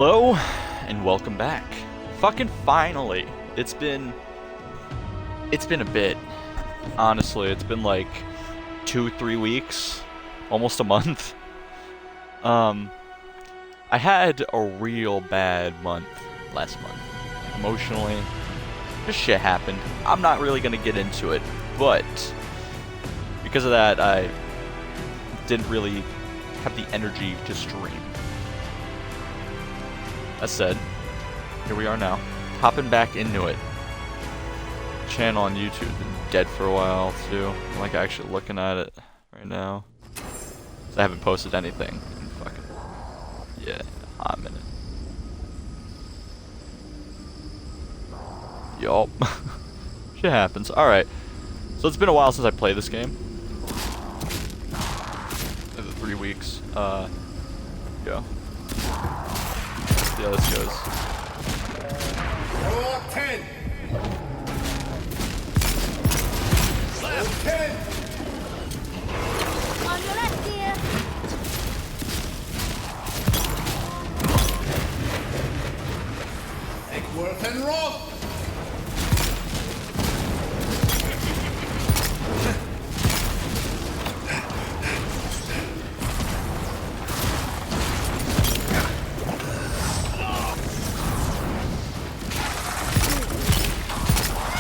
Hello, and welcome back. Fucking finally. It's been a bit. Honestly, it's been like 2-3 weeks, almost a month. I had a real bad month last month. Emotionally, just shit happened. I'm not really gonna get into it, but because of that, I didn't really have the energy to stream. That said, here we are now, hopping back into it. Channel on YouTube been dead for a while too. I'm like actually looking at it right now. I haven't posted anything in fucking a hot minute. Yup. Shit happens. Alright. So it's been a while since I played this game. 3 weeks. Go. See how this goes. 10. Left 10. On your left, dear. Eckworth and Roth.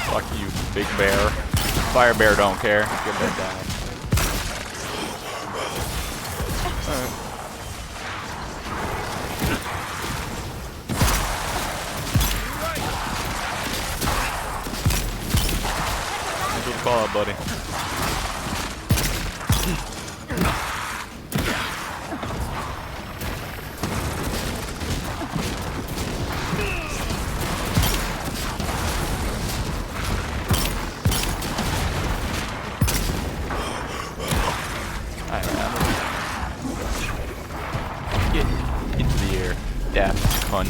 Fuck you, big bear. Fire bear don't care. Get that down. Alright. Good call out, buddy. Get into the air, daft cunt.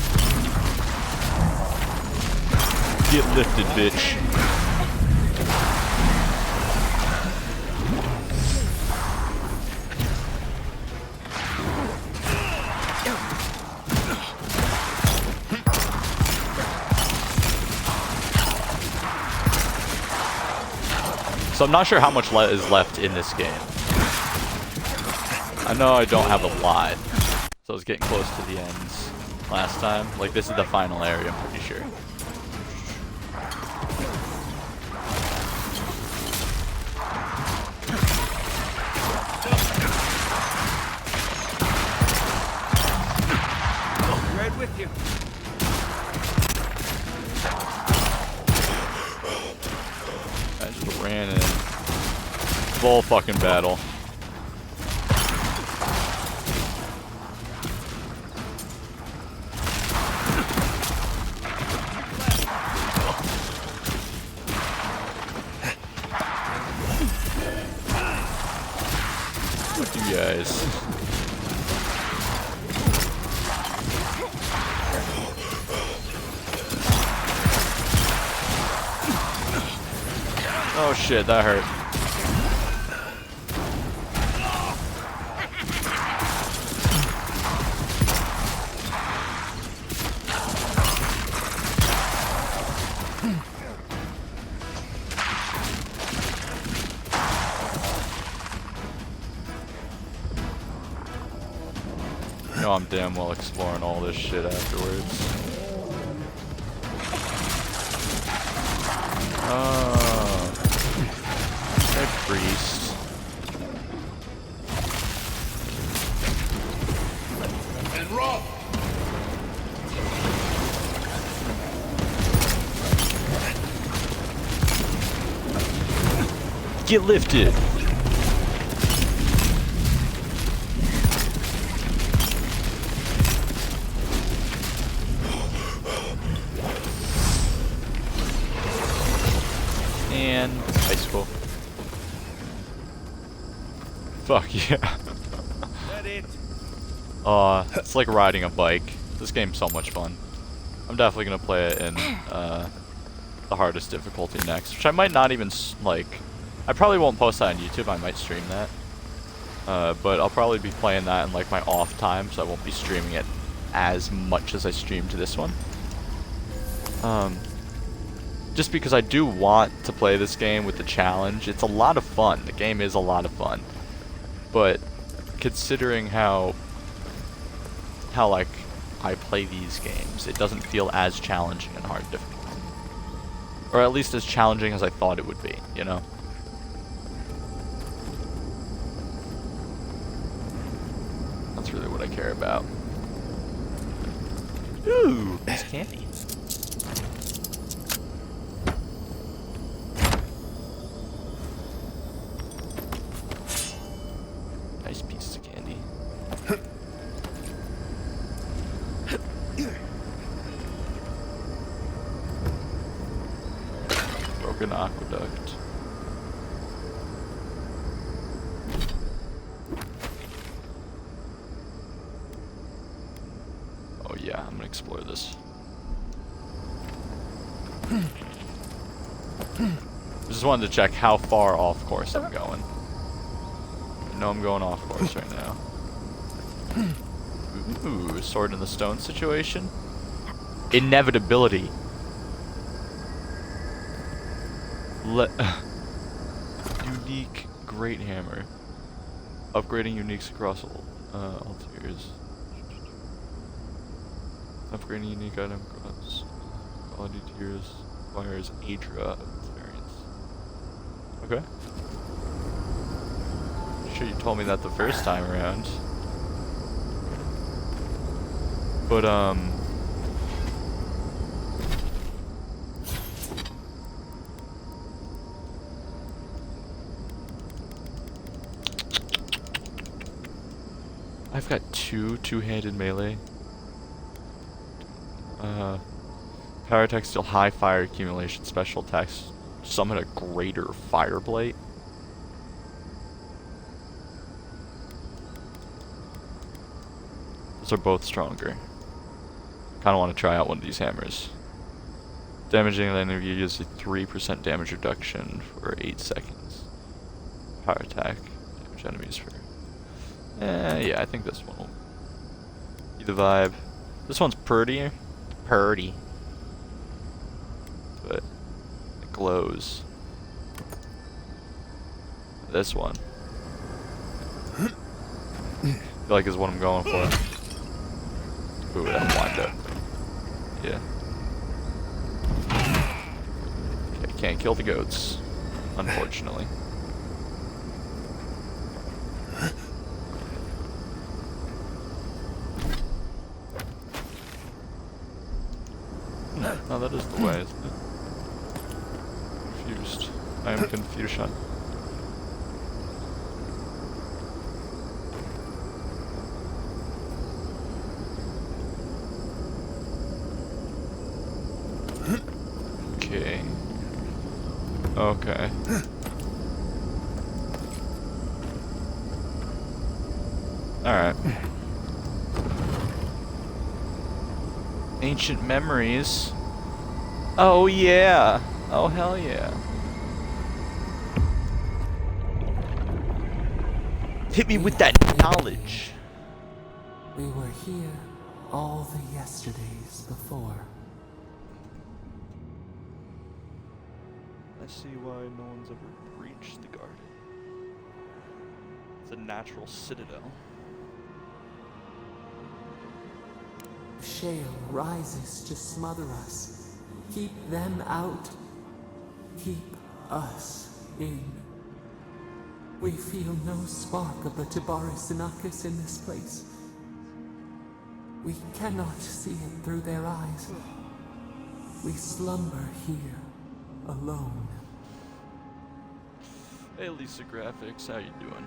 Get lifted, bitch. So I'm not sure how much is left in this game. I know I don't have a lot, so I was getting close to the ends last time. Like, this is the final area, I'm pretty sure. Right with you. I just ran in. Full fucking battle. Fuck you guys. Oh shit, that hurt. You know I'm damn well exploring all this shit afterwards. Oh. Hey, priest. And Roth. Get lifted. And high school. Fuck yeah. That it. It's like riding a bike. This game's so much fun. I'm definitely gonna play it in the hardest difficulty next, which I might not even like. I probably won't post that on YouTube. I might stream that, but I'll probably be playing that in like my off time, so I won't be streaming it as much as I streamed this one. Just because I do want to play this game with the challenge. It's a lot of fun. The game is a lot of fun. But considering how like I play these games, it doesn't feel as challenging and hard difficulty. Or at least as challenging as I thought it would be, you know? That's really what I care about. Ooh, nice candy. Nice pieces of candy. Broken aqueduct. Oh yeah, I'm gonna explore this. Just wanted to check how far off course I'm going. I know I'm going off course right now. Ooh, sword in the stone situation. Inevitability. Unique great hammer. Upgrading uniques across all tiers. Upgrading unique item across quality tiers requires Adra experience. Okay. Sure you told me that the first time around. But I've got two-handed melee. Power attacks deal high fire accumulation. Special attacks summon a greater fire blade. Those are both stronger. Kind of want to try out one of these hammers. Damaging an enemy gives a 3% damage reduction for 8 seconds. Power attack. Damage enemies for... yeah, I think this one will be the vibe. This one's prettier. Purdy. But it glows. This one. I feel like is what I'm going for. Ooh, that wind up. Yeah. Okay, can't kill the goats, unfortunately. No, that is the way, isn't it? Confused. I am confusion. Okay. Okay. Alright. Ancient memories. Oh yeah. Oh hell yeah. Hit me with that knowledge. We were here all the yesterdays before. I see why no one's ever breached the garden. It's a natural citadel. Shale rises to smother us. Keep them out. Keep us in. We feel no spark of the Tibaris Inachus in this place. We cannot see it through their eyes. We slumber here, alone. Hey Lisa Graphics, how you doing?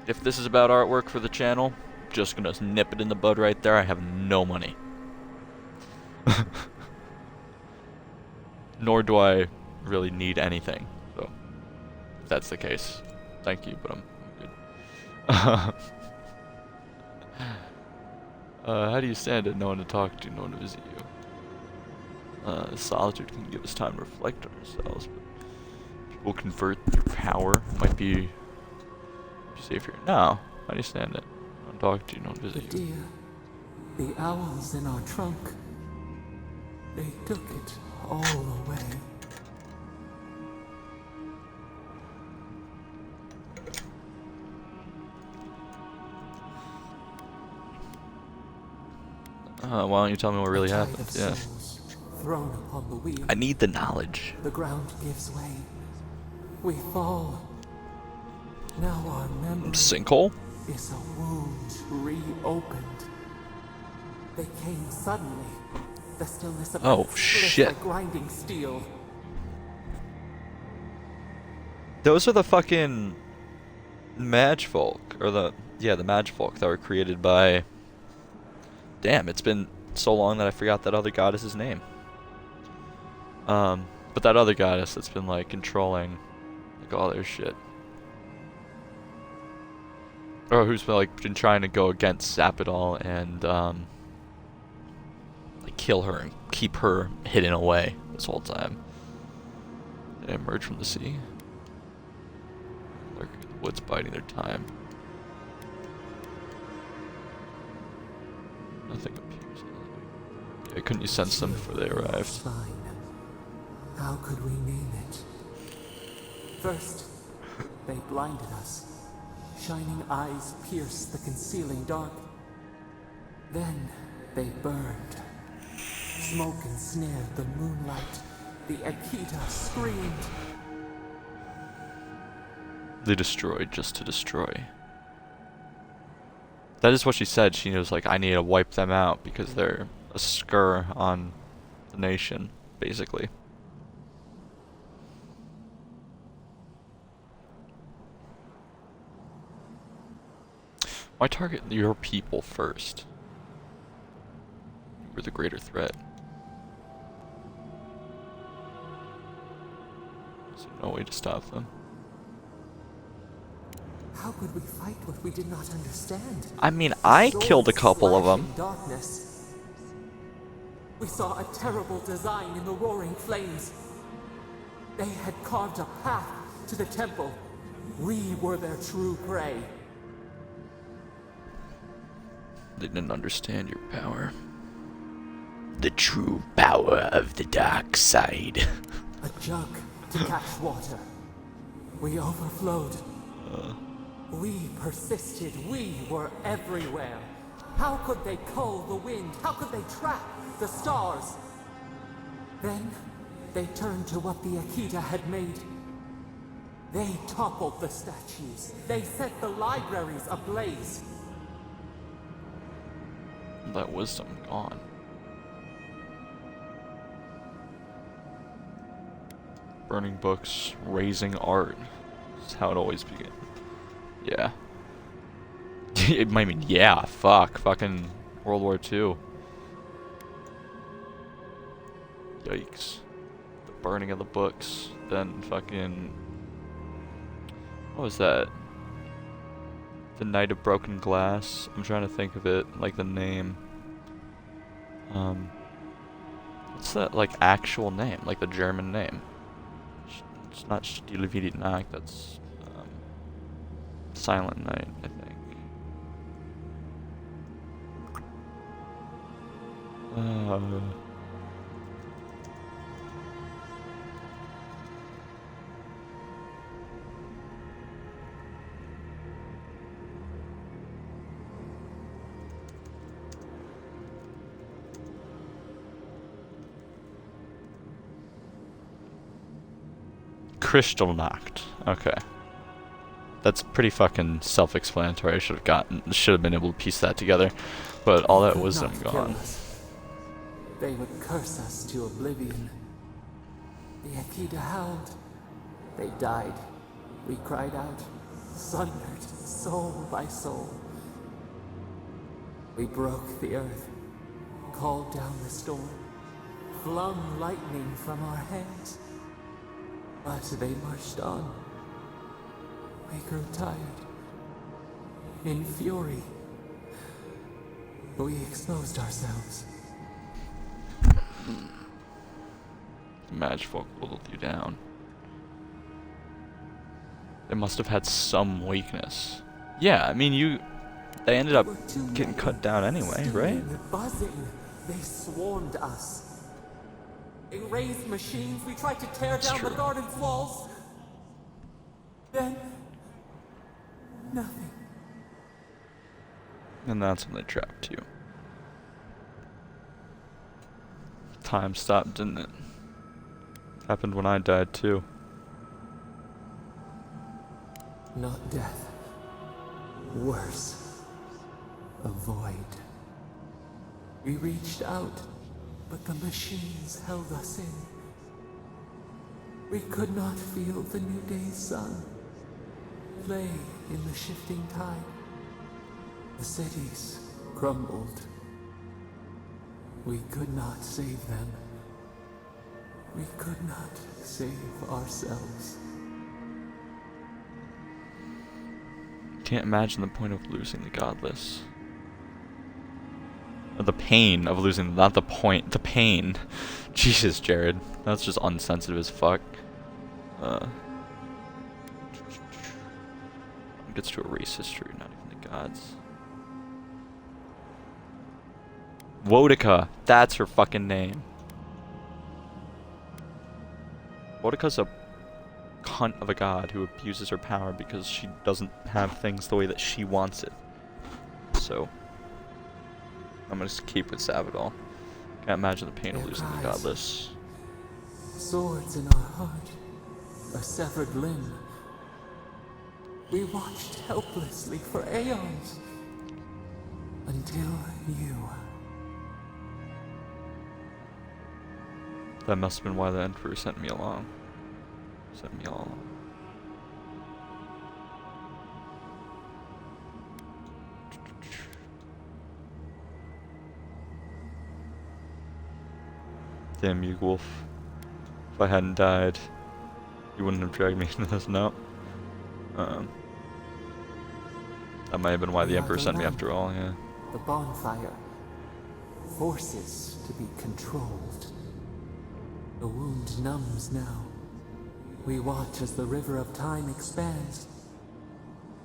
If this is about artwork for the channel, just gonna nip it in the bud right there. I have no money. Nor do I really need anything. So, if that's the case, thank you, but I'm good. How do you stand it? No one to talk to, no one to visit you. Solitude can give us time to reflect on ourselves, but people convert through power. Might be safer. No, how do you stand it? No one to talk to, no one to visit you. Dear, The owls in our trunk. They took it all away. Why don't you tell me what really A tide happened? of Yeah. souls thrown upon the wheel. I need the knowledge. The ground gives way. We fall. Now our memory Sinkhole? is a wound reopened. They came suddenly. The stillness of Oh, earth split shit. like grinding steel. Those are the fucking Mage folk, or the Mage folk that were created by. Damn, it's been so long that I forgot that other goddess's name. But that other goddess that's been like controlling like all their shit. Or who's been like been trying to go against Zappadal and like kill her and keep her hidden away this whole time. They emerge from the sea. Lurking in the woods biding their time. Nothing appears. Yeah, couldn't you sense them before they arrived? Sign. How could we name it? First, they blinded us. Shining eyes pierced the concealing dark. Then they burned. Smoke ensnared the moonlight. The Akita screamed. They destroyed just to destroy. That is what she said. She was like, I need to wipe them out because they're a scourge on the nation, basically. Why target your people first? We're the greater threat. Is there no way to stop them? How could we fight what we did not understand? I mean, I killed a couple of them. Darkness. We saw a terrible design in the roaring flames. They had carved a path to the temple. We were their true prey. They didn't understand your power. The true power of the dark side. A jug to catch water. We overflowed. We persisted. We were everywhere. How could they cull the wind? How could they trap the stars? Then they turned to what the Akita had made. They toppled the statues. They set the libraries ablaze. That wisdom gone. Burning books, raising art. That's how it always began. Yeah. It might mean, yeah, fucking World War II. Yikes. The burning of the books, then fucking... What was that? The Night of Broken Glass. I'm trying to think of it, like the name. What's that, like, actual name? Like the German name? It's not Stille wie die Nacht, that's Silent Night, I think. Kristallnacht. Okay. That's pretty fucking self-explanatory. I should have been able to piece that together. But all that Could wisdom not kill gone. us. They would curse us to oblivion. The Akita howled. They died. We cried out, sundered soul by soul. We broke the earth, called down the storm, flung lightning from our hands. But they marched on. We grew tired. In fury, we exposed ourselves. Mage folk whittled you down. They must have had some weakness. Yeah, I mean, They ended up We're too getting many. cut down anyway, right? Stinging, buzzing. They swarmed us. Erased machines. We tried to tear It's down true. the garden's walls. Then, nothing. And that's when they trapped you. Time stopped, didn't it? Happened when I died too. Not death. Worse. A void. We reached out, but the machines held us in. We could not feel the new day's sun play in the shifting tide. The cities crumbled. We could not save them. We could not save ourselves. Can't imagine the point of losing the godless. Or the pain of losing, not the point, the pain. Jesus, Jared. That's just unsensitive as fuck. Gets to erase history, not even the gods. Wodica, that's her fucking name. Wodica's a cunt of a god who abuses her power because she doesn't have things the way that she wants it. So, I'm gonna just keep with Avowed. Can't imagine the pain of Their losing the cries. godless. Swords in our heart, a severed limb. We watched helplessly for aeons, until you. That must have been why the Emperor sent me along. Sent me all along. Damn you, Wolf. If I hadn't died, you wouldn't have dragged me into this. No. That might have been why the We are Emperor the sent me lamp. after all, yeah. The bonfire. Forces to be controlled. The wound numbs now. We watch as the river of time expands.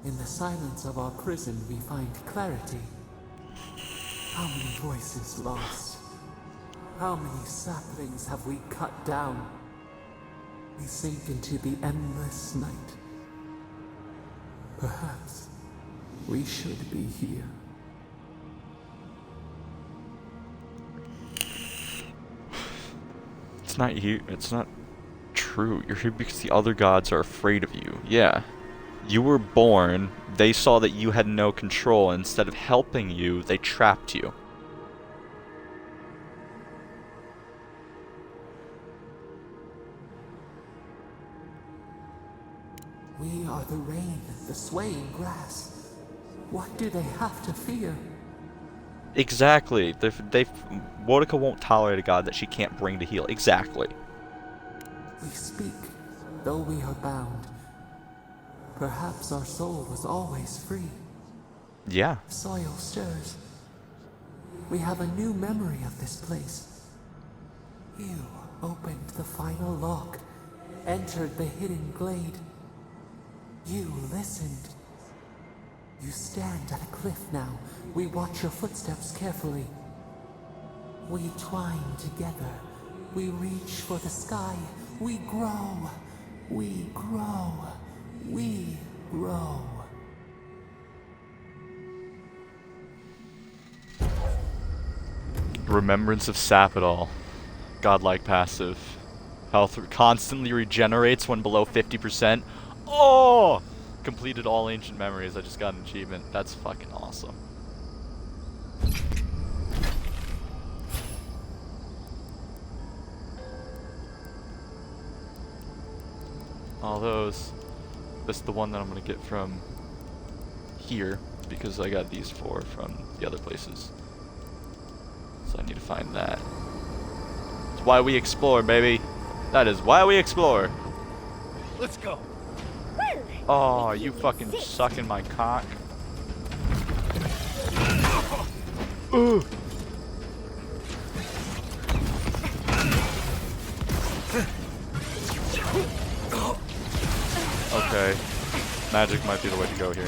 In the silence of our prison, we find clarity. How many voices lost? How many saplings have we cut down? We sink into the endless night. Perhaps we should be here. It's not you. It's not true. You're here because the other gods are afraid of you. Yeah. You were born. They saw that you had no control. Instead of helping you, they trapped you. We are the rain, the swaying grass. What do they have to fear? Exactly. Wodica won't tolerate a god that she can't bring to heal. Exactly. We speak, though we are bound. Perhaps our soul was always free. Yeah. Soil stirs. We have a new memory of this place. You opened the final lock, entered the hidden glade. You listened. You stand at a cliff now. We watch your footsteps carefully. We twine together. We reach for the sky. We grow. We grow. We grow. Remembrance of Sapidol. Godlike passive. Health constantly regenerates when below 50%. Oh! Completed all ancient memories. I just got an achievement. That's fucking awesome. All those. This is the one that I'm gonna get from here because I got these 4 from the other places. So I need to find that. That's why we explore, baby. That is why we explore. Let's go. Oh, you fucking sucking my cock. Ooh. Okay. Magic might be the way to go here.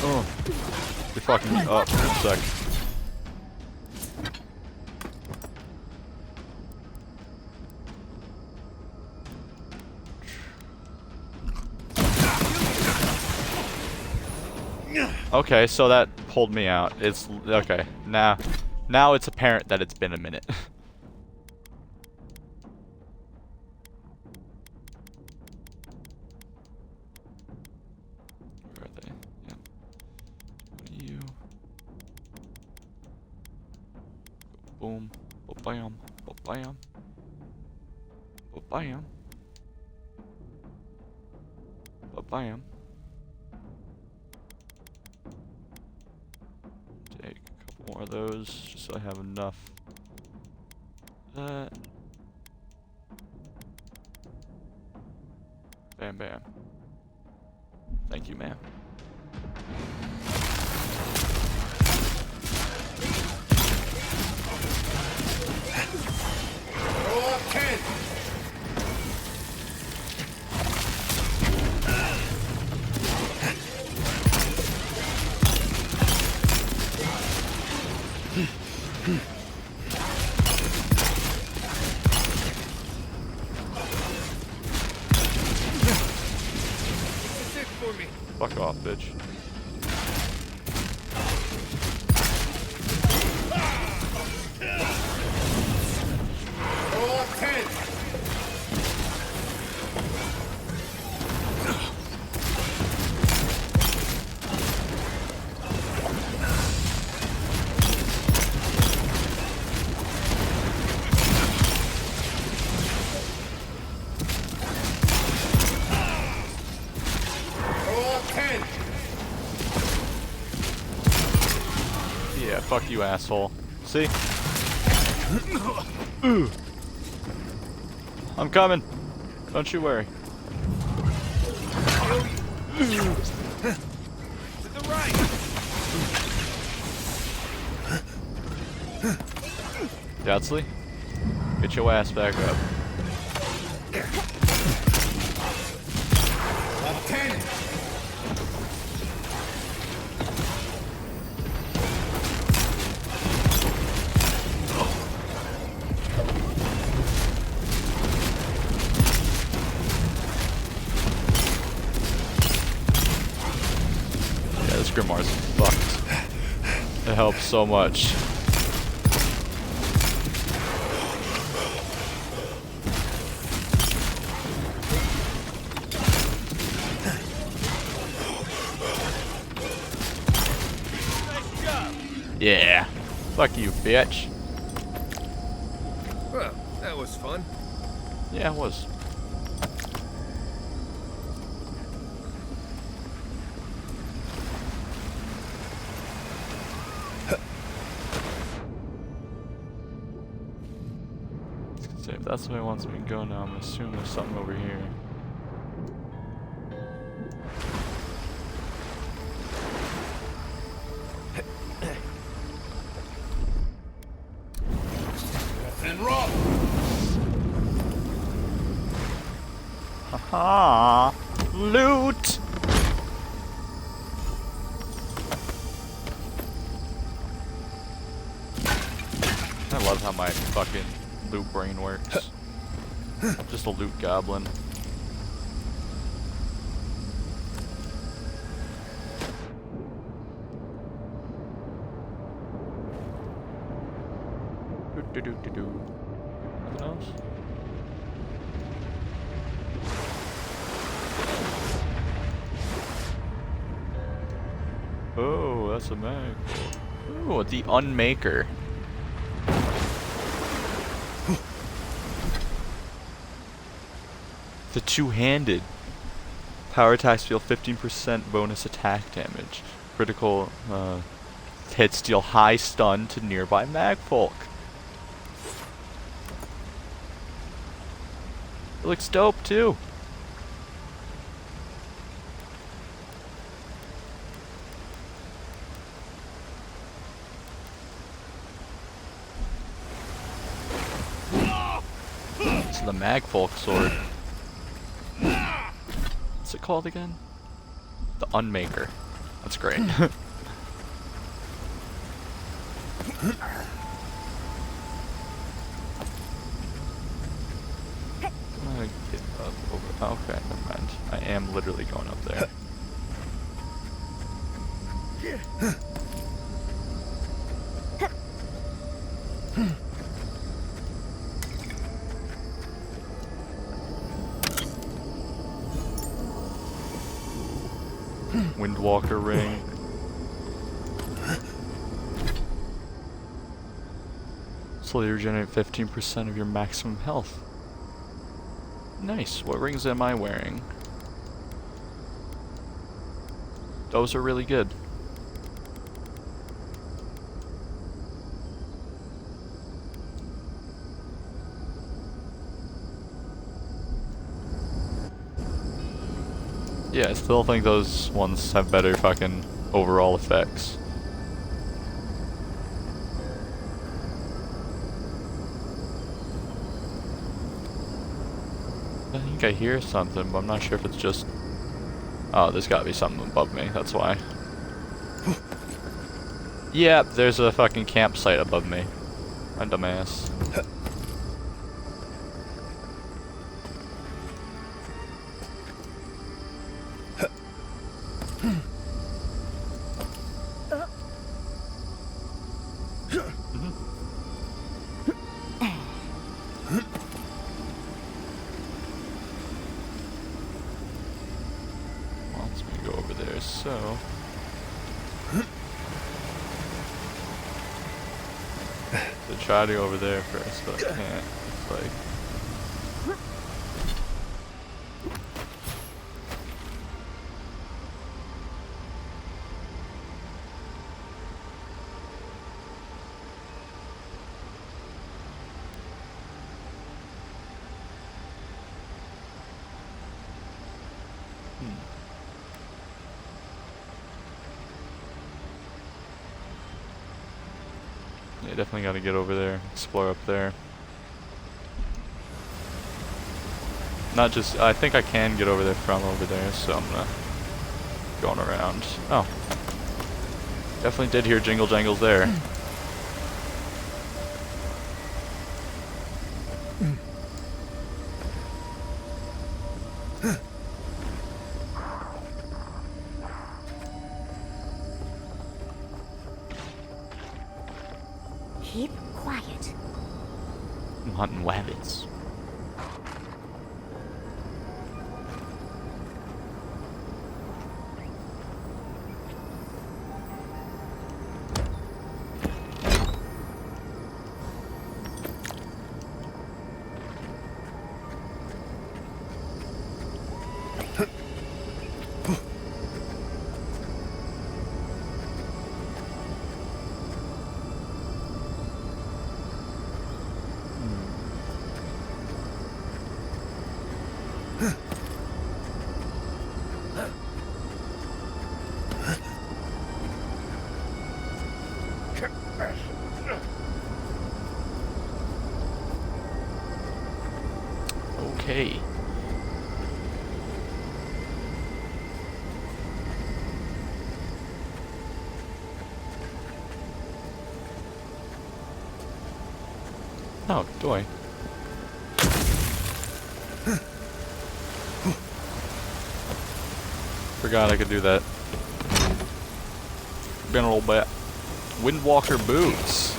Oh. You're fucking me up for a sec. Okay, so that pulled me out. It's okay. Now it's apparent that it's been a minute. Where are they? Yep. What are you? Boom. Bam. Bam. Bam. Bam. Take a couple more of those, just so I have enough. That. Bam, bam. Thank you, ma'am. Okay. Fuck off, bitch. Yeah, fuck you, asshole. See? I'm coming. Don't you worry. To the right. Dowdsley, get your ass back up. Yeah, this Grimoire's fucked. It helps so much. Yeah. Fuck you, bitch. Well, that was fun. Yeah, it was. So if that's the way it wants me to go now, I'm gonna assume there's something over here. And rock. Haha! Loot! I love how my fucking loot brain works. Just a loot goblin. Do. Nothing else? Oh, that's a mag. Ooh, the Unmaker. The two-handed. Power attacks deal 15% bonus attack damage. Critical hits deal high stun to nearby magfolk. It looks dope too. It's the magfolk sword. What's it called again? The Unmaker. That's great. I'm gonna get up over. Okay, never mind. I am literally going up there. Windwalker ring. Slowly regenerate 15% of your maximum health. Nice. What rings am I wearing? Those are really good. Yeah, I still think those ones have better fucking overall effects. I think I hear something, but I'm not sure if it's just... Oh, there's gotta be something above me, that's why. Yeah, there's a fucking campsite above me. My dumbass. Wants me to go over there, so... To try to go over there first, but I can't. It's like... Yeah, definitely gotta get over there, explore up there. Not just, I think I can get over there from over there, so I'm gonna going around. Oh, definitely did hear jingle jangles there. Keep quiet. I'm hunting rabbits. Okay. Oh, boy. Forgot I could do that. Been a little bit. Windwalker boots.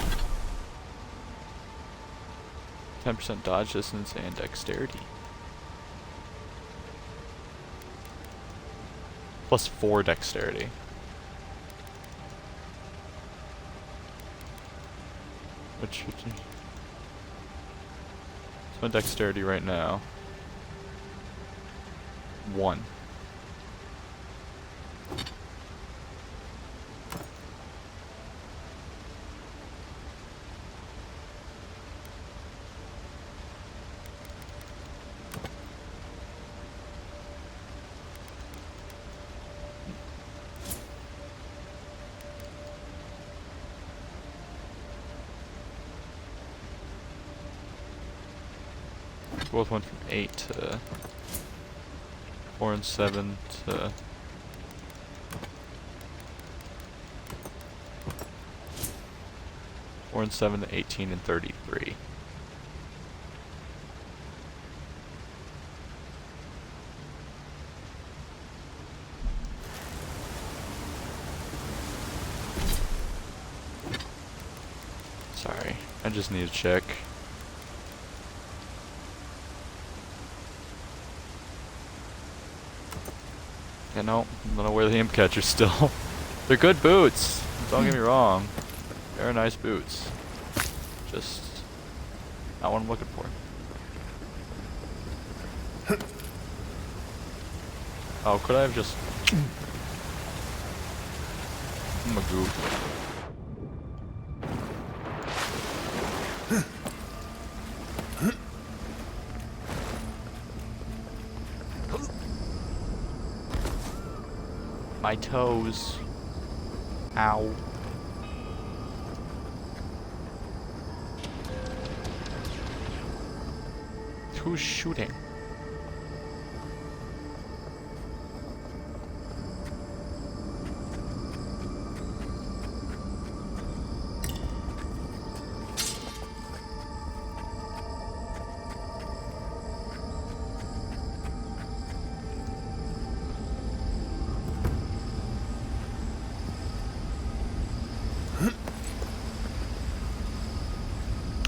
10% dodge distance and dexterity. Plus 4 dexterity. Which... What's my dexterity right now? 1. Both went from 8 to 4 and 7 to... 4 and 7, 18 and 33. Sorry, I just need to check. You know, I'm gonna wear the imp catcher still. They're good boots. Don't get me wrong. They're nice boots. Just not what I'm looking for. Oh, could I have just? I'm a goof. My toes. Ow. Who's shooting?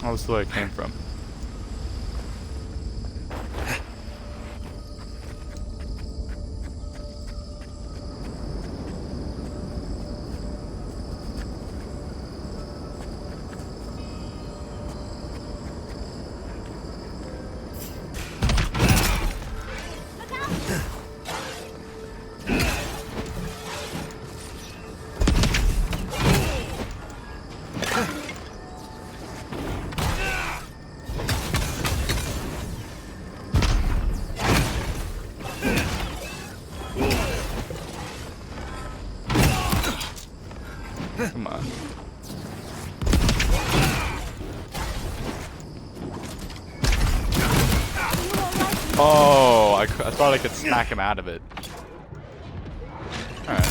Oh, that's the way it came from. Come on. Oh, I thought I could smack him out of it. Alright.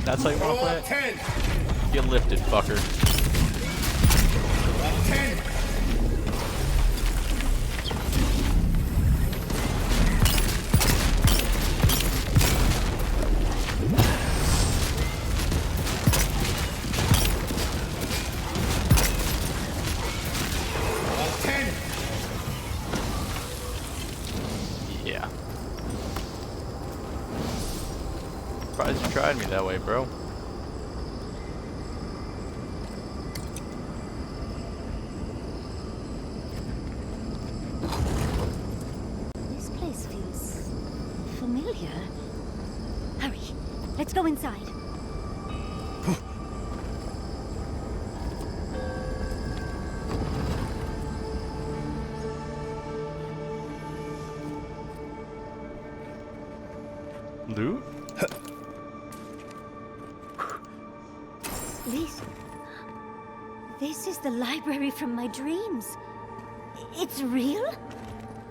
That's how you want to play it? 10. Get lifted, fucker. 10. Yeah. Surprised you tried me that way, bro. This place feels familiar. Hurry, let's go inside. Loot? This is the library from my dreams. It's real?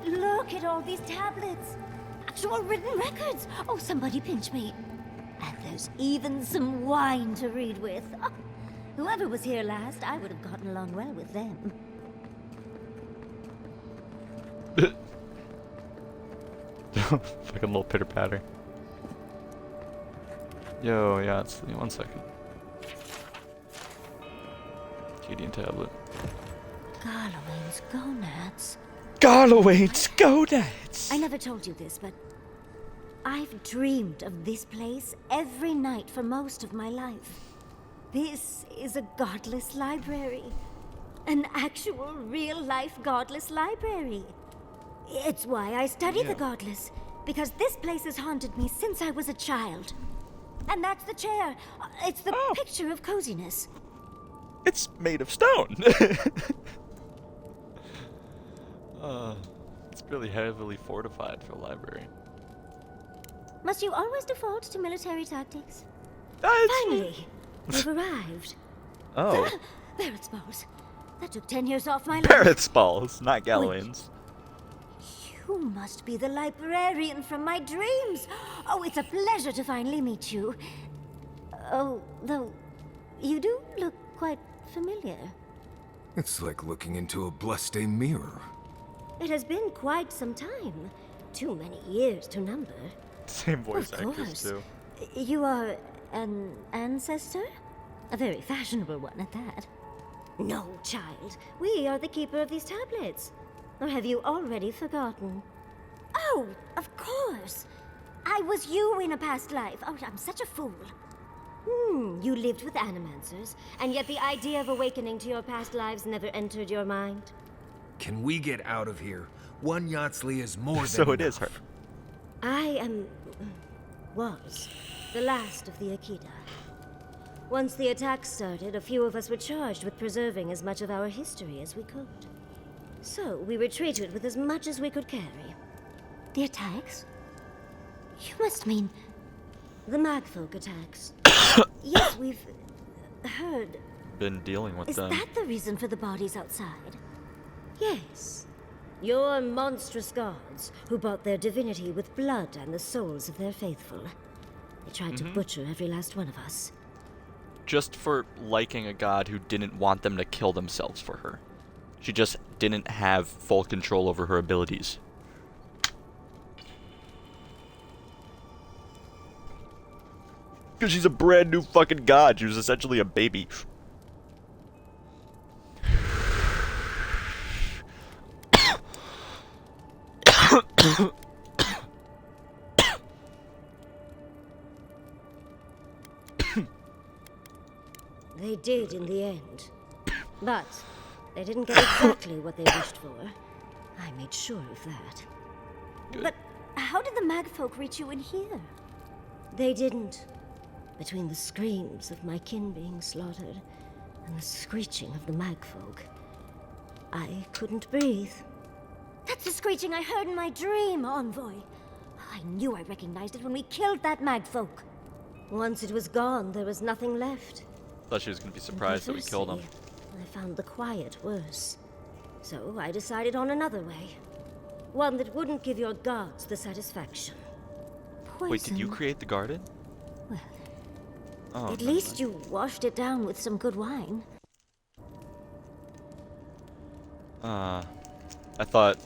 Look at all these tablets. Actual written records. Oh, somebody pinch me. And there's even some wine to read with. Oh, whoever was here last, I would have gotten along well with them. Like a little pitter patter. Yo, yeah, it's 1 second. Gideon tablet. Garlowain's gonads. Garlowain's gonads! I never told you this, but I've dreamed of this place every night for most of my life. This is a godless library. An actual, real-life godless library. It's why I study the godless, because this place has haunted me since I was a child. And that's the chair. It's the picture of coziness. It's made of stone! It's really heavily fortified for a library. Must you always default to military tactics? It's Finally, we've arrived. Oh. Barrett's balls. That took 10 years off my life. Barrett's balls, not Galloway's. You must be the librarian from my dreams. Oh, it's a pleasure to finally meet you. Oh, though, you do look quite familiar. It's like looking into a blood-stained mirror. It has been quite some time. Too many years to number. Same voice Of actress course. too. You are an ancestor? A very fashionable one at that. No, child. We are the keeper of these tablets. Or have you already forgotten? Oh, of course. I was you in a past life. Oh, I'm such a fool. You lived with animancers, and yet the idea of awakening to your past lives never entered your mind. Can we get out of here? One Yatsley is more than So it is her. enough. I was the last of the Akita. Once the attack started, a few of us were charged with preserving as much of our history as we could. So we retreated with as much as we could carry. The attacks? You must mean the Magfolk attacks. Yes, we've heard. Been dealing with Is them. that the reason for the bodies outside? Yes. Your monstrous gods, who bought their divinity with blood and the souls of their faithful. They tried to butcher every last one of us. Just for liking a god who didn't want them to kill themselves for her. She just didn't have full control over her abilities. Because she's a brand new fucking god. She was essentially a baby. They did in the end. But they didn't get exactly what they wished for. I made sure of that. Good. But how did the Magfolk reach you in here? They didn't. Between the screams of my kin being slaughtered and the screeching of the Magfolk, I couldn't breathe. That's the screeching I heard in my dream, Envoy. I knew I recognized it when we killed that Magfolk. Once it was gone, there was nothing left. Thought she was gonna be surprised that we killed him. I found the quiet worse. So I decided on another way. One that wouldn't give your gods the satisfaction. Poison. Wait, did you create the garden? Well, Oh, at never least mind. you washed it down with some good wine. I thought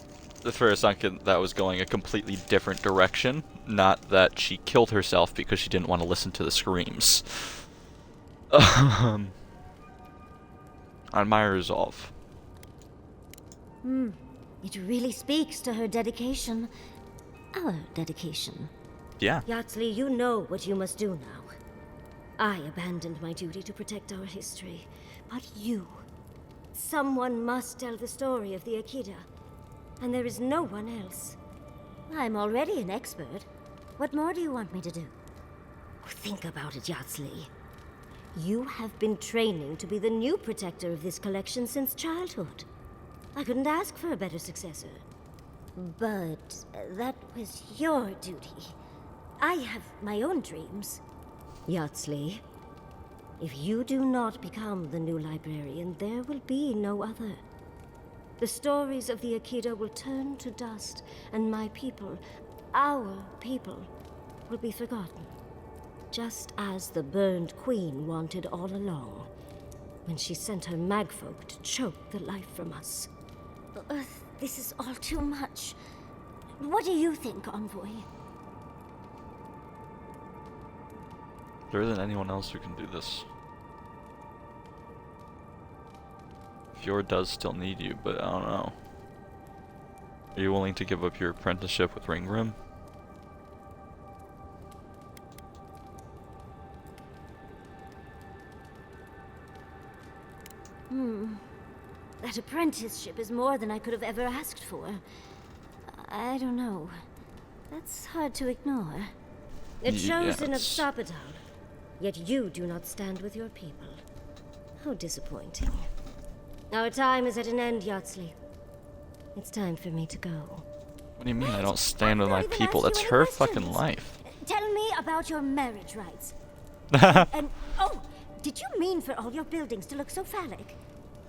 for a second that was going a completely different direction. Not that she killed herself because she didn't want to listen to the screams. On my resolve. It really speaks to her dedication. Our dedication. Yeah. Yatsley, you know what you must do now. I abandoned my duty to protect our history. But you... Someone must tell the story of the Akita. And there is no one else. I'm already an expert. What more do you want me to do? Think about it, Yatsley. You have been training to be the new protector of this collection since childhood. I couldn't ask for a better successor. But that was your duty. I have my own dreams. Yatsley, if you do not become the new librarian, there will be no other. The stories of the Akita will turn to dust, and my people, our people, will be forgotten. Just as the burned queen wanted all along, when she sent her magfolk to choke the life from us. This is all too much. What do you think, Envoy? There isn't anyone else who can do this. Fjord does still need you, but I don't know. Are you willing to give up your apprenticeship with Ringgrim? That apprenticeship is more than I could have ever asked for. I don't know. That's hard to ignore. A chosen of Yes. Sapadal, yet you do not stand with your people. How disappointing. Our time is at an end, Yatsley. It's time for me to go. What do you mean I don't stand I've with not my even people? asked That's you her any fucking questions. life. Tell me about your marriage rights. And, oh, did you mean for all your buildings to look so phallic?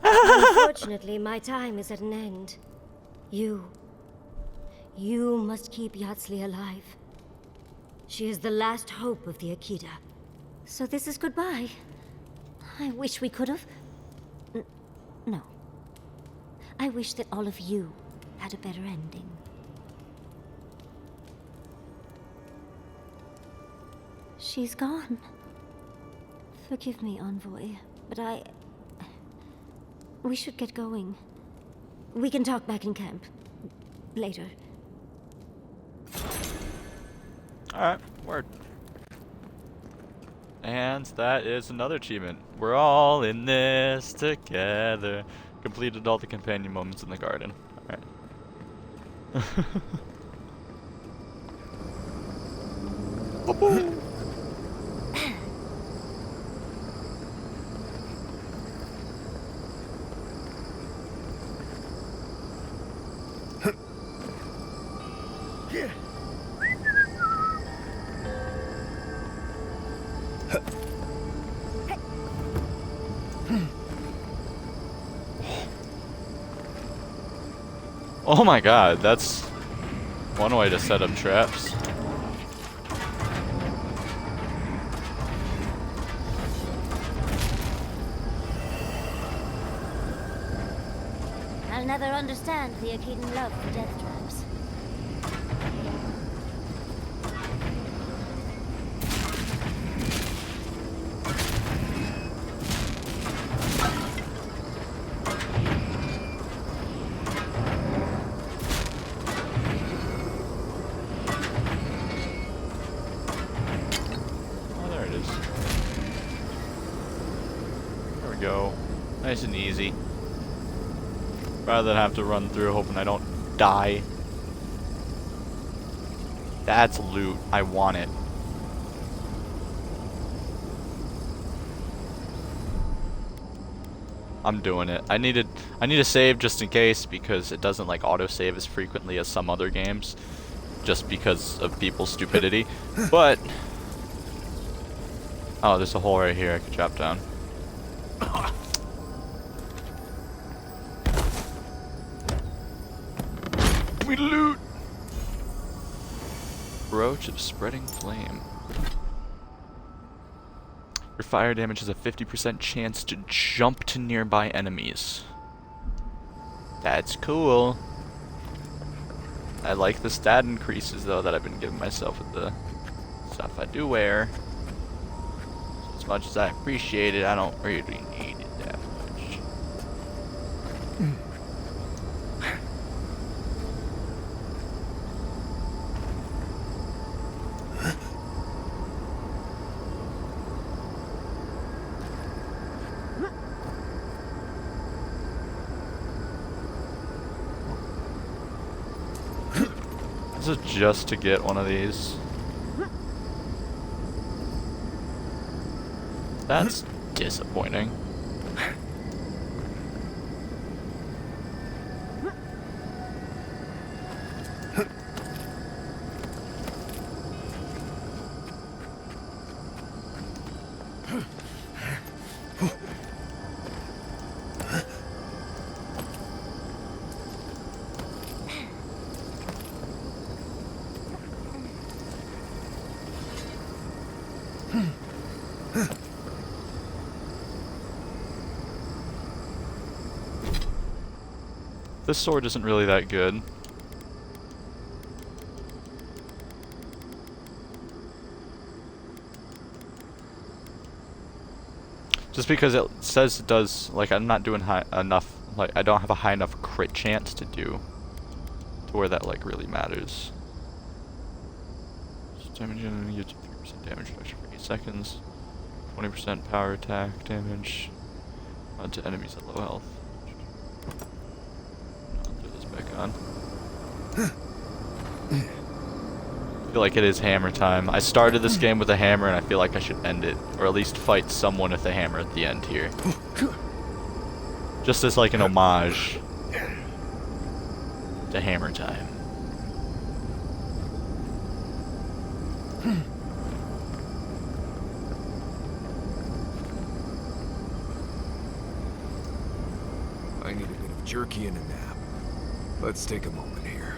Unfortunately, my time is at an end. You must keep Yatsley alive. She is the last hope of the Akita. So this is goodbye. I wish we could have. No. I wish that all of you had a better ending. She's gone. Forgive me, Envoy, but we should get going. We can talk back in camp. Later. Alright, word. And that is another achievement. We're all in this together. Completed all the companion moments in the garden. Alright. Oh my god, that's one way to set up traps. I'll never understand the Akedan love for death traps. Go. Nice and easy. Rather than have to run through hoping I don't die. That's loot. I want it. I'm doing it. I need to save just in case because it doesn't like autosave as frequently as some other games. Just because of people's stupidity. But oh, there's a hole right here I could drop down. We loot! Brooch of Spreading Flame. Your fire damage has a 50% chance to jump to nearby enemies. That's cool. I like the stat increases though that I've been giving myself with the stuff I do wear. As much as I appreciate it, I don't really need it that much. This is just to get one of these. That's disappointing. This sword isn't really that good. Just because it says it does, like, I'm not doing high enough, like, I don't have a high enough crit chance to do, to where that, like, really matters. Damage, you get 3% damage reduction for 8 seconds, 20% power attack damage onto enemies at low health. Back on. I feel like it is hammer time. I started this game with a hammer and I feel like I should end it. Or at least fight someone with a hammer at the end here. Just as like an homage to hammer time. I need a bit of jerky and a nap. Let's take a moment here.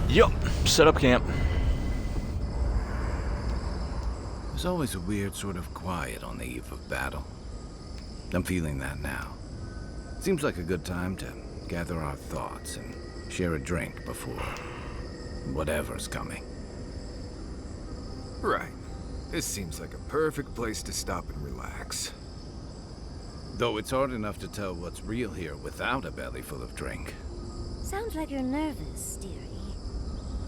Yup, set up camp. There's always a weird sort of quiet on the eve of battle. I'm feeling that now. Seems like a good time to gather our thoughts and share a drink before whatever's coming. Right. This seems like a perfect place to stop and relax. Though it's hard enough to tell what's real here without a belly full of drink. Sounds like you're nervous, dearie.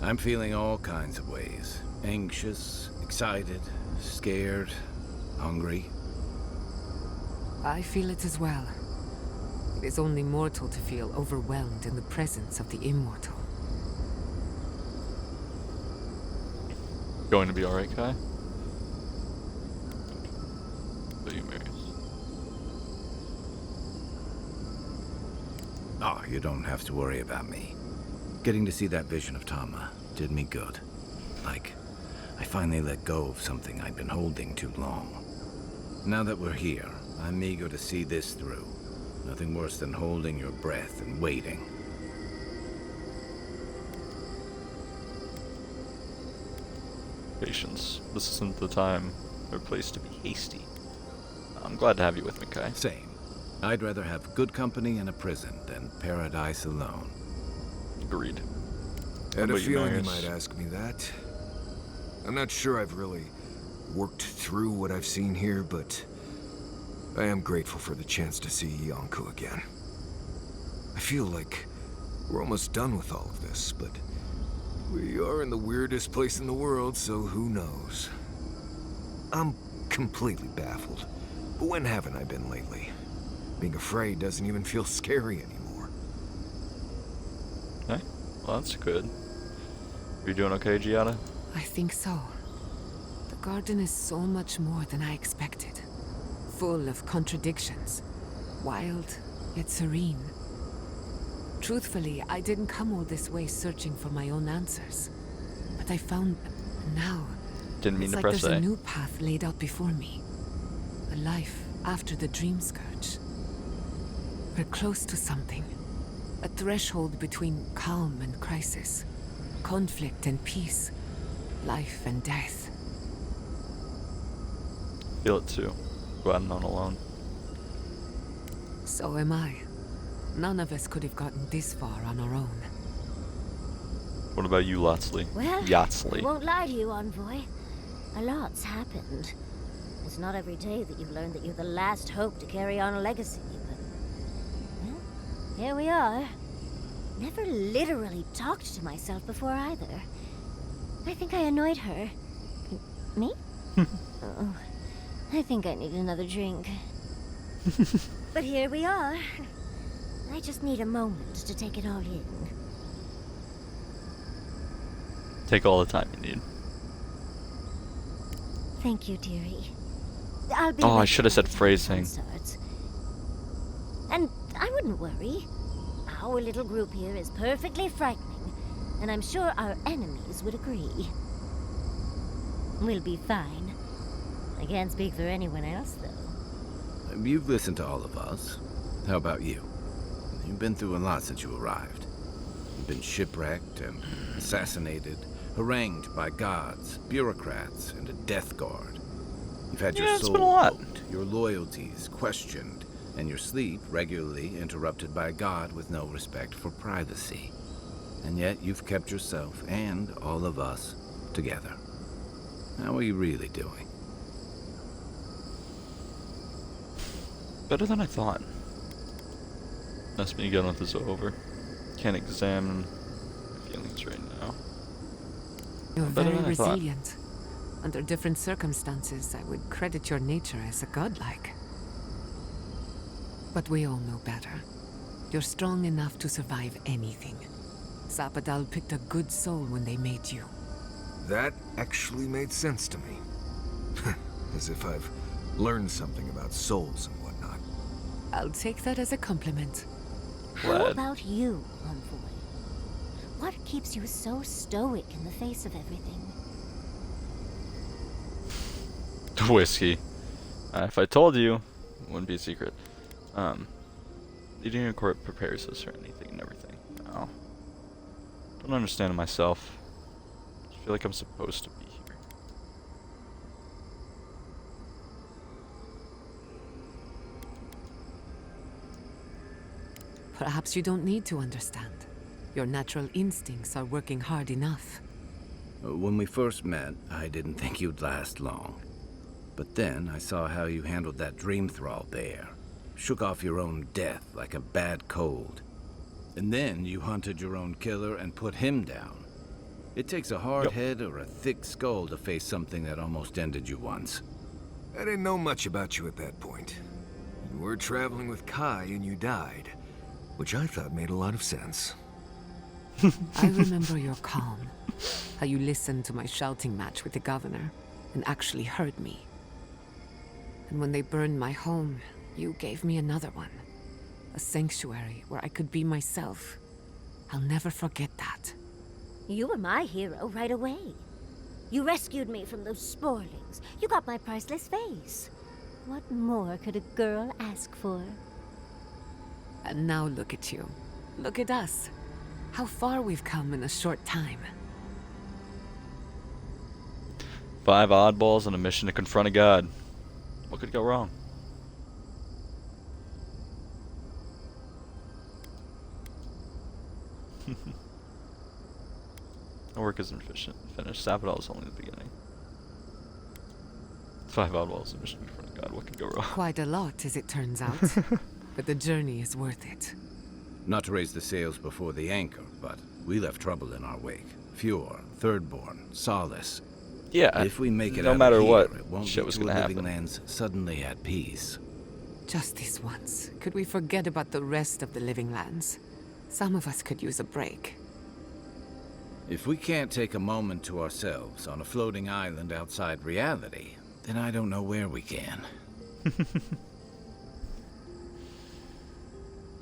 I'm feeling all kinds of ways. Anxious, excited, scared, hungry. I feel it as well. It is only mortal to feel overwhelmed in the presence of the immortal. Going to be alright, Kai? What you Marius? Oh, you don't have to worry about me. Getting to see that vision of Tama did me good. Like, I finally let go of something I'd been holding too long. Now that we're here, I'm eager to see this through. Nothing worse than holding your breath and waiting. Patience. This isn't the time or place to be hasty. I'm glad to have you with me, Kai. Same. I'd rather have good company in a prison than paradise alone. Agreed. Had a about you, feeling you Marius? might ask me that. I'm not sure I've really worked through what I've seen here, but I am grateful for the chance to see Yonko again. I feel like we're almost done with all of this, but we are in the weirdest place in the world, so who knows? I'm completely baffled. But when haven't I been lately? Being afraid doesn't even feel scary anymore. Okay. Well, that's good. Are you doing okay, Giada? I think so. The garden is so much more than I expected. Full of contradictions. Wild, yet serene. Truthfully, I didn't come all this way searching for my own answers. But I found them now. Didn't mean It's to like press there's A. a new path laid out before me. A life after the dream scourge. We're close to something. A threshold between calm and crisis. Conflict and peace. Life and death. Feel it too. Glad I'm not alone. So am I. None of us could have gotten this far on our own. What about you, Lotsley? Well, I Yatsley. won't lie to you, Envoy. A lot's happened. It's not every day that you learn that you're the last hope to carry on a legacy, but... well, here we are. Never literally talked to myself before either. I think I annoyed her. Me? Oh, I think I need another drink. But here we are. I just need a moment to take it all in. Take all the time you need. Thank you, dearie. I'll be Oh, I ready should have by said the time phrasing. the sun starts. And I wouldn't worry. Our little group here is perfectly frightening, and I'm sure our enemies would agree. We'll be fine. I can't speak for anyone else, though. You've listened to all of us. How about you? You've been through a lot since you arrived. You've been shipwrecked and assassinated, harangued by gods, bureaucrats, and a death guard. You've had Yeah, your it's soul been a lot. poked, your loyalties questioned, and your sleep regularly interrupted by a god with no respect for privacy. And yet you've kept yourself and all of us together. How are you really doing? Better than I thought. That's me getting this over. Can't examine my feelings right now. You're Better very than I thought. resilient. Under different circumstances, I would credit your nature as a godlike. But we all know better. You're strong enough to survive anything. Zapadal picked a good soul when they made you. That actually made sense to me. As if I've learned something about souls and whatnot. I'll take that as a compliment. How Glad. about you, Envoy? What keeps you so stoic in the face of everything? Whiskey. If I told you, it wouldn't be a secret. Leading a court prepares us for anything and everything. Oh. Don't understand it myself. I feel like I'm supposed to be here. Perhaps you don't need to understand. Your natural instincts are working hard enough. When we first met, I didn't think you'd last long. But then I saw how you handled that dream thrall there. Shook off your own death like a bad cold. And then you hunted your own killer and put him down. It takes a hard head or a thick skull to face something that almost ended you once. I didn't know much about you at that point. You were traveling with Kai and you died, which I thought made a lot of sense. I remember your calm. How you listened to my shouting match with the governor and actually heard me. And when they burned my home, you gave me another one. A sanctuary where I could be myself. I'll never forget that. You were my hero right away. You rescued me from those sporlings. You got my priceless face. What more could a girl ask for? And now look at you. Look at us. How far we've come in a short time. 5 oddballs and a mission to confront a god. What could go wrong? The work isn't finished. Avowed is only the beginning. 5 oddballs and a mission to confront a god. What could go wrong? Quite a lot, as it turns out. But the journey is worth it. Not to raise the sails before the anchor, but we left trouble in our wake. Fjord, Thirdborn, Solace. Yeah. If we make it no out matter of here, what, it won't shit be was to gonna a living happen. lands suddenly at peace. Just this once. Could we forget about the rest of the living lands? Some of us could use a break. If we can't take a moment to ourselves on a floating island outside reality, then I don't know where we can.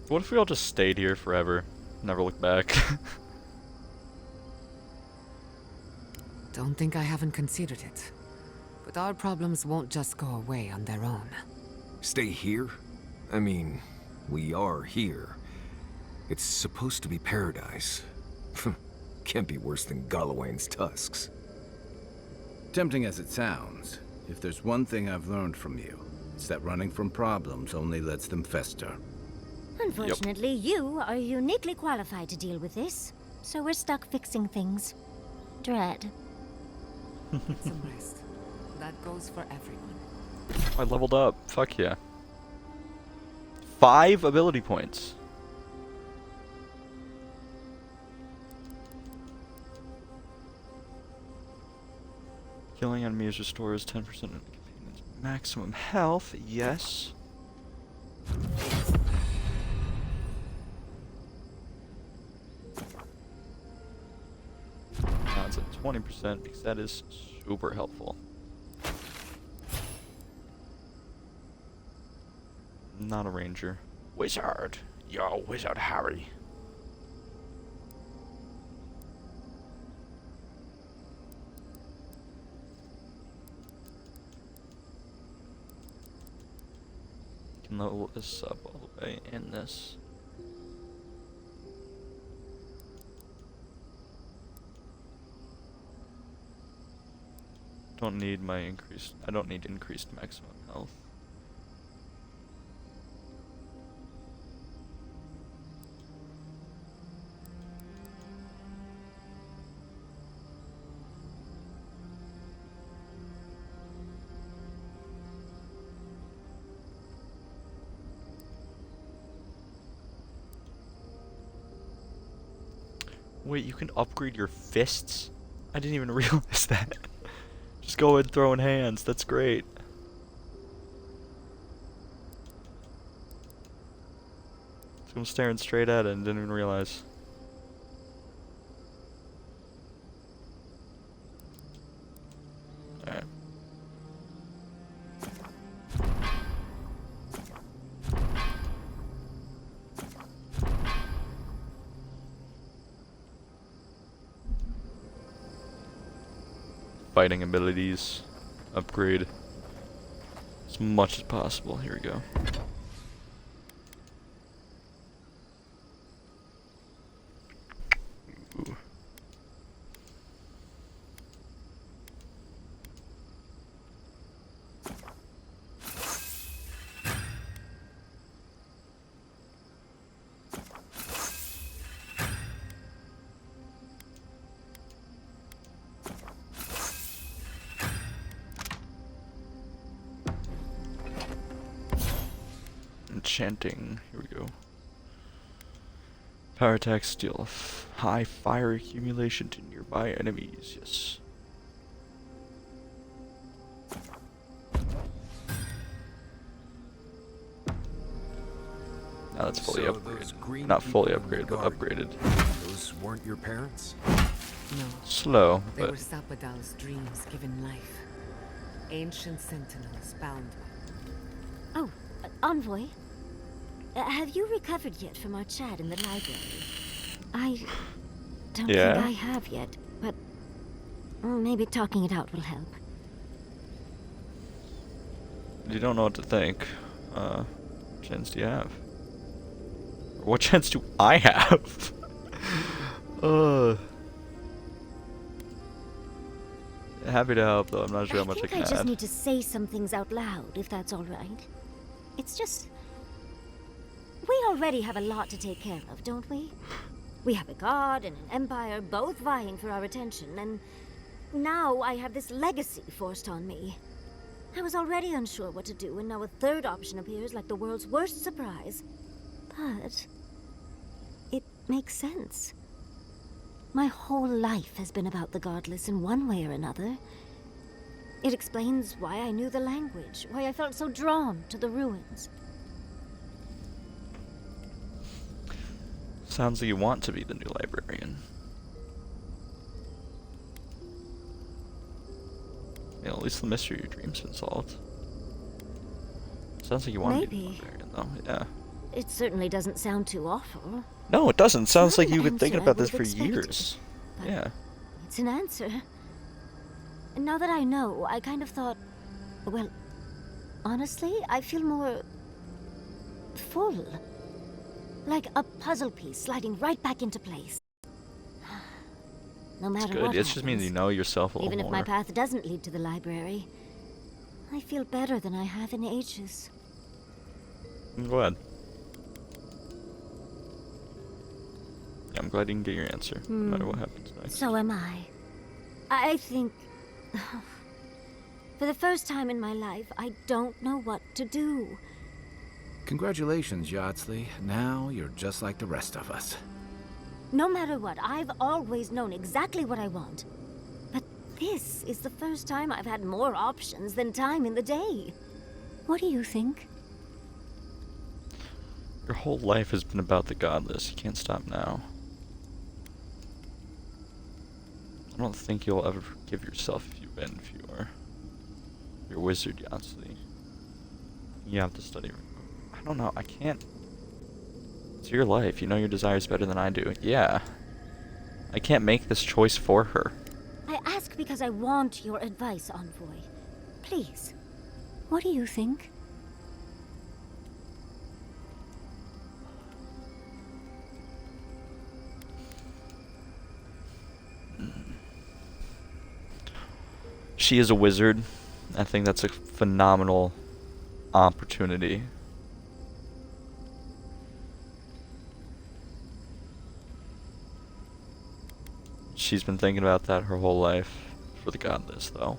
What if we all just stayed here forever? Never looked back. Don't think I haven't considered it. But our problems won't just go away on their own. Stay here? I mean, we are here. It's supposed to be paradise. Can't be worse than Galawain's tusks. Tempting as it sounds, if there's one thing I've learned from you, it's that running from problems only lets them fester. Unfortunately, you are uniquely qualified to deal with this, so we're stuck fixing things. Dread. Get some rest. That goes for everyone. I leveled up. Fuck yeah. 5 ability points. Killing enemies restores 10% of maximum health. Yes. Now it's at 20% because that is super helpful. Not a ranger. Wizard. Yo, Wizard Harry. Can level this up all the way in this. I don't need increased maximum health. Wait, you can upgrade your fists? I didn't even realize that. Just go and throwing hands, that's great. So I'm staring straight at it and didn't even realize. Alright. Fighting abilities, upgrade as much as possible. Here we go. Ooh. Enchanting. Here we go. Power attacks deal high fire accumulation to nearby enemies. Yes. Now that's fully So upgraded. those green Not fully people in the upgraded, but garden, upgraded. Those weren't your parents? No, Slow, they but were Sapadal's dreams given life. Ancient sentinels bound by Oh, Envoy. Have you recovered yet from our chat in the library? I don't Yeah? think I have yet, but maybe talking it out will help. you don't know what to think. What chance do you have? What chance do I have? Happy to help, though. I'm not sure how much I think can I just add. need to say some things out loud, if that's all right. It's just... We already have a lot to take care of, don't we? We have a god and an empire, both vying for our attention, and now I have this legacy forced on me. I was already unsure what to do, and now a third option appears like the world's worst surprise. But... it makes sense. My whole life has been about the godless in one way or another. It explains why I knew the language, why I felt so drawn to the ruins. Sounds like you want to be the new librarian. Yeah, at least the mystery of your dream's been solved. Sounds like you want to be the Maybe. librarian, though. Yeah. It certainly doesn't sound too awful. No, it doesn't. Sounds not like an you've been thinking answer I about this for would've expected, years. but Yeah. It's an answer. And now that I know, I kind of thought... Well, honestly, I feel more... full. Like a puzzle piece sliding right back into place. No It's matter good. what It just means you happens, know yourself a little even if more. my path doesn't lead to the library, I feel better than I have in ages. I'm glad. Yeah, I'm glad you can get your answer, no matter what happens next. So am I. I think... For the first time in my life, I don't know what to do. Congratulations, Yardsley. Now you're just like the rest of us. No matter what, I've always known exactly what I want. But this is the first time I've had more options than time in the day. What do you think? Your whole life has been about the godless. You can't stop now. I don't think you'll ever forgive yourself if you win, if you are. You're a wizard, Yardsley. You have to study. I don't know. I can't. It's your life. You know your desires better than I do. Yeah. I can't make this choice for her. I ask because I want your advice, Envoy. Please. What do you think? She is a wizard. I think that's a phenomenal opportunity. She's been thinking about that her whole life for the godless, though.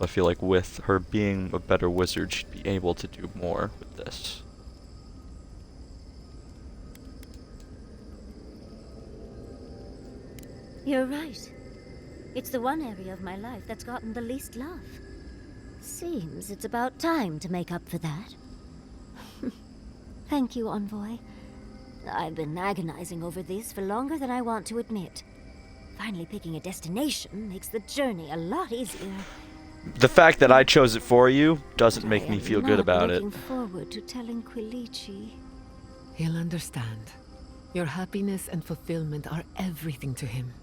I feel like with her being a better wizard, she'd be able to do more with this. You're right. It's the one area of my life that's gotten the least love. Seems it's about time to make up for that. Thank you, Envoy. I've been agonizing over this for longer than I want to admit. Finally picking a destination makes the journey a lot easier. The fact that I chose it for you doesn't make I me am feel good not about it. looking forward to telling Quilici. He'll understand. Your happiness and fulfillment are everything to him.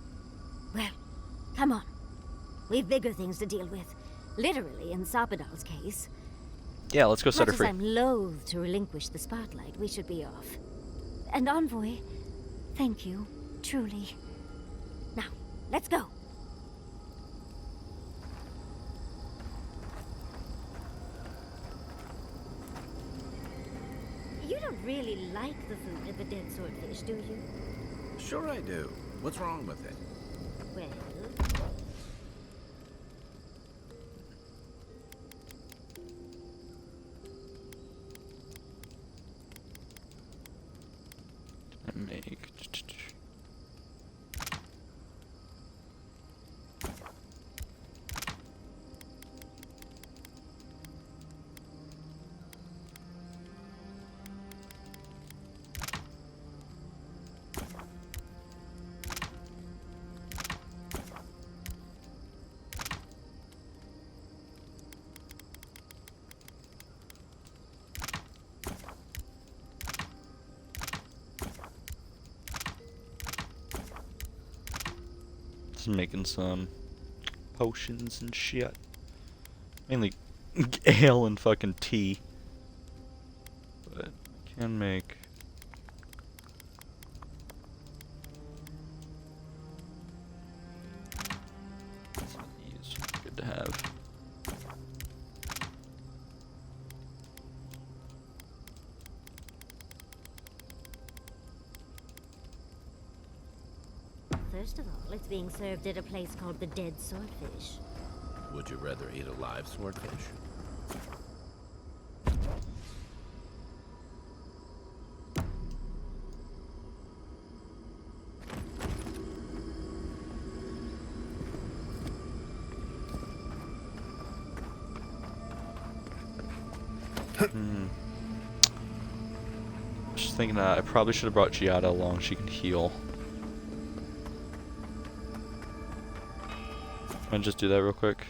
Well, come on. We've bigger things to deal with. Literally, in Sapadal's case. Yeah, let's go set her Much as free. I'm loath to relinquish the spotlight, we should be off. And Envoy, thank you, truly. Now, let's go. You don't really like the food of the dead swordfish, do you? Sure I do. What's wrong with it? Well... Just making some potions and shit. Mainly ale and fucking tea. But I can make... some of these. Good to have. First of all, it's being served at a place called the Dead Swordfish. Would you rather eat a live swordfish? Just thinking that I probably should have brought Giada along. She can heal. I'll just do that real quick.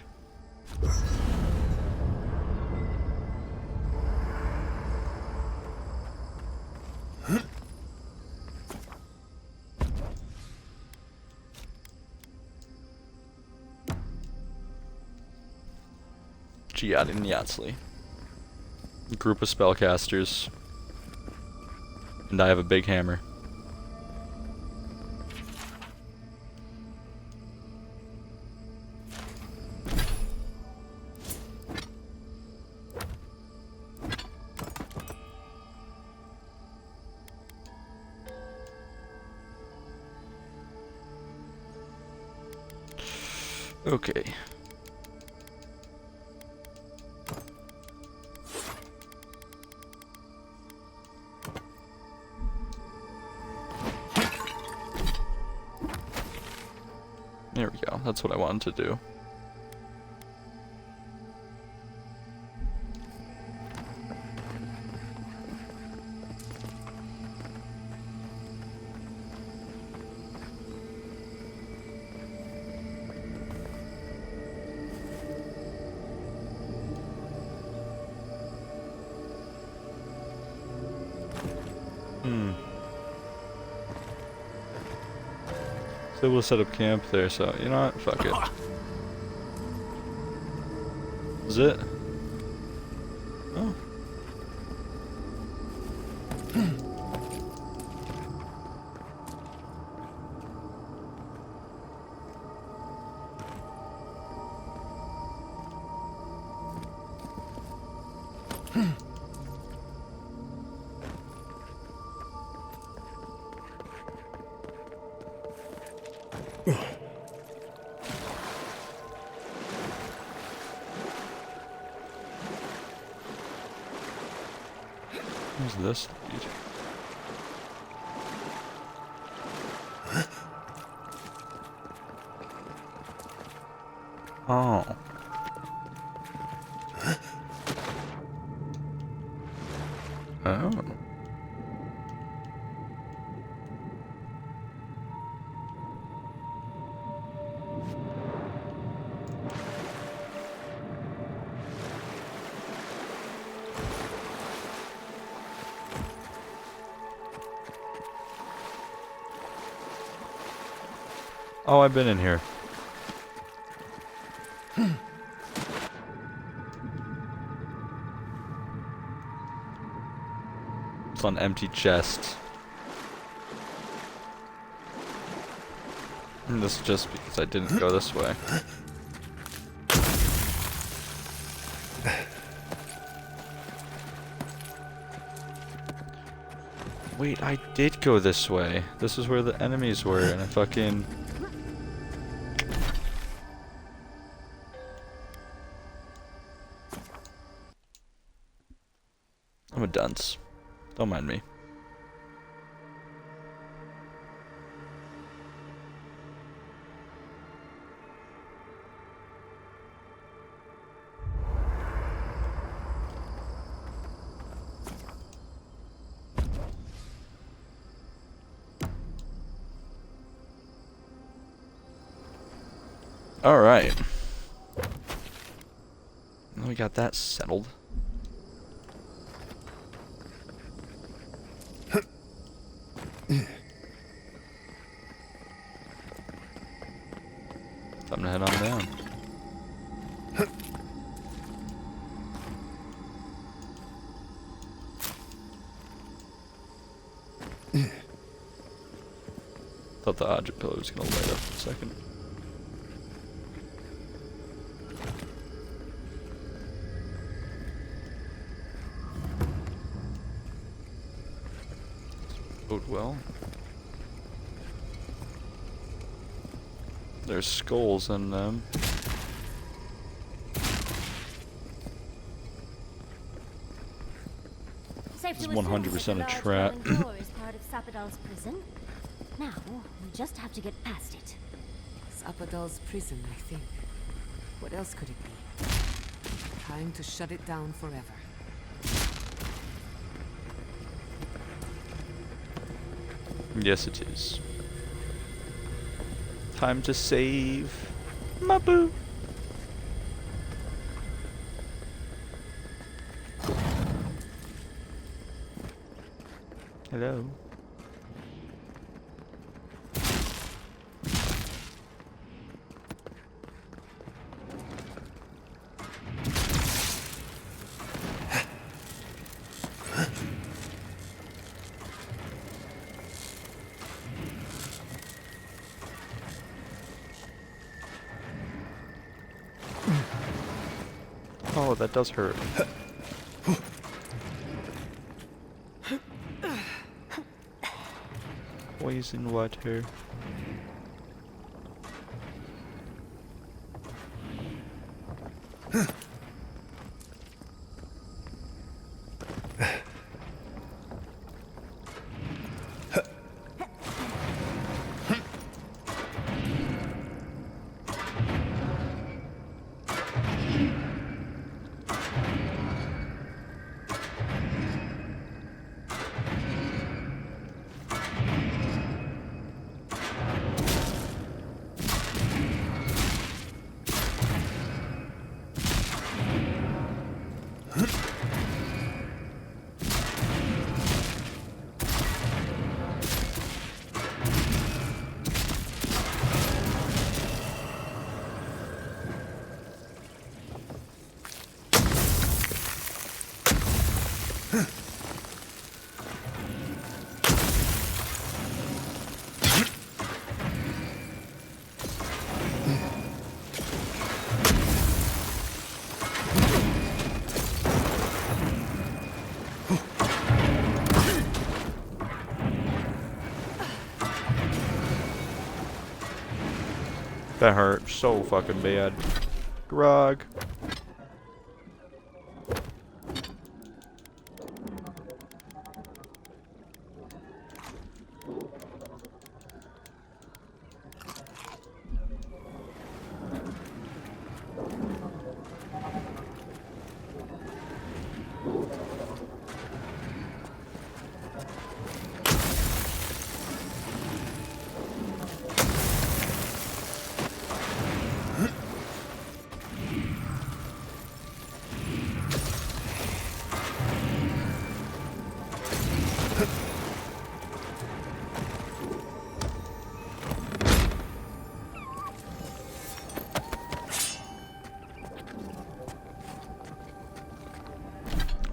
Giada and Yatsley. Group of spellcasters. And I have a big hammer. Okay. There we go. That's what I wanted to do. So we'll set up camp there, so you know what? Fuck it. Is it? Oh. Who's this dude? Oh. Oh. Oh, I've been in here. It's an empty chest. And this is just because I didn't go this way. Wait, I did go this way. This is where the enemies were, and I fucking... I'm a dunce. Don't mind me. All right. Well, we got that settled. Time to head on down. Thought the object pillar was gonna light up for a second. Bode well. There's skulls in them. Safe This is to assume 100% a that the trap. large glowing door is part of Sapadal's prison. Now, we just have to get past it. Sapadal's prison, I think. What else could it be? Time to shut it down forever. Yes, it is. Time to save my boo. Hello. Oh, that does hurt. Poison water. That hurt so fucking bad. Grog.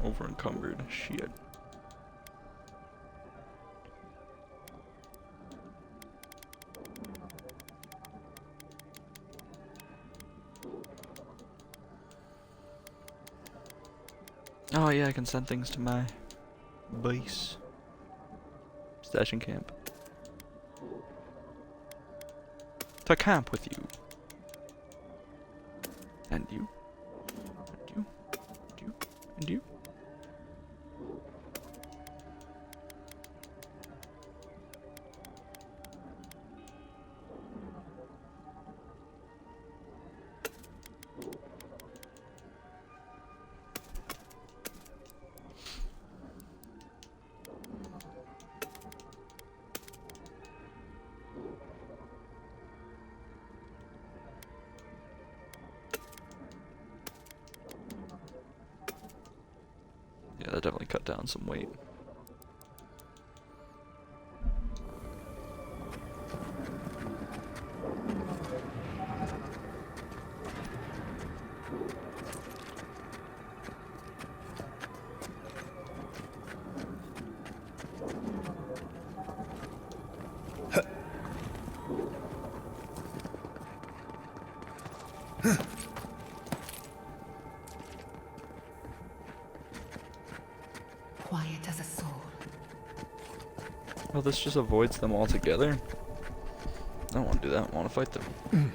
Over encumbered. Shit. Oh yeah, I can send things to my base. Station camp. To camp with you. And you. And you. And you. And you. Yeah, that definitely cut down some weight. quiet as a soul. Oh, this just avoids them altogether? I don't want to do that. I want to fight them.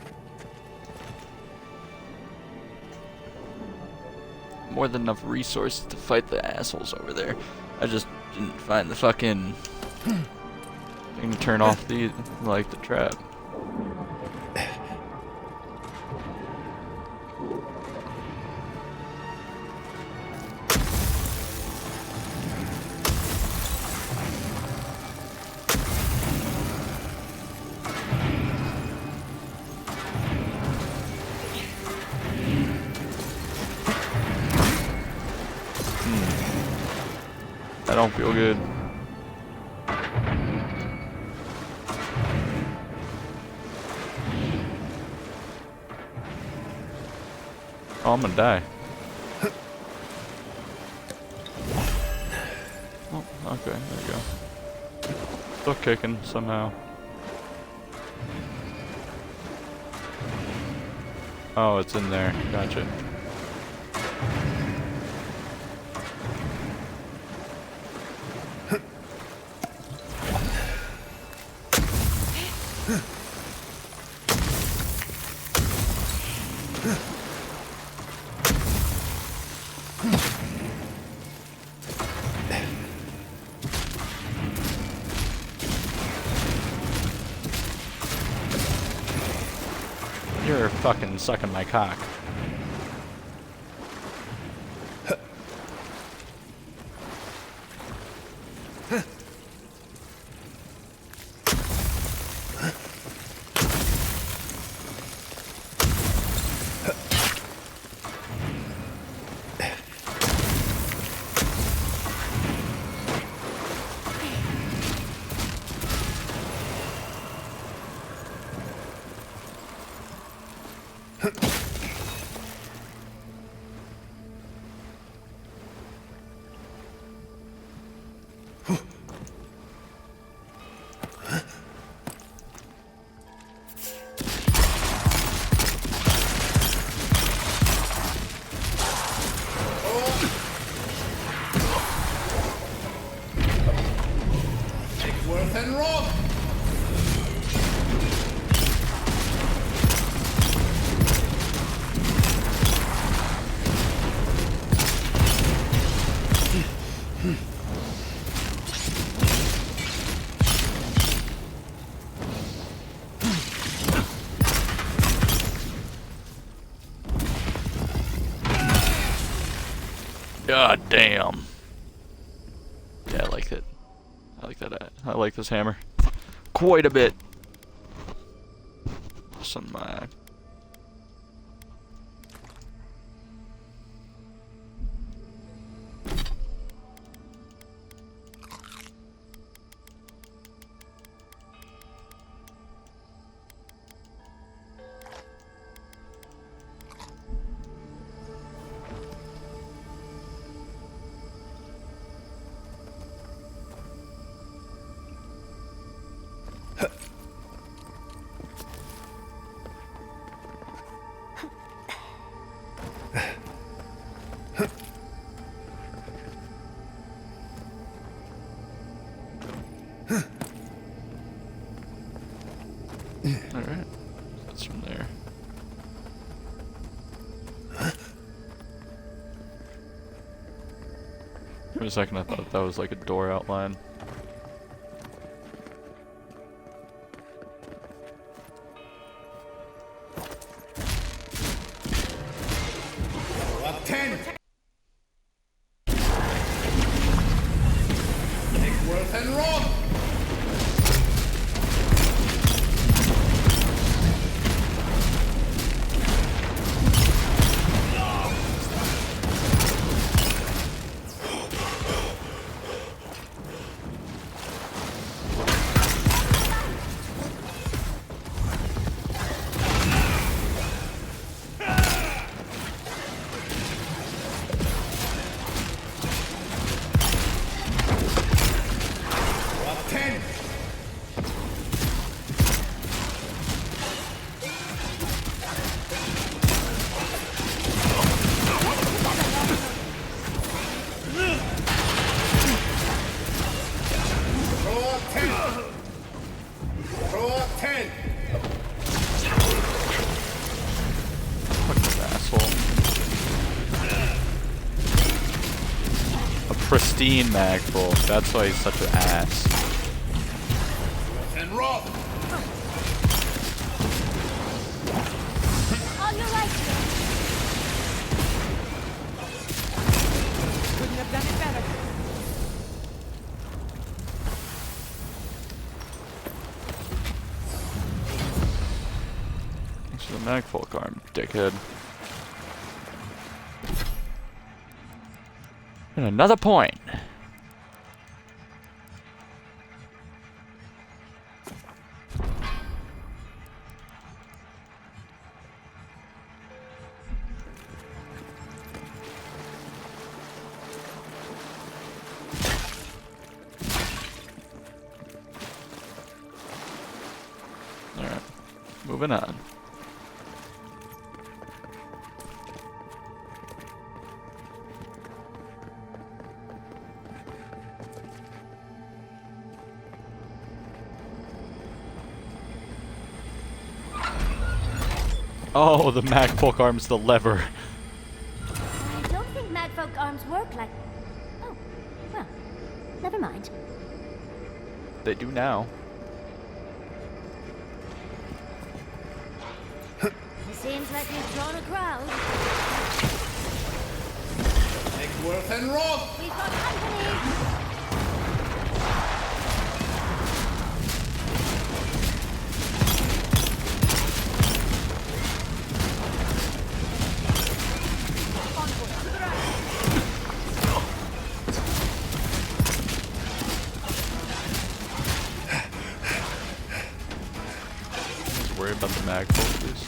More than enough resources to fight the assholes over there. I just didn't find the fucking thing to turn off the trap. I don't feel good. Oh, I'm gonna die. Oh, okay, there we go. Still kicking somehow. Oh, it's in there. Gotcha. You're fucking sucking my cock. God damn. Yeah, I like it. I like that. I like this hammer quite a bit. Some Alright. That's from there. For a second I thought that was like a door outline. pristine mag full. That's why he's such an ass. And roll! On your right, sir. Couldn't have done it better. Thanks for the mag full arm, dickhead. And another point. Alright, moving on. Oh, the magfolk arm's the lever. I don't think Magfolk arms work like... Oh, well, never mind. They do now. Seems like we've drawn a crowd. Egworth and Roth! We've got company! Just worry about the magfolk, please.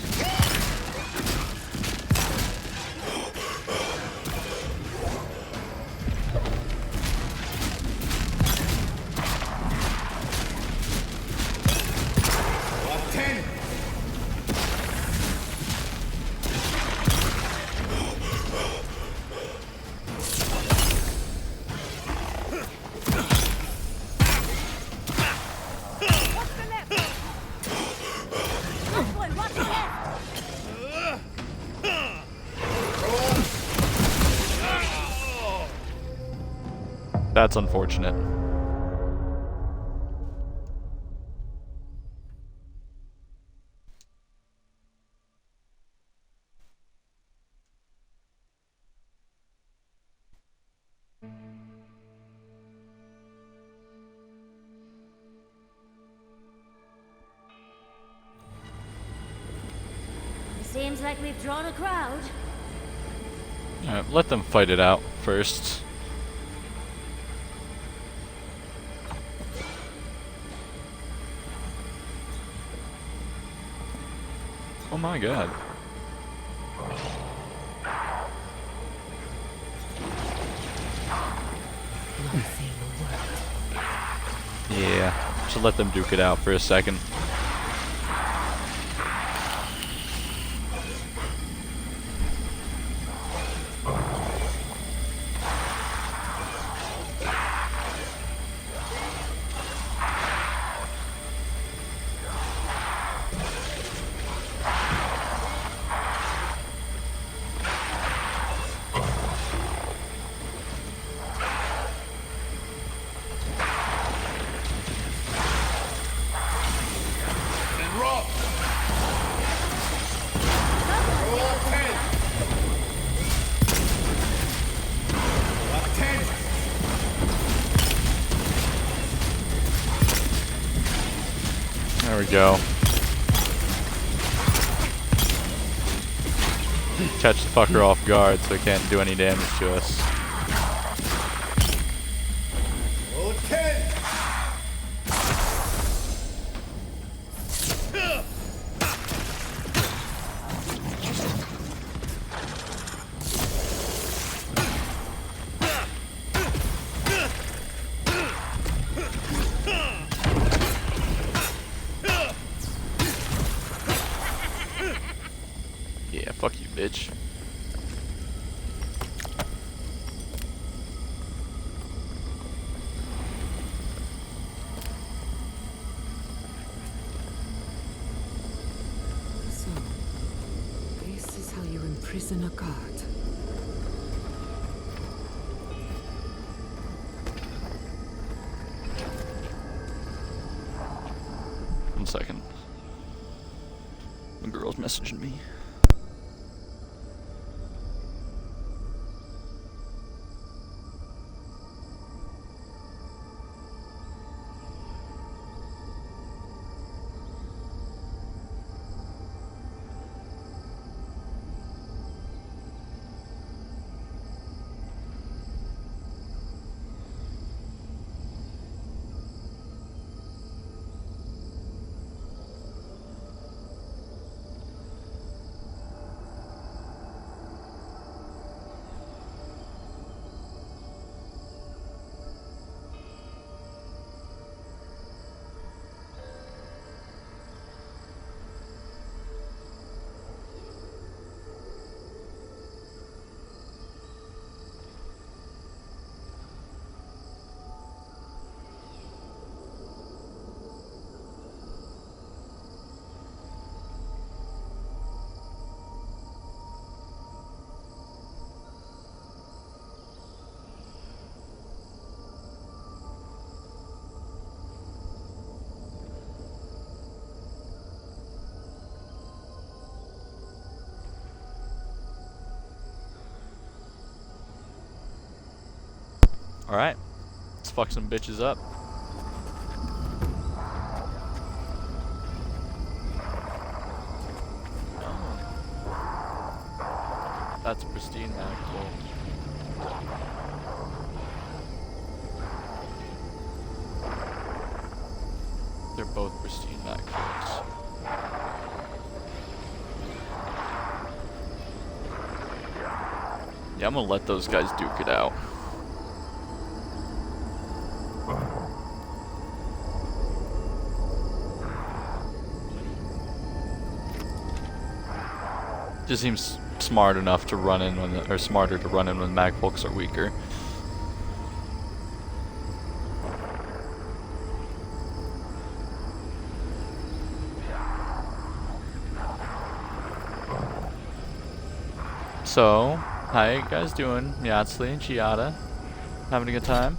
Roth 10! Boy, watch your left! That's unfortunate. Seems like we've drawn a crowd. Alright, let them fight it out first. Oh my god. Yeah, should let them duke it out for a second. And Roth! Roth 10! Roth 10! There we go. Catch the fucker off guard so he can't do any damage to us. Roth 10! Yeah, fuck you, bitch. So, this is how you imprison a god. second. My girl's messaging me. Alright, let's fuck some bitches up. Oh. That's pristine, man. Cool. They're both pristine backflips. Yeah, I'm gonna let those guys duke it out. Just seems smart enough to run in when, or smarter to run in when mag folks are weaker. So, how you guys doing? Yatsley and Giada? Having a good time?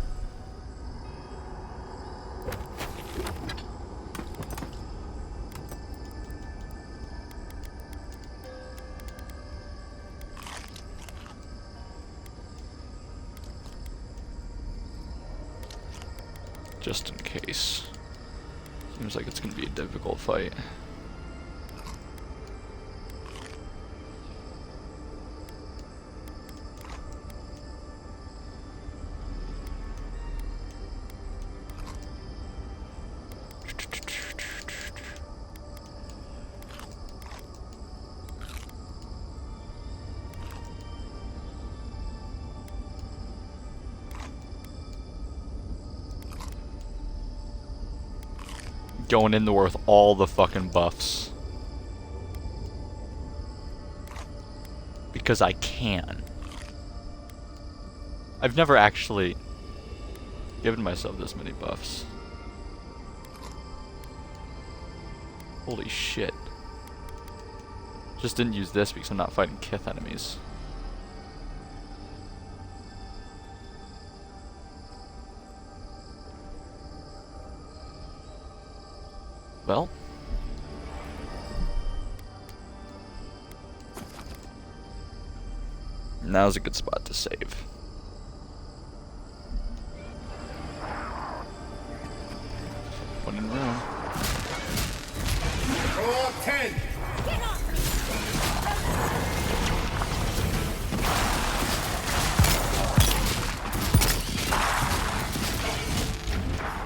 Just in case. Seems like it's gonna be a difficult fight. Going in there with all the fucking buffs. Because I can. I've never actually given myself this many buffs. Holy shit. Just didn't use this because I'm not fighting Kith enemies. Well, now's a good spot to save. One in room. Roll 10.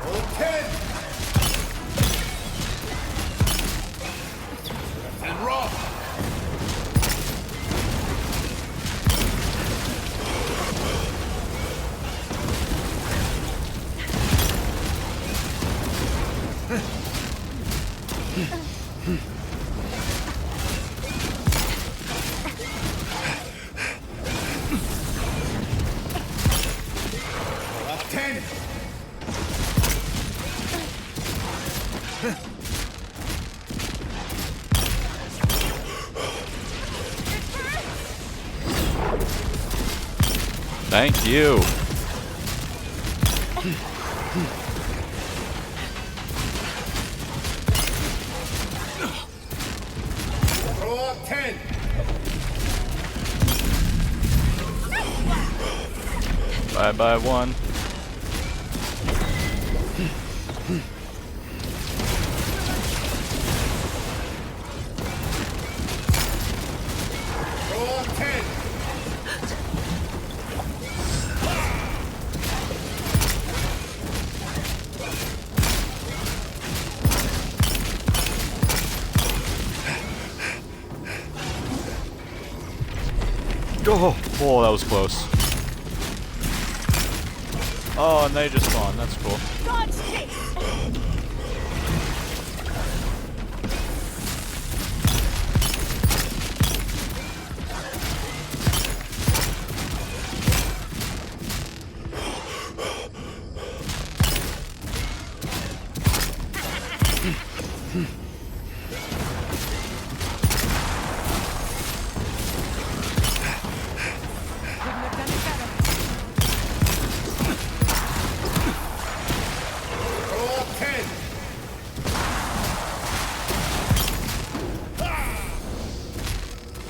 Roll 10. And roll. Roll 10. Thank you. Bye bye one. Roll 10. Oh, that was close. Oh, and they just spawned. That's cool. Roll 10.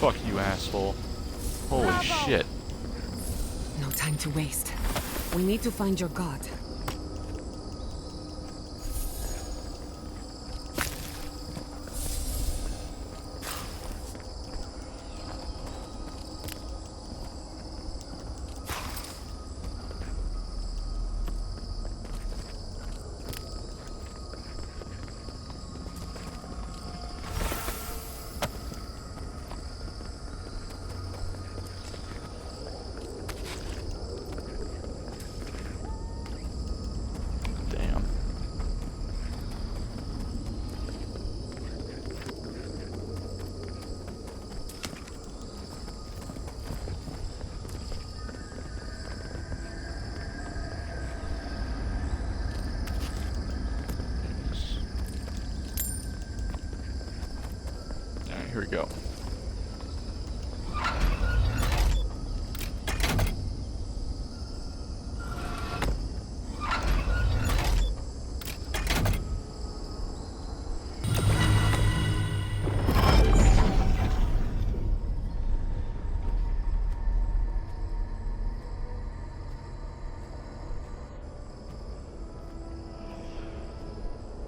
Fuck you, asshole. Holy shit. No time to waste. We need to find your god. Damn. Alright, here we go.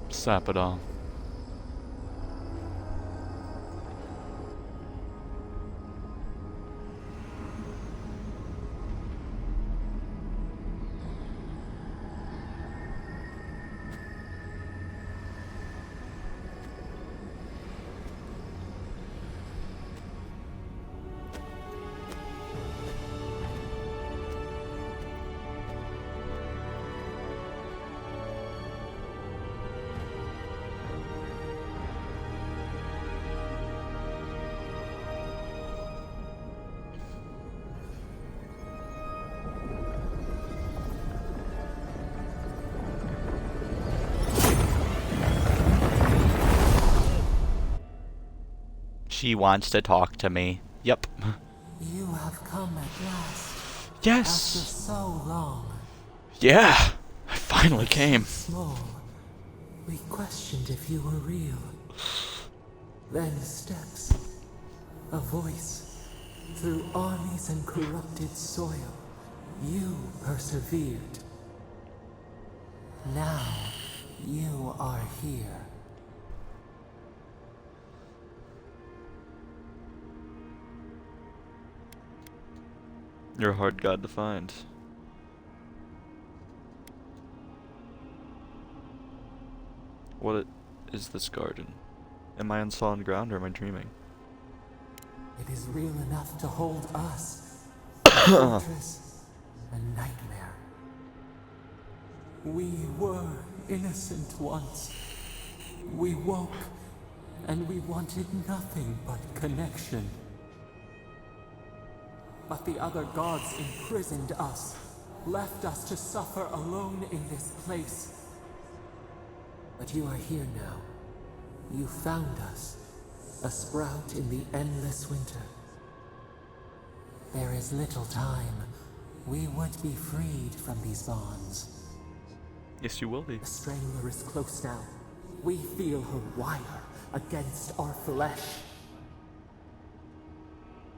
Sap it all. She wants to talk to me. Yep. You have come at last. After Yes! so long. Yeah! I finally came. Small. We questioned if you were real. Then steps. A voice. Through armies and corrupted soil. You persevered. Now, you are here. You're a hard god to find. What is this garden? Am I on solid ground or am I dreaming? It is real enough to hold us. A fortress, a nightmare. We were innocent once. We woke, and we wanted nothing but connection. But the other gods imprisoned us, left us to suffer alone in this place. But you are here now. You found us, a sprout in the endless winter. There is little time. We would be freed from these bonds. Yes, you will be. The Strangler is close now. We feel her wire against our flesh.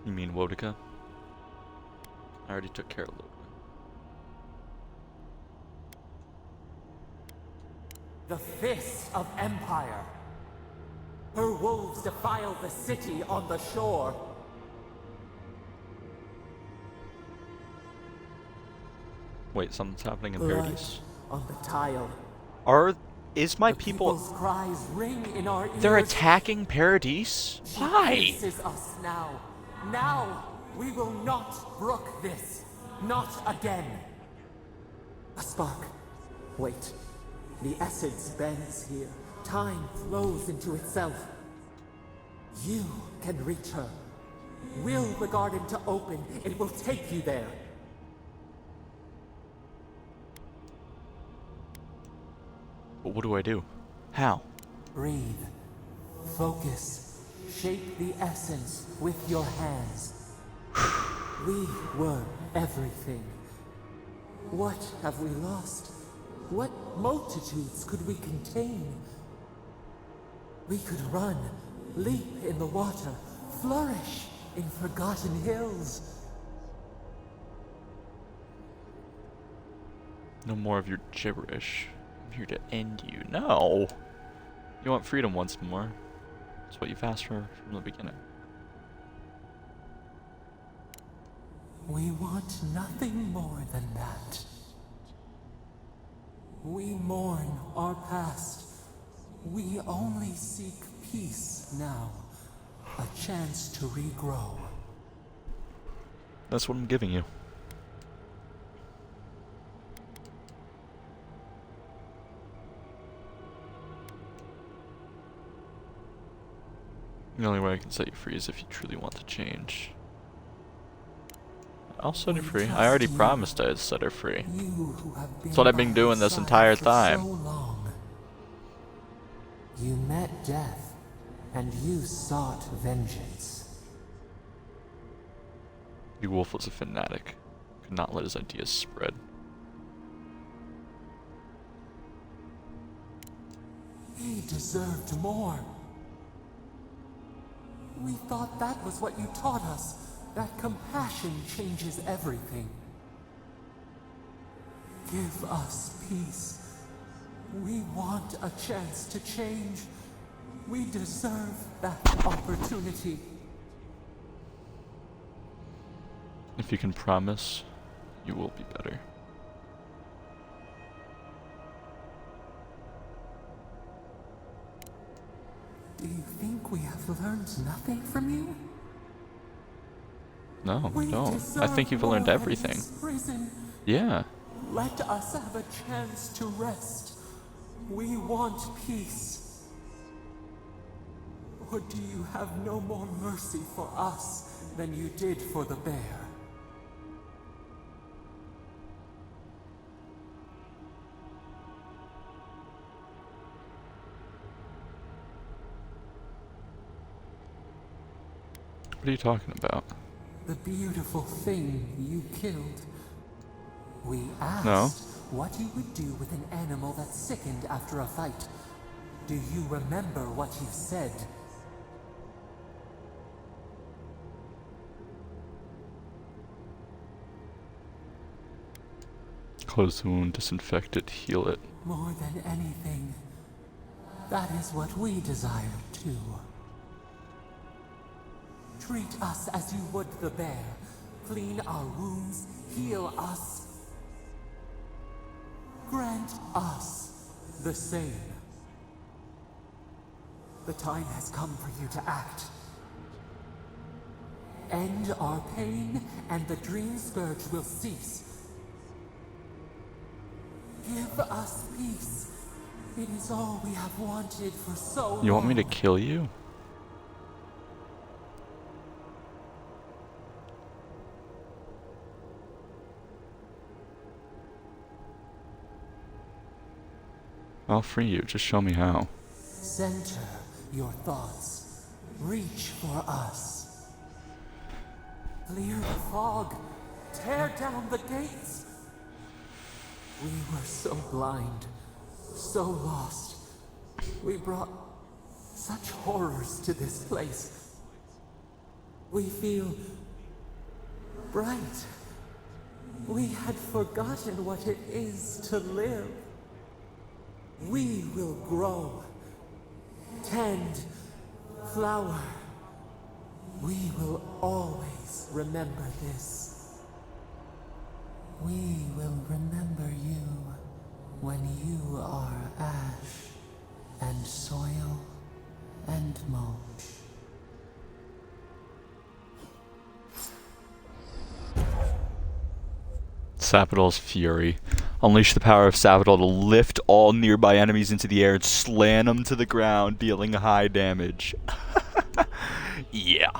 You mean Wodica? I already took care of Wodica. The fist of empire. Her wolves defile the city on the shore. Wait, something's happening in Blood Paradise. on the tile. Is my The people... people's cries ring in our ears. They're attacking Paradise? She Why? faces us now. Now we will not brook this. Not again. A spark. Wait. The essence bends here. Time flows into itself. You can reach her. Will the garden to open. It will take you there. But what do I do? How? Breathe. Focus. Shape the essence with your hands. We were everything. What have we lost? What multitudes could we contain? We could run, leap in the water, flourish in forgotten hills. No more of your gibberish. I'm here to end you. No! You want freedom once more. That's what you've asked for from the beginning. We want nothing more than that. We mourn our past. We only seek peace now. A chance to regrow. That's what I'm giving you. The only way I can set you free is if you truly want to change. I'll set her free. I already promised I'd set her free. You who have been That's what I've been by doing her this side entire for time. So long. You met death, and you sought vengeance. Beowulf was a fanatic. Could not let his ideas spread. He deserved more. We thought that was what you taught us, that compassion changes everything. Give us peace. We want a chance to change. We deserve that opportunity. If you can promise, you will be better. Do you think we have learned nothing from you? No, We don't. I deserve think you've more learned than everything. this prison. Yeah. Let us have a chance to rest. We want peace. Or do you have no more mercy for us than you did for the bear? What are you talking about? The beautiful thing you killed. We asked No. what you would do with an animal that sickened after a fight. Do you remember what you said? Close the wound, disinfect it, heal it. More than anything, that is what we desire too. Treat us as you would the bear. Clean our wounds, heal us. Grant us the same. The time has come for you to act. End our pain, and the dream scourge will cease. Give us peace. It is all we have wanted for so long. You want me to kill you? I'll free you, just show me how. Center your thoughts. Reach for us. Clear the fog. Tear down the gates. We were so blind, so lost. We brought such horrors to this place. We feel bright. We had forgotten what it is to live. We will grow, tend, flower. We will always remember this. We will remember you when you are ash and soil and mulch. Sapidol's fury. Unleash the power of Sapidol to lift all nearby enemies into the air and slam them to the ground, dealing high damage. Yeah.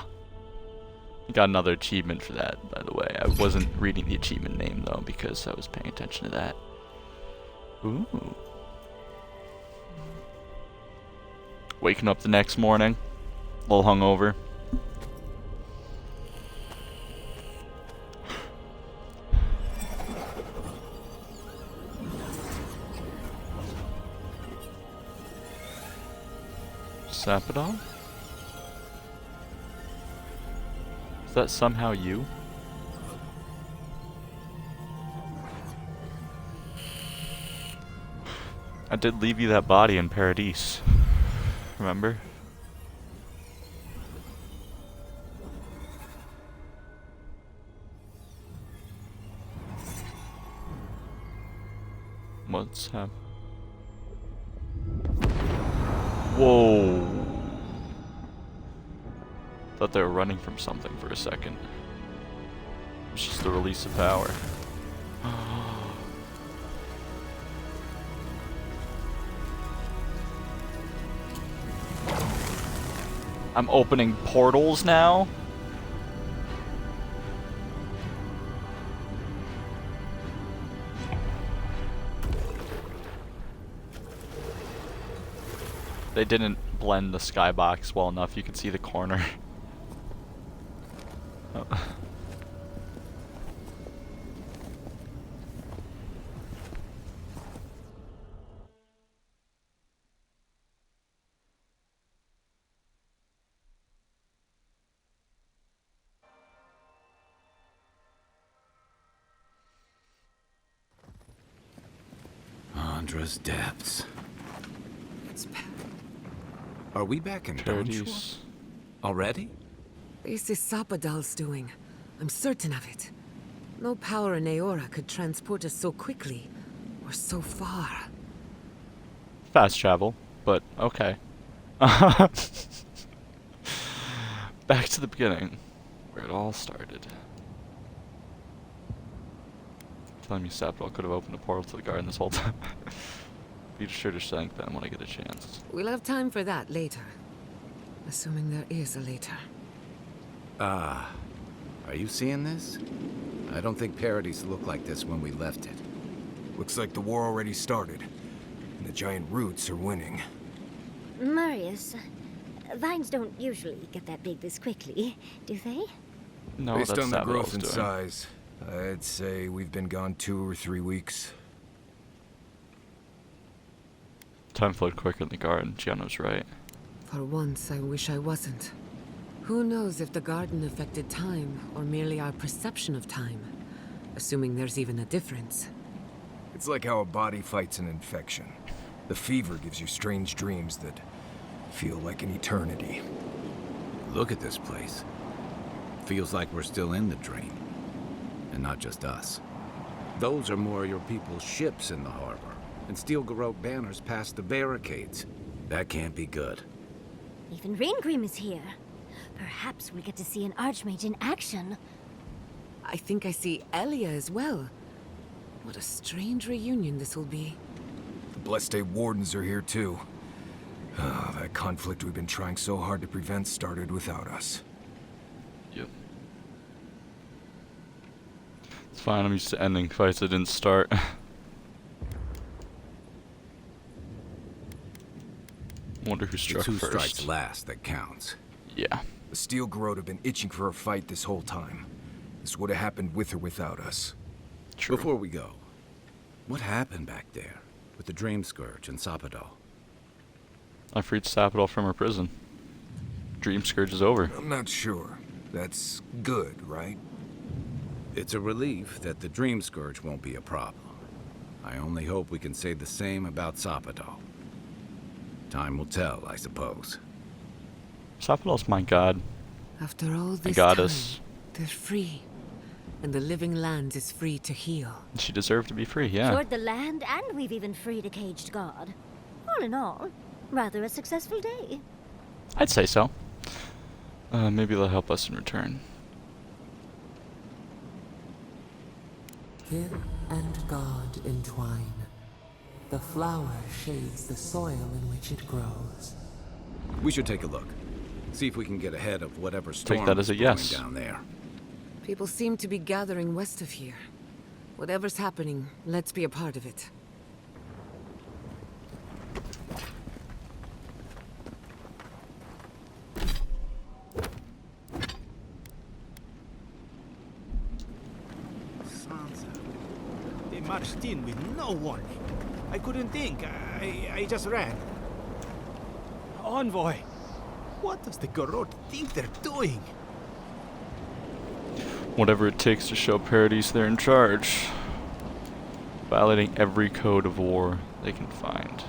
Got another achievement for that, by the way. I wasn't reading the achievement name, though, because I was paying attention to that. Ooh. Waking up the next morning, a little hungover. Sapidol? Is that somehow you? I did leave you that body in Paradise. Remember? What's happening? Whoa. Thought they were running from something for a second. It's just the release of power. I'm opening portals now? They didn't blend the skybox well enough. You can see the corner. Oh. Andra's depths. It's Are we back in Paradise Paradise. already? This is Sapidol's doing. I'm certain of it. No power in Aora could transport us so quickly, or so far. Fast travel, but okay. Back to the beginning, where it all started. Telling me Sapidol could have opened a portal to the garden this whole time. Be sure to thank them when I get a chance. We'll have time for that later. Assuming there is a later. Are you seeing this? I don't think Paradise looked like this when we left it. Looks like the war already started, and the giant roots are winning. Marius, vines don't usually get that big this quickly, do they? No, Based that's on the Sapidol's growth and doing. size, I'd say we've been gone 2 or 3 weeks. Time flowed quicker in the garden. Gianna's right. For once, I wish I wasn't. Who knows if the garden affected time, or merely our perception of time? Assuming there's even a difference. It's like how a body fights an infection. The fever gives you strange dreams that feel like an eternity. Look at this place. Feels like we're still in the dream. And not just us. Those are more of your people's ships in the harbor. And steel Garrote banners past the barricades. That can't be good. Even Raingrim is here. Perhaps we'll get to see an Archmage in action. I think I see Elia as well. What a strange reunion this will be. The Blessed Wardens are here too. That conflict we've been trying so hard to prevent started without us. Yep. It's fine, I'm used to ending fights that didn't start. Wonder who struck It's who first. strikes last that counts. Yeah. The Steel Garrote have been itching for a fight this whole time. This would have happened with or without us. True. Before we go, what happened back there with the Dream Scourge and Sapidol? I freed Sapidol from her prison. Dream Scourge is over. I'm not sure. That's good, right? It's a relief that the Dream Scourge won't be a problem. I only hope we can say the same about Sapado. Time will tell, I suppose. Sapado's my god. After all My this goddess. time, they're free. And the living land is free to heal. She deserved to be free, yeah. Cured the land, and we've even freed a caged god. All in all, rather a successful day. I'd say so. Maybe they'll help us in return. Kin and God entwine. The flower shades the soil in which it grows. We should take a look. See if we can get ahead of whatever storm that as a is brewing yes. down there. People seem to be gathering west of here. Whatever's happening, let's be a part of it. Sansa. They marched in with no warning. I couldn't think. I just ran. Envoy, what does the Garrote think they're doing? Whatever it takes to show Paradis they're in charge. Violating every code of war they can find.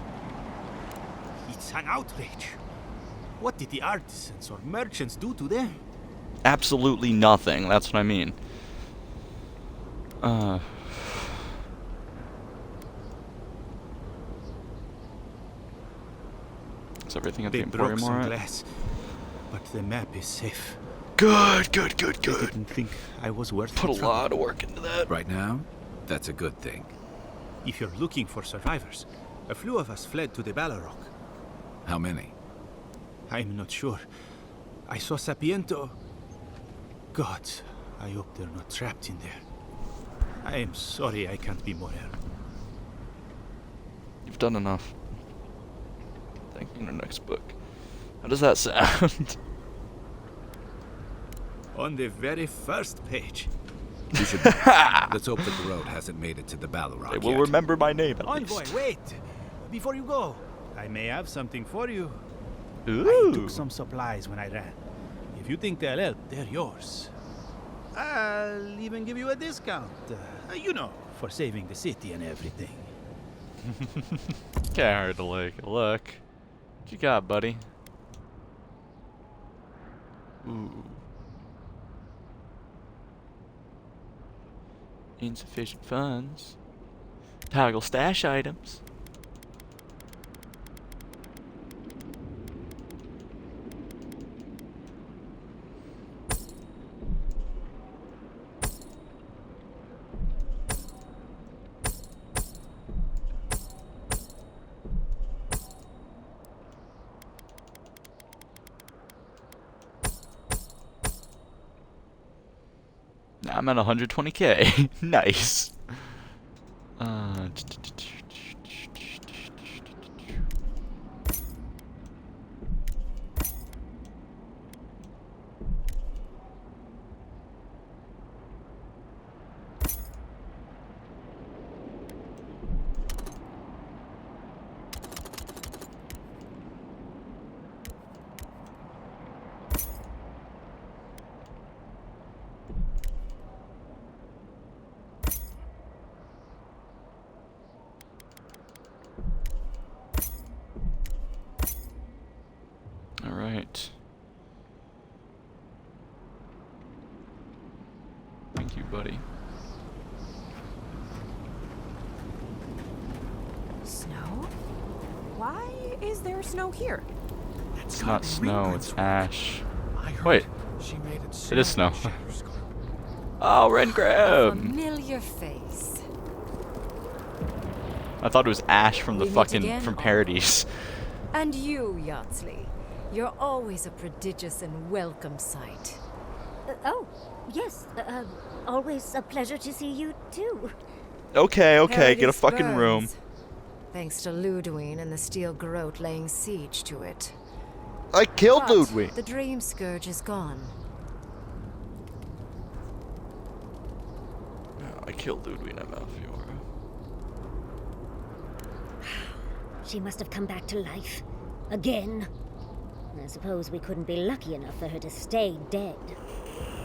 It's an outrage. What did the artisans or merchants do to them? Absolutely nothing, that's what I mean. Is everything at the They broke Emporium some alright? glass, but the map is safe. Good. I didn't think I was worth Put a the trouble. lot of work into that. Right now, that's a good thing. If you're looking for survivors, a few of us fled to the Balrog. How many? I'm not sure. I saw Sapiento. God, I hope they're not trapped in there. I am sorry I can't be more help. You've done enough. Thank you in the next book. How does that sound? On the very first page. We should. Let's hope the Garrote hasn't made it to the Balrog They will yet. remember my name at Envoy, least. wait! Before you go, I may have something for you. I Ooh. took some supplies when I ran. If you think they'll help, they're yours. I'll even give you a discount. You know, for saving the city and everything. Can't hard to look. What you got, buddy? Ooh. Insufficient funds. Toggle stash items. Now I'm at 120k. Nice. Alright. Thank you, buddy. Snow? Why is there snow here? It's not snow, it's ash. Wait, it is snow. Oh, Rengrab! Familiar face. I thought it was ash from the We meet fucking again, from Oliver. Paradis. And you, Yardsley. You're always a prodigious and welcome sight. Oh, yes. Always a pleasure to see you, too. Okay, get a Paradis fucking room. burns, thanks to Ludwig and the Steel Garrote laying siege to it. I killed But Ludwig. the Dream Scourge is gone. I killed Ludwig and Malfiora. She must have come back to life. Again. I suppose we couldn't be lucky enough for her to stay dead.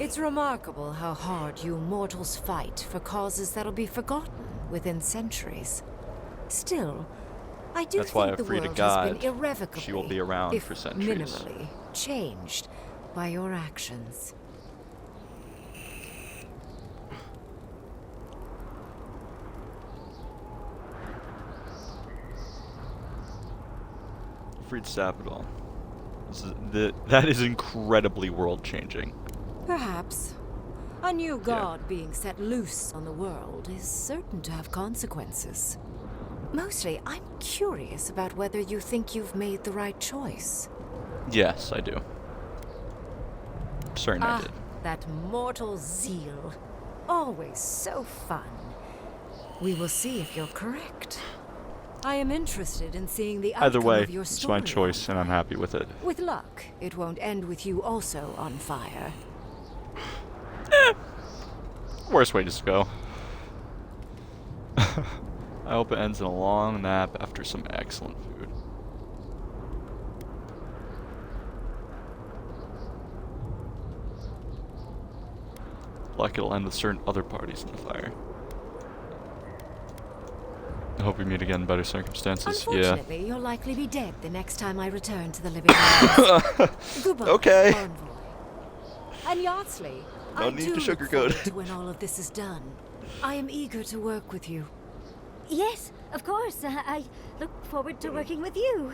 It's remarkable how hard you mortals fight for causes that'll be forgotten within centuries. Still, I do That's why think I the free to world has been God. irrevocably, She will be around if for centuries. minimally, changed by your actions. Freed Stapadol. That is incredibly world-changing. Perhaps. A new god being set loose on the world is certain to have consequences. Mostly, I'm curious about whether you think you've made the right choice. Yes, I do. I'm certain I did. That mortal zeal. Always so fun. We will see if you're correct. I am interested in seeing the outcome Either way, of your it's story. my choice, and I'm happy with it. With luck, it won't end with you also on fire. Worst way to go. I hope it ends in a long nap after some excellent food. Like it'll end with certain other parties in the fire. I hope we meet again in better circumstances. Unfortunately, you'll likely be dead the next time I return to the living lands. Goodbye, Okay. Envoy. And Yardsley, No I need do to look sugarcoat forward it. to when all of this is done. I am eager to work with you. Yes, of course. I look forward to working with you.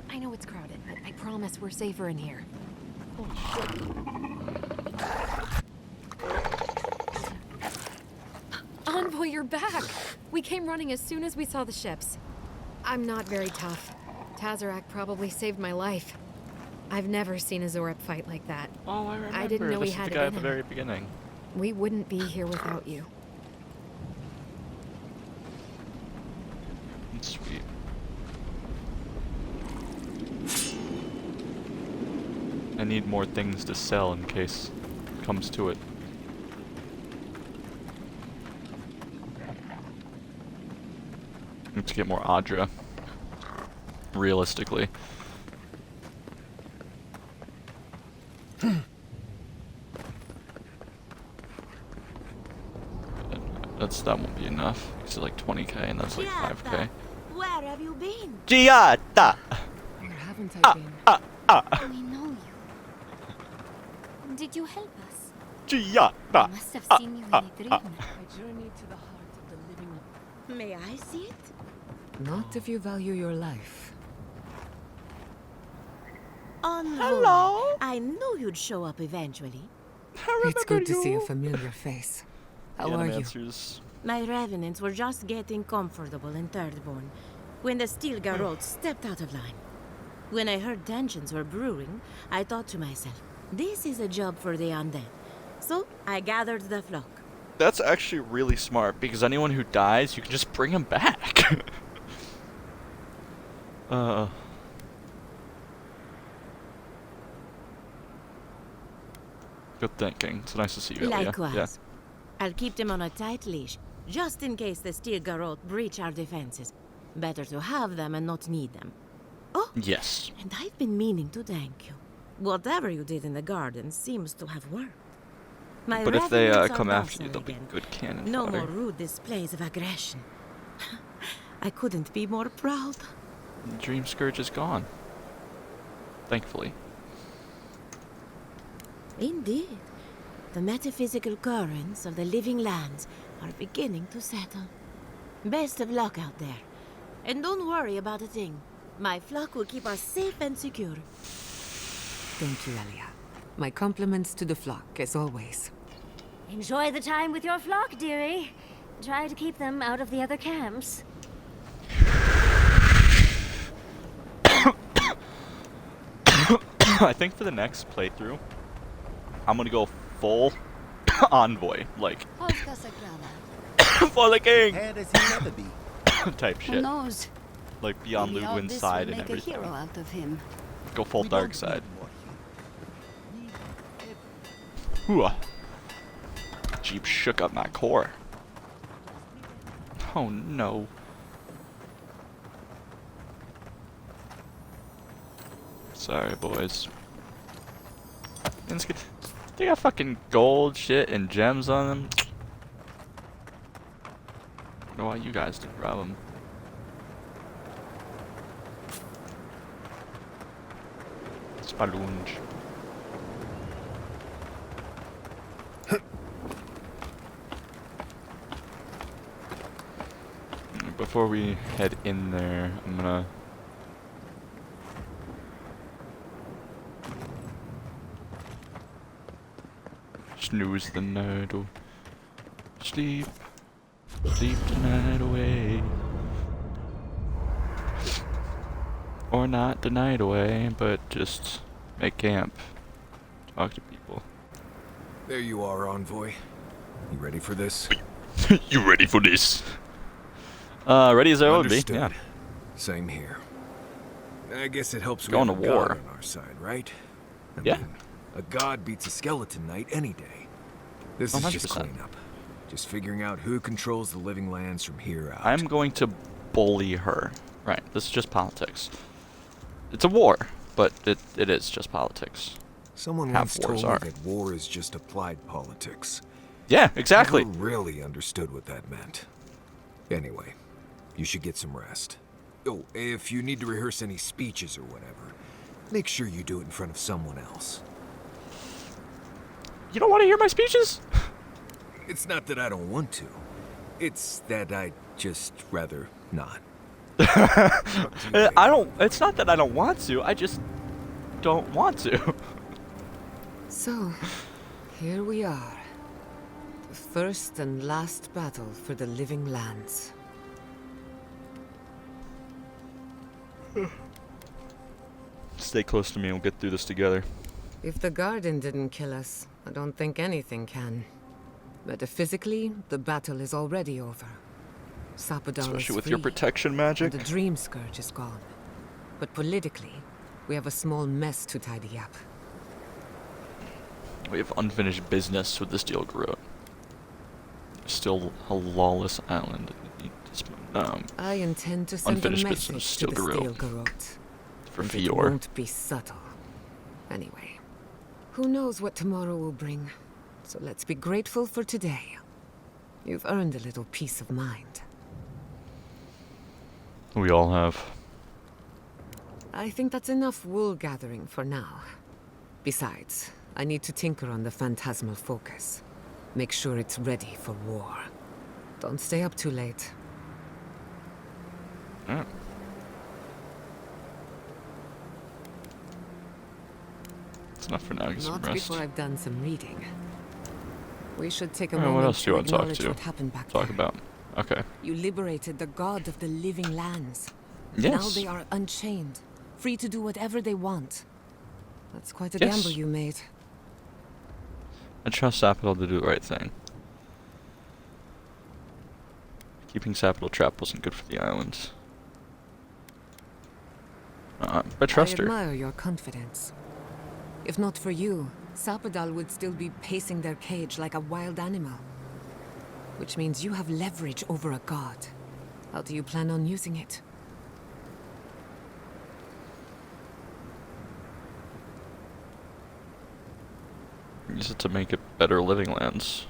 I know it's crowded, but I promise we're safer in here. Envoy, you're back! We came running as soon as we saw the ships. I'm not very tough. Tazarak probably saved my life. I've never seen a Zorep fight like that. Oh, I remember. I didn't know this he is had the it guy in at the him. very beginning. We wouldn't be here without you. Sweet. I need more things to sell in case it comes to it. Need to get more Adra. Realistically. That won't be enough. It's like 20k and that's like 5k. Where have you been? Giata! Where haven't I been? We know you. Did you help us? Giata! I must have seen you in a dream. I journeyed to the heart of the living. May I see it? Not if you value your life. Hello? I knew you'd show up eventually. It's good to see a familiar face. How are you? My revenants were just getting comfortable in Thirdborn when the Steel Garrote stepped out of line. When I heard tensions were brewing, I thought to myself, this is a job for the undead. So I gathered the flock. That's actually really smart because anyone who dies, you can just bring them back. Good thinking. It's nice to see you, Elia. Likewise. Yeah. I'll keep them on a tight leash, just in case the Steel Garrote breach our defenses. Better to have them and not need them. Oh, Yes. and I've been meaning to thank you. Whatever you did in the garden seems to have worked. My But if they revenants are come after you, docile they'll be again. good cannon No fodder. more rude displays of aggression. I couldn't be more proud. The Dream Scourge is gone. Thankfully. Indeed. The metaphysical currents of the living lands are beginning to settle. Best of luck out there. And don't worry about a thing. My flock will keep us safe and secure. Thank you, Elia. My compliments to the flock, as always. Enjoy the time with your flock, dearie. Try to keep them out of the other camps. I think for the next playthrough, I'm gonna go full envoy, like for the king Where does he never be? type Who shit, knows? like beyond Maybe all Ludwin's this side will and make a everything. hero out of him. Go full dark side. Ooh. Jeep shook up my core. Oh no. Sorry, boys. They got fucking gold shit and gems on them. I don't know why you guys didn't rob them. Spalunge. Before we head in there, I'm gonna snooze the night away. Sleep the night away. Or not the night away, but just make camp. Talk to people. There you are, Envoy. You ready for this? You ready for this? Ready as I would be, yeah. Same here. I guess it helps we Going have to a war. god on our side, right? I Yeah. mean, a god beats a skeleton knight any day. This is just 100%. cleanup. Just figuring out who controls the living lands from here out. I'm going to bully her. Right, this is just politics. It's a war, but it is just politics. Someone Half once told wars me are. that war is just applied politics. Yeah, exactly. Never really understood what that meant. Anyway, you should get some rest. Oh, if you need to rehearse any speeches or whatever, make sure you do it in front of someone else. You don't want to hear my speeches? It's not that I don't want to. It's that I'd just rather not. I don't. It's not that I don't want to. I just don't want to. So, here we are. The first and last battle for the living lands. Stay close to me and we'll get through this together. If the garden didn't kill us, I don't think anything can. Metaphysically, the battle is already over. Sapadal is Especially with free, your protection magic. and the Dream Scourge is gone. But politically, we have a small mess to tidy up. We have unfinished business with the Steel Garrote. Still a lawless island. I intend to send a unfinished business, message Steel to the Garrote. Steel Garrote. For And it Fior. won't be subtle. Anyway, who knows what tomorrow will bring? So let's be grateful for today. You've earned a little peace of mind. We all have. I think that's enough wool gathering for now. Besides, I need to tinker on the phantasmal focus. Make sure it's ready for war. Don't stay up too late. Mm. It's enough for now. Get some Not rest. before I've done some reading. We should take a Alright, moment what else do you want to talk acknowledge to? what happened back Talk there. about. Okay. You liberated the god of the living lands. Yes. Now they are unchained, free to do whatever they want. That's quite a Yes. gamble you made. I trust Sapadal to do the right thing. Keeping Sapadal trapped wasn't good for the island. I trust I her. admire your confidence. If not for you, Sapadal would still be pacing their cage like a wild animal. Which means you have leverage over a god. How do you plan on using it? Use it to make it better living lands.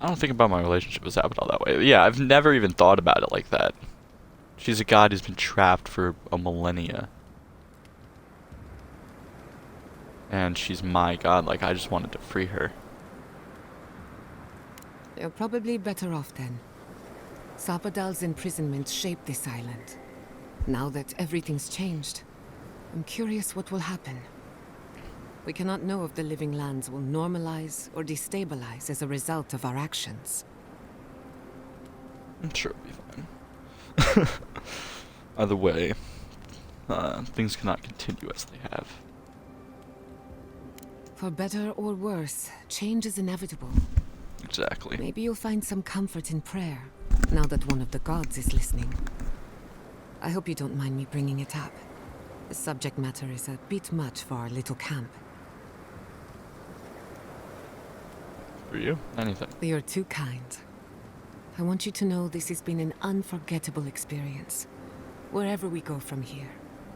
I don't think about my relationship with Sapadal that way. Yeah, I've never even thought about it like that. She's a god who's been trapped for a millennia. And she's my god, like I just wanted to free her. You're probably better off then. Sapadal's imprisonment shaped this island. Now that everything's changed, I'm curious what will happen. We cannot know if the living lands will normalize or destabilize as a result of our actions. I'm sure it'll be fine. Either way, things cannot continue as they have. For better or worse, change is inevitable. Exactly. Maybe you'll find some comfort in prayer, now that one of the gods is listening. I hope you don't mind me bringing it up. The subject matter is a bit much for our little camp. For you? Anything. You're too kind. I want you to know this has been an unforgettable experience. Wherever we go from here,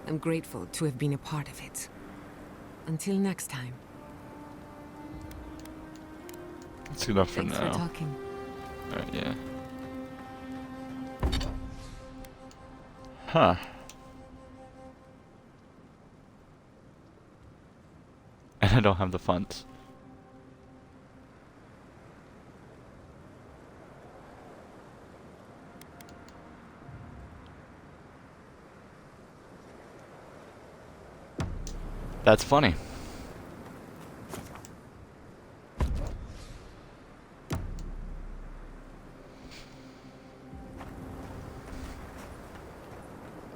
I'm grateful to have been a part of it. Until next time. That's enough for Thanks now. for talking. Alright, yeah. Huh. And I don't have the funds. That's funny.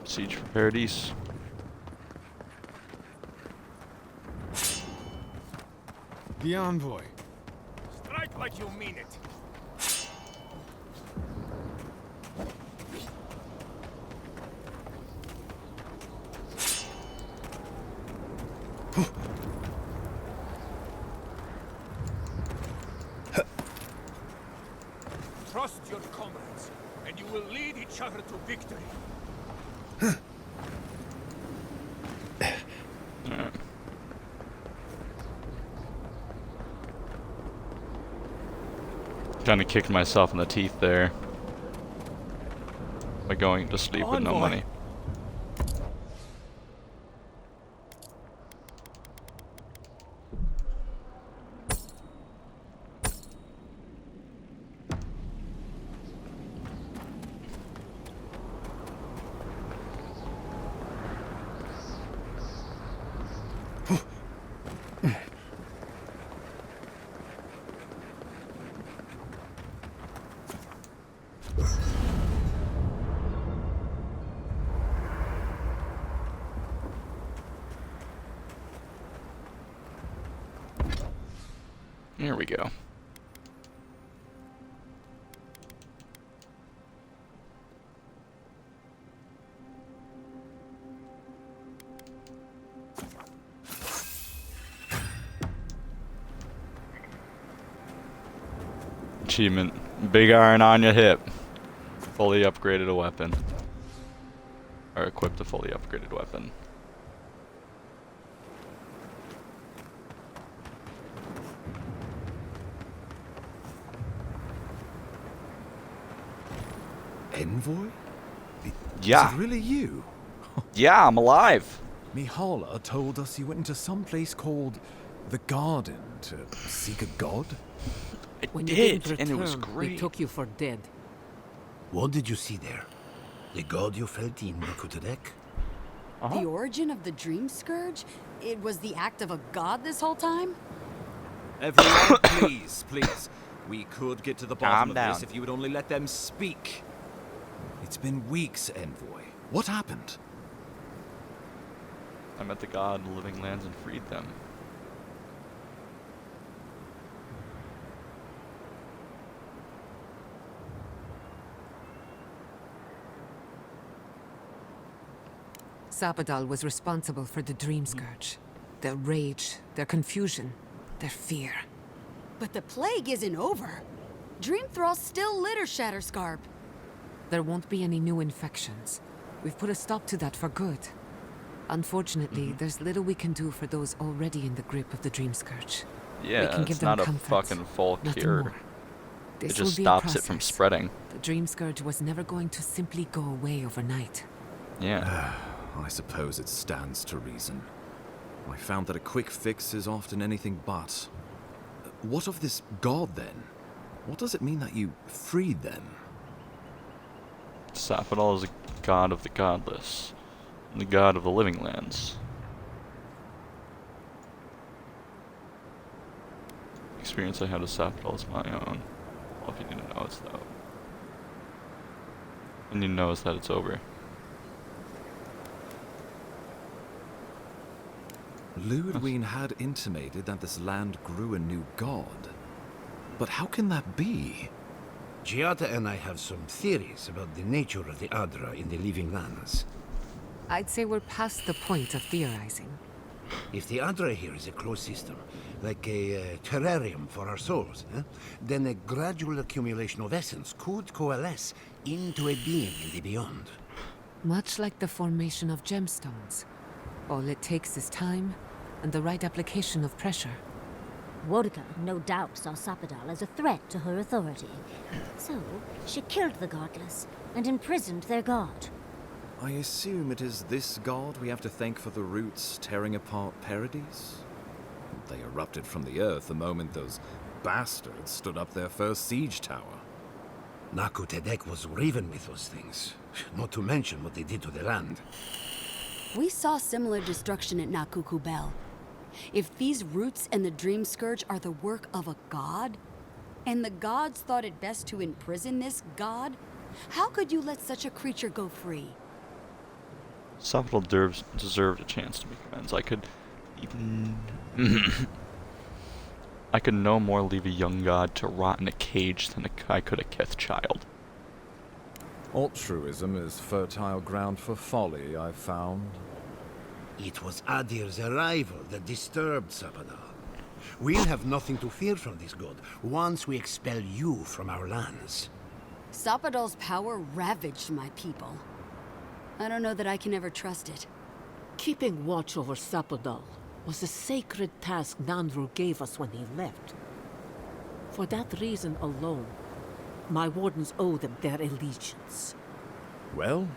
Siege for Paradise. The envoy. Strike like you mean it. Trust your comrades, and you will lead each other to victory. Kind of kicked myself in the teeth there by going to sleep with no Envoy. money. Here we go. Achievement. Big iron on your hip. Fully upgraded a weapon. Or equipped a fully upgraded weapon. Envoy? Yeah. Is it really you? Yeah, I'm alive. Mihala told us you went into some place called the Garden to seek a god? I When you did, didn't and it was return, great. we took you for dead. What did you see there? The god you felt in Kutarek? The origin of the Dream Scourge? It was the act of a god this whole time? Everyone, please, please. We could get to the bottom Calm of down. this if you would only let them speak. It's been weeks, Envoy. What happened? I met the god in the living lands and freed them. Zapadal was responsible for the Dream Scourge. Their rage, their confusion, their fear. But the plague isn't over. Dream Thralls still litter Shatterscarp. There won't be any new infections. We've put a stop to that for good. Unfortunately, there's little we can do for those already in the grip of the Dream Scourge. Yeah, we can it's give them not a comfort, fucking full nothing cure. more. It This just will be a stops it from process. spreading. The Dream Scourge was never going to simply go away overnight. Yeah. I suppose it stands to reason. I found that a quick fix is often anything but. What of this god, then? What does it mean that you freed them? Zapadal is a god of the godless. And the god of the living lands. The experience I had with Zapadal is my own. All you need to know is that. And you know is that it's over. Ludwig had intimated that this land grew a new god. But how can that be? Giada and I have some theories about the nature of the Adra in the living lands. I'd say we're past the point of theorizing. If the Adra here is a closed system, like a terrarium for our souls, then a gradual accumulation of essence could coalesce into a being in the beyond. Much like the formation of gemstones. All it takes is time and the right application of pressure. Wodka no doubt saw Sapadal as a threat to her authority. So, she killed the godless and imprisoned their god. I assume it is this god we have to thank for the roots tearing apart Paradise? They erupted from the earth the moment those bastards stood up their first siege tower. Naku Tedek was raven with those things, not to mention what they did to the land. We saw similar destruction at Nakuku Bell. If these roots and the Dream Scourge are the work of a god, and the gods thought it best to imprison this god, how could you let such a creature go free? Sapadal deserved a chance to make amends. I could even... I could no more leave a young god to rot in a cage than I could a Keth child. Altruism is fertile ground for folly, I've found. It was Adir's arrival that disturbed Sapadal. We'll have nothing to fear from this god once we expel you from our lands. Sapadal's power ravaged my people. I don't know that I can ever trust it. Keeping watch over Sapadal was a sacred task Nandru gave us when he left. For that reason alone, my wardens owe them their allegiance. Well,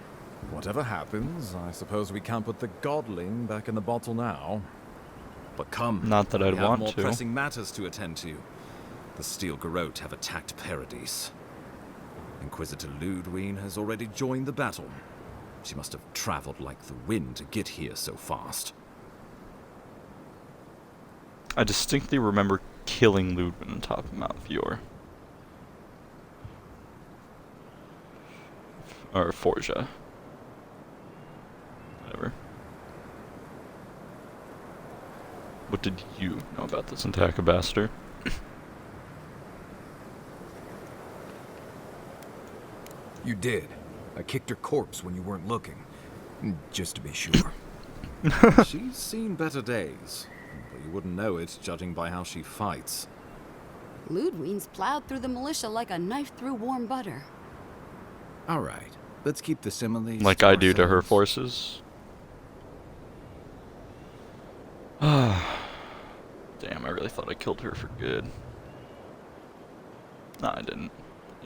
whatever happens, I suppose we can't put the godling back in the bottle now. But come, not that I'd we have want more to. pressing matters to attend to. The Steel Garrote have attacked Paradise. Inquisitor Ludwine has already joined the battle. She must have traveled like the wind to get here so fast. I distinctly remember killing Ludwin on top of Mount Fior. Or Forja. Whatever. What did you know about this attack, Ambassador? You did. I kicked her corpse when you weren't looking. Just to be sure. She's seen better days, but you wouldn't know it judging by how she fights. Ludwine's plowed through the militia like a knife through warm butter. All right, let's keep the similes Like I do to her forces. Damn, I really thought I killed her for good. No, I didn't.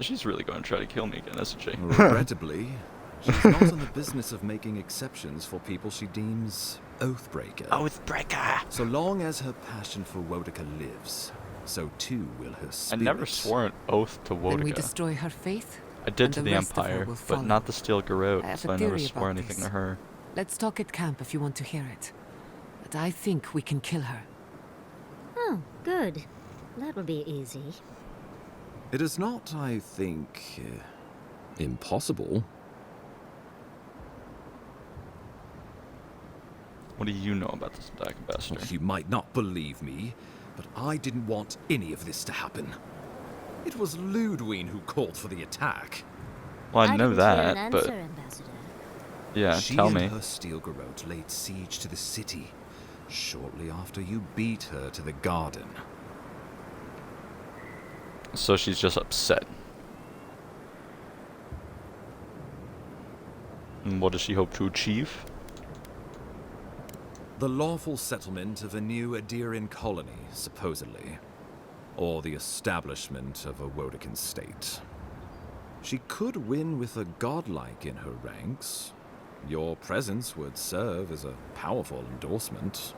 She's really going to try to kill me again, isn't she? Regrettably, she's not in the business of making exceptions for people she deems Oathbreaker. Oathbreaker! So long as her passion for Wodika lives, so too will her I spirit. never swore an oath to Wodika. Then we destroy her faith? I did and to the rest of her Empire, will but follow. not the Steel Garrote, I have so a I never theory swore about anything this. to her. Let's talk at camp if you want to hear it. But I think we can kill her. Oh, good. That will be easy. It is not, I think, impossible. What do you know about this attack, Ambassador? You might not believe me, but I didn't want any of this to happen. It was Ludwine who called for the attack. Well, I know didn't hear that, an but... answer, Ambassador. Yeah, she tell and me. her Steel Garrote laid siege to the city shortly after you beat her to the garden. So she's just upset. And what does she hope to achieve? The lawful settlement of a new Adiran colony, supposedly. Or the establishment of a Wodican state. She could win with a godlike in her ranks. Your presence would serve as a powerful endorsement.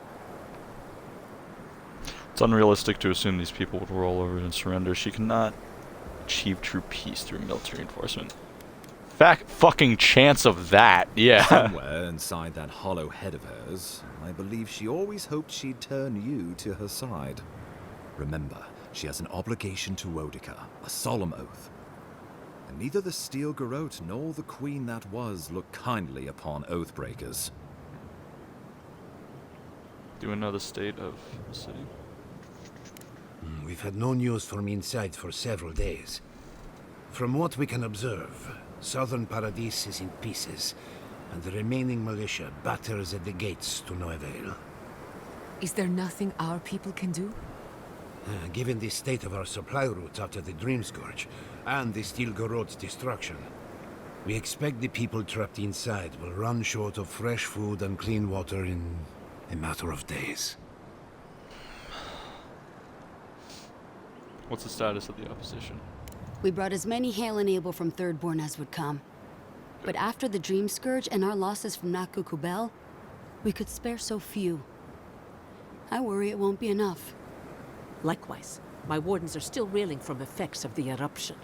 It's unrealistic to assume these people would roll over and surrender. She cannot achieve true peace through military enforcement. Fucking chance of that, yeah. Somewhere inside that hollow head of hers, I believe she always hoped she'd turn you to her side. Remember, she has an obligation to Wodika, a solemn oath. And neither the Steel Garrote nor the queen that was look kindly upon oathbreakers. Do we know the state of the city? We've had no news from inside for several days. From what we can observe, southern Paradis is in pieces, and the remaining militia batters at the gates to no avail. Is there nothing our people can do? Given the state of our supply route after the Dream Scourge, and the Steel Garot's destruction, we expect the people trapped inside will run short of fresh food and clean water in a matter of days. What's the status of the opposition? We brought as many Hale and Abel from Thirdborn as would come. But after the Dream Scourge and our losses from Nakukubel, we could spare so few. I worry it won't be enough. Likewise, my wardens are still reeling from effects of the eruption.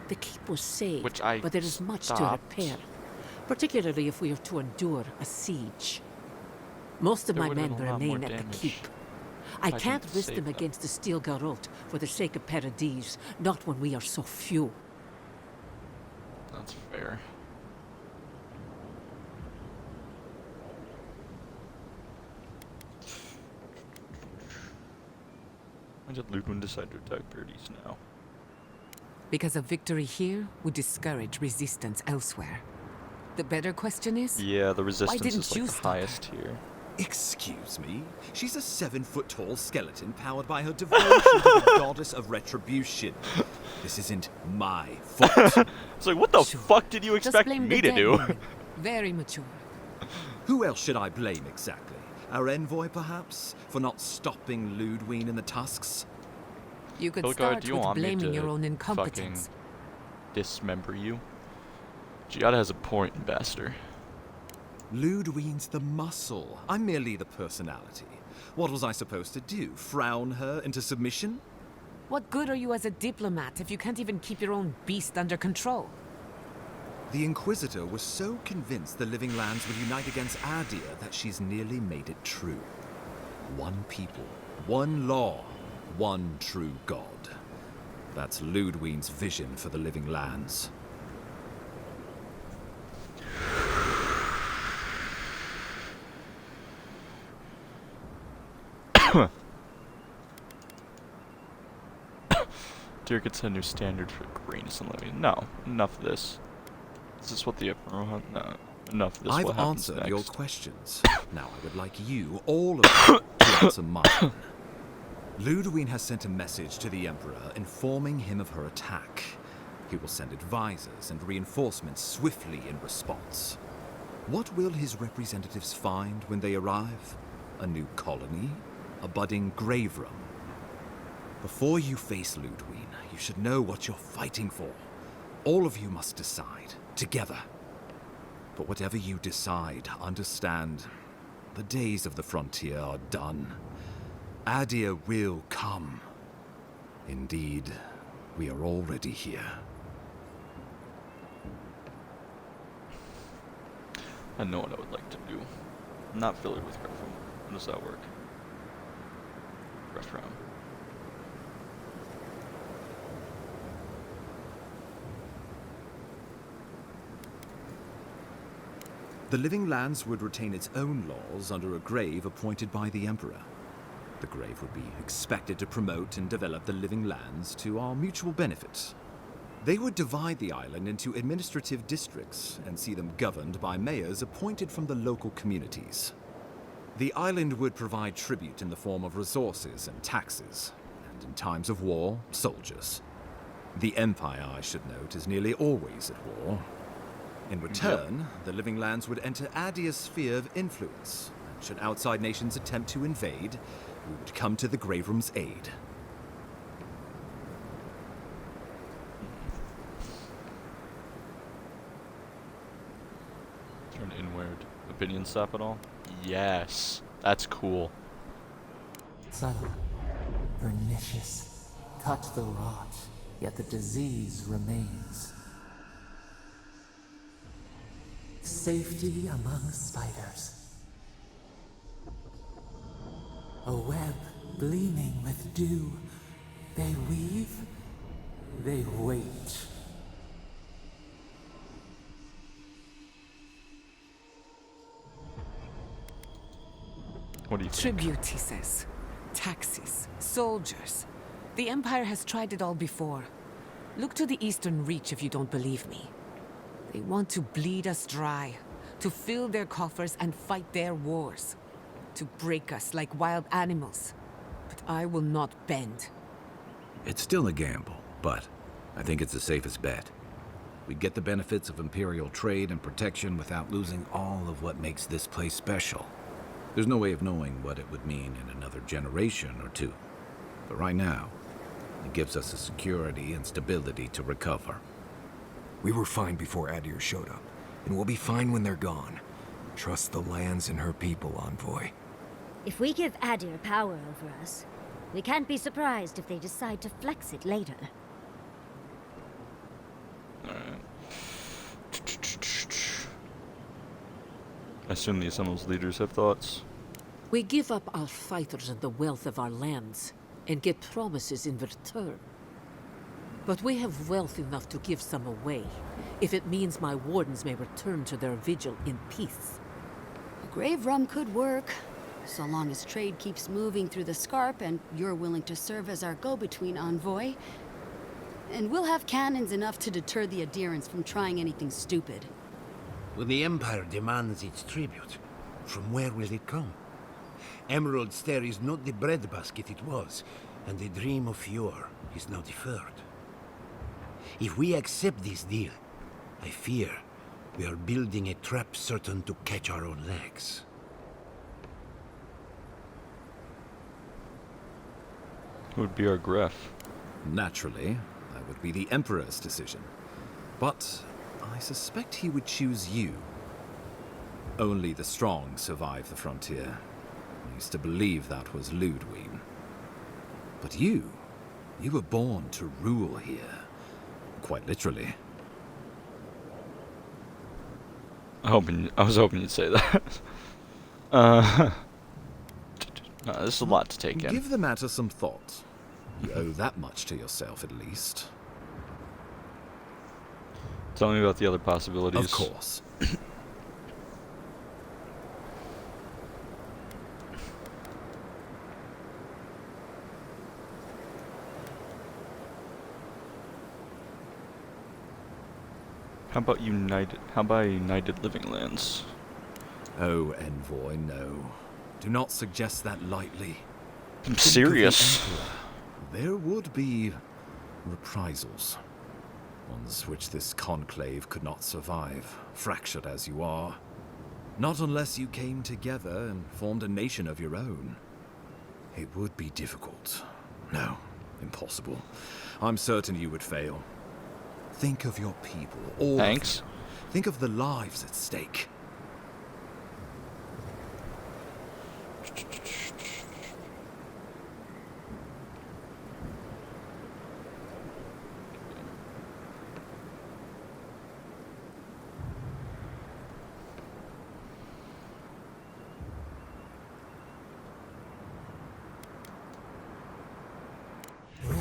The keep was saved, but there is much to repair, particularly if we are to endure a siege. Most of my men remain at the keep. I can't risk them against the Steel Garot for the sake of Paradis, not when we are so few. That's fair. Why did Ludwig decide to attack Paradis now? Because a victory here would discourage resistance elsewhere. The better question is, yeah, the resistance why didn't is like you the highest here. Excuse me? She's a 7-foot-tall skeleton powered by her devotion to the goddess of retribution. This isn't my fault. It's like, what the fuck did you expect me to do? Very mature. Who else should I blame exactly? Our envoy, perhaps? For not stopping Ludwig and the Tusks? You could Hildegard, start with blaming your own fucking incompetence. dismember you? Giada has a point, Ambassador. Ludwig's the muscle. I'm merely the personality. What was I supposed to do? Frown her into submission? What good are you as a diplomat if you can't even keep your own beast under control? The Inquisitor was so convinced the Living Lands would unite against Adia that she's nearly made it true. One people, one law, one true God. That's Ludwig's vision for the Living Lands. Dear could set a new standard for greatness and living. No, enough of this. Is this what the Emperor wants? No, enough of this. I've what happens answered next? your questions. Now I would like you, all of you, to answer mine. Ludwig has sent a message to the Emperor informing him of her attack. He will send advisors and reinforcements swiftly in response. What will his representatives find when they arrive? A new colony? A budding grave room? Before you face Ludwig, you should know what you're fighting for. All of you must decide, together. But whatever you decide, understand, the days of the frontier are done. Adia will come. Indeed, we are already here. I know what I would like to do. I'm not familiar with Grefram. How does that work? Grefram. The Living Lands would retain its own laws under a grave appointed by the Emperor. The grave would be expected to promote and develop the Living Lands to our mutual benefit. They would divide the island into administrative districts and see them governed by mayors appointed from the local communities. The island would provide tribute in the form of resources and taxes, and in times of war, soldiers. The Empire, I should note, is nearly always at war. In return, the Living Lands would enter Adia's sphere of influence, and should outside nations attempt to invade, we would come to the Grave Room's aid. Turn inward. Opinion stop at all? Yes. That's cool. Subtle, pernicious, touch the rot, yet the disease remains. Safety among spiders. A web gleaming with dew. They weave, they wait. What do you think? Tribute, he says. Taxes. Soldiers. The Empire has tried it all before. Look to the Eastern Reach if you don't believe me. They want to bleed us dry, to fill their coffers and fight their wars, to break us like wild animals. But I will not bend. It's still a gamble, but I think it's the safest bet. We get the benefits of Imperial trade and protection without losing all of what makes this place special. There's no way of knowing what it would mean in another generation or two. But right now, it gives us the security and stability to recover. We were fine before Adir showed up, and we'll be fine when they're gone. Trust the lands and her people, Envoy. If we give Adir power over us, we can't be surprised if they decide to flex it later. I assume the Assemble's leaders have thoughts. We give up our fighters and the wealth of our lands, and get promises in return. But we have wealth enough to give some away, if it means my wardens may return to their vigil in peace. A grave rum could work, so long as trade keeps moving through the Scarp and you're willing to serve as our go-between, Envoy. And we'll have cannons enough to deter the adherents from trying anything stupid. When the Empire demands its tribute, from where will it come? Emerald Stair is not the breadbasket it was, and the dream of yore is now deferred. If we accept this deal, I fear we are building a trap certain to catch our own legs. Who would be our Gref? Naturally, that would be the Emperor's decision. But I suspect he would choose you. Only the strong survive the frontier. I used to believe that was Ludwig. But you were born to rule here. Quite literally. I was hoping you'd say that. This is a lot to take in. Give the matter some thought. You owe that much to yourself, at least. Tell me about the other possibilities. Of course. How about United Living Lands? Oh, Envoy, no. Do not suggest that lightly. I'm serious. There would be reprisals. Ones which this conclave could not survive, fractured as you are. Not unless you came together and formed a nation of your own. It would be difficult. No, impossible. I'm certain you would fail. Think of your people, all Thanks. of you. Think of the lives at stake.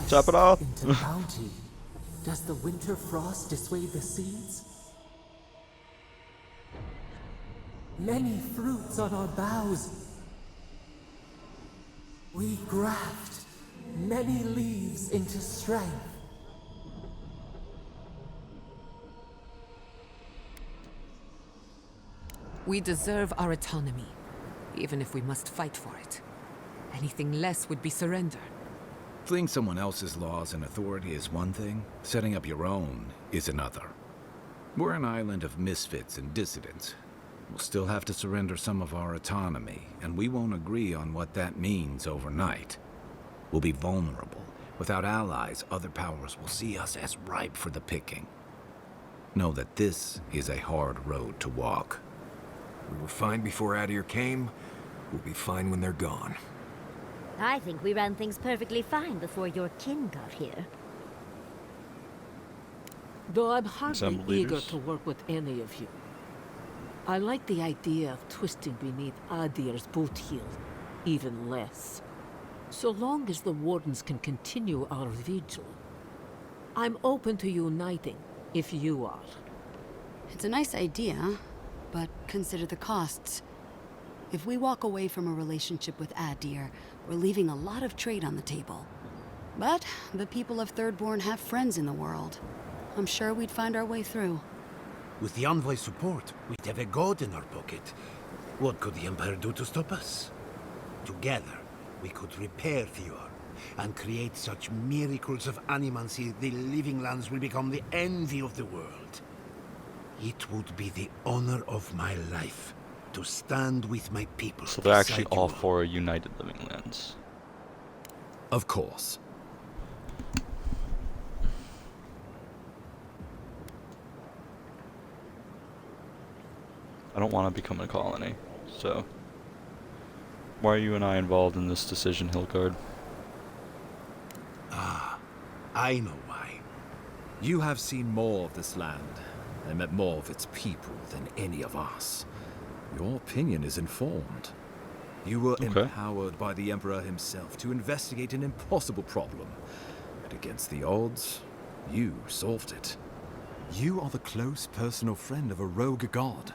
Top it off. Into bounty. Does the winter frost dissuade the seeds? Many fruits on our boughs. We graft many leaves into strength. We deserve our autonomy, even if we must fight for it. Anything less would be surrender. Fleeing someone else's laws and authority is one thing, setting up your own is another. We're an island of misfits and dissidents. We'll still have to surrender some of our autonomy, and we won't agree on what that means overnight. We'll be vulnerable. Without allies, other powers will see us as ripe for the picking. Know that this is a hard road to walk. We were fine before Adir came. We'll be fine when they're gone. I think we ran things perfectly fine before your kin got here. Though I'm hardly Assemble eager leaders. to work with any of you. I like the idea of twisting beneath Adir's boot heel even less. So long as the Wardens can continue our vigil, I'm open to uniting, if you are. It's a nice idea, but consider the costs. If we walk away from a relationship with Adir, we're leaving a lot of trade on the table. But the people of Thirdborn have friends in the world. I'm sure we'd find our way through. With the Envoy's support, we'd have a god in our pocket. What could the Empire do to stop us? Together, we could repair Thior and create such miracles of animancy the Living Lands will become the envy of the world. It would be the honor of my life to stand with my people. So they're actually beside all you. for United Living Lands. Of course. I don't want to become a colony, so why are you and I involved in this decision, Hildgard? Ah, I know why. You have seen more of this land and met more of its people than any of us. Your opinion is informed. You were empowered by the Emperor himself to investigate an impossible problem. And against the odds, you solved it. You are the close personal friend of a rogue god.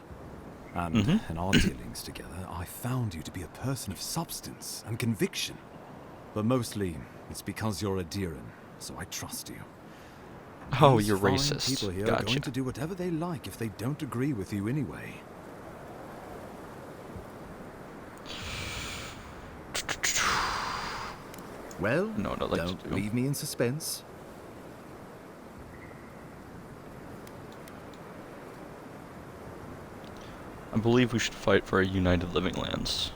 And in our dealings together, I found you to be a person of substance and conviction. But mostly, it's because you're a Diran, so I trust you. Oh, These you're fine racist. People here are going to do whatever they like if they don't agree with you anyway. Well, no, don't leave me in suspense. I believe we should fight for a United Living Lands.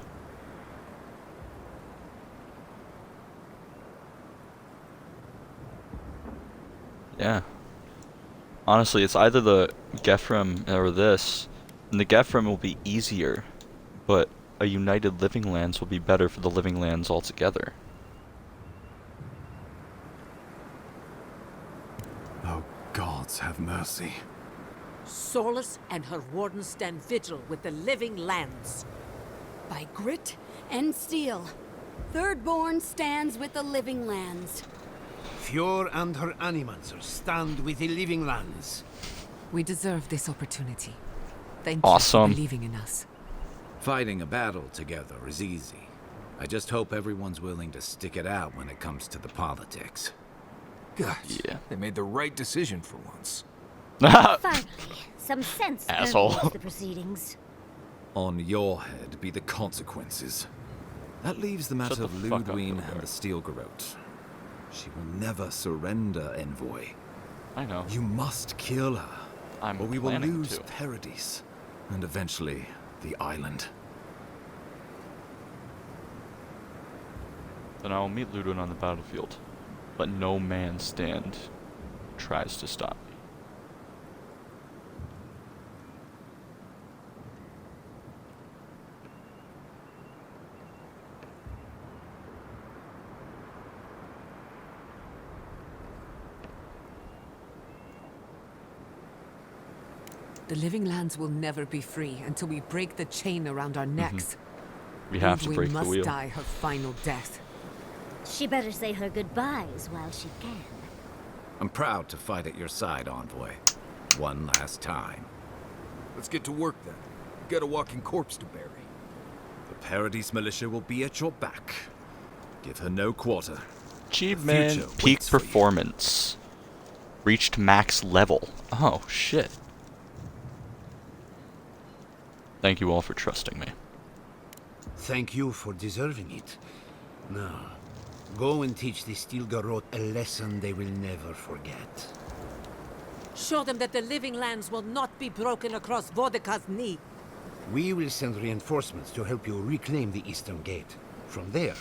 Yeah. Honestly, it's either the Gefrim or this. And the Gefrim will be easier, but a United Living Lands will be better for the Living Lands altogether. Oh, gods have mercy. Sorlus and her wardens stand vigil with the Living Lands. By grit and steel, Thirdborn stands with the Living Lands. Thior and her animancers stand with the Living Lands. We deserve this opportunity. Thank you Awesome. for believing in us. Fighting a battle together is easy. I just hope everyone's willing to stick it out when it comes to the politics. God, they made the right decision for once. Finally, some sense Asshole. permeates the proceedings. On your head be the consequences. That leaves the matter of the fuck up, Ludwine Hildgard. and the Steel Garrote. She will never surrender, Envoy. I know. You must kill her, I'm or we will planning lose to. Paradise, and eventually the island. Then I will meet Ludwin on the battlefield. But no man stand tries to stop me. The Living Lands will never be free until we break the chain around our necks. We have to Ludwine break the must wheel. die her final death. She better say her goodbyes while she can. I'm proud to fight at your side, Envoy. One last time. Let's get to work then. Got a walking corpse to bury. The Paradise militia will be at your back. Give her no quarter. Achievement, future peak waits for you. performance. Reached max level. Oh, shit. Thank you all for trusting me. Thank you for deserving it. Now, go and teach the Steel Garrote a lesson they will never forget. Show them that the Living Lands will not be broken across Vodka's knee. We will send reinforcements to help you reclaim the Eastern Gate. From there,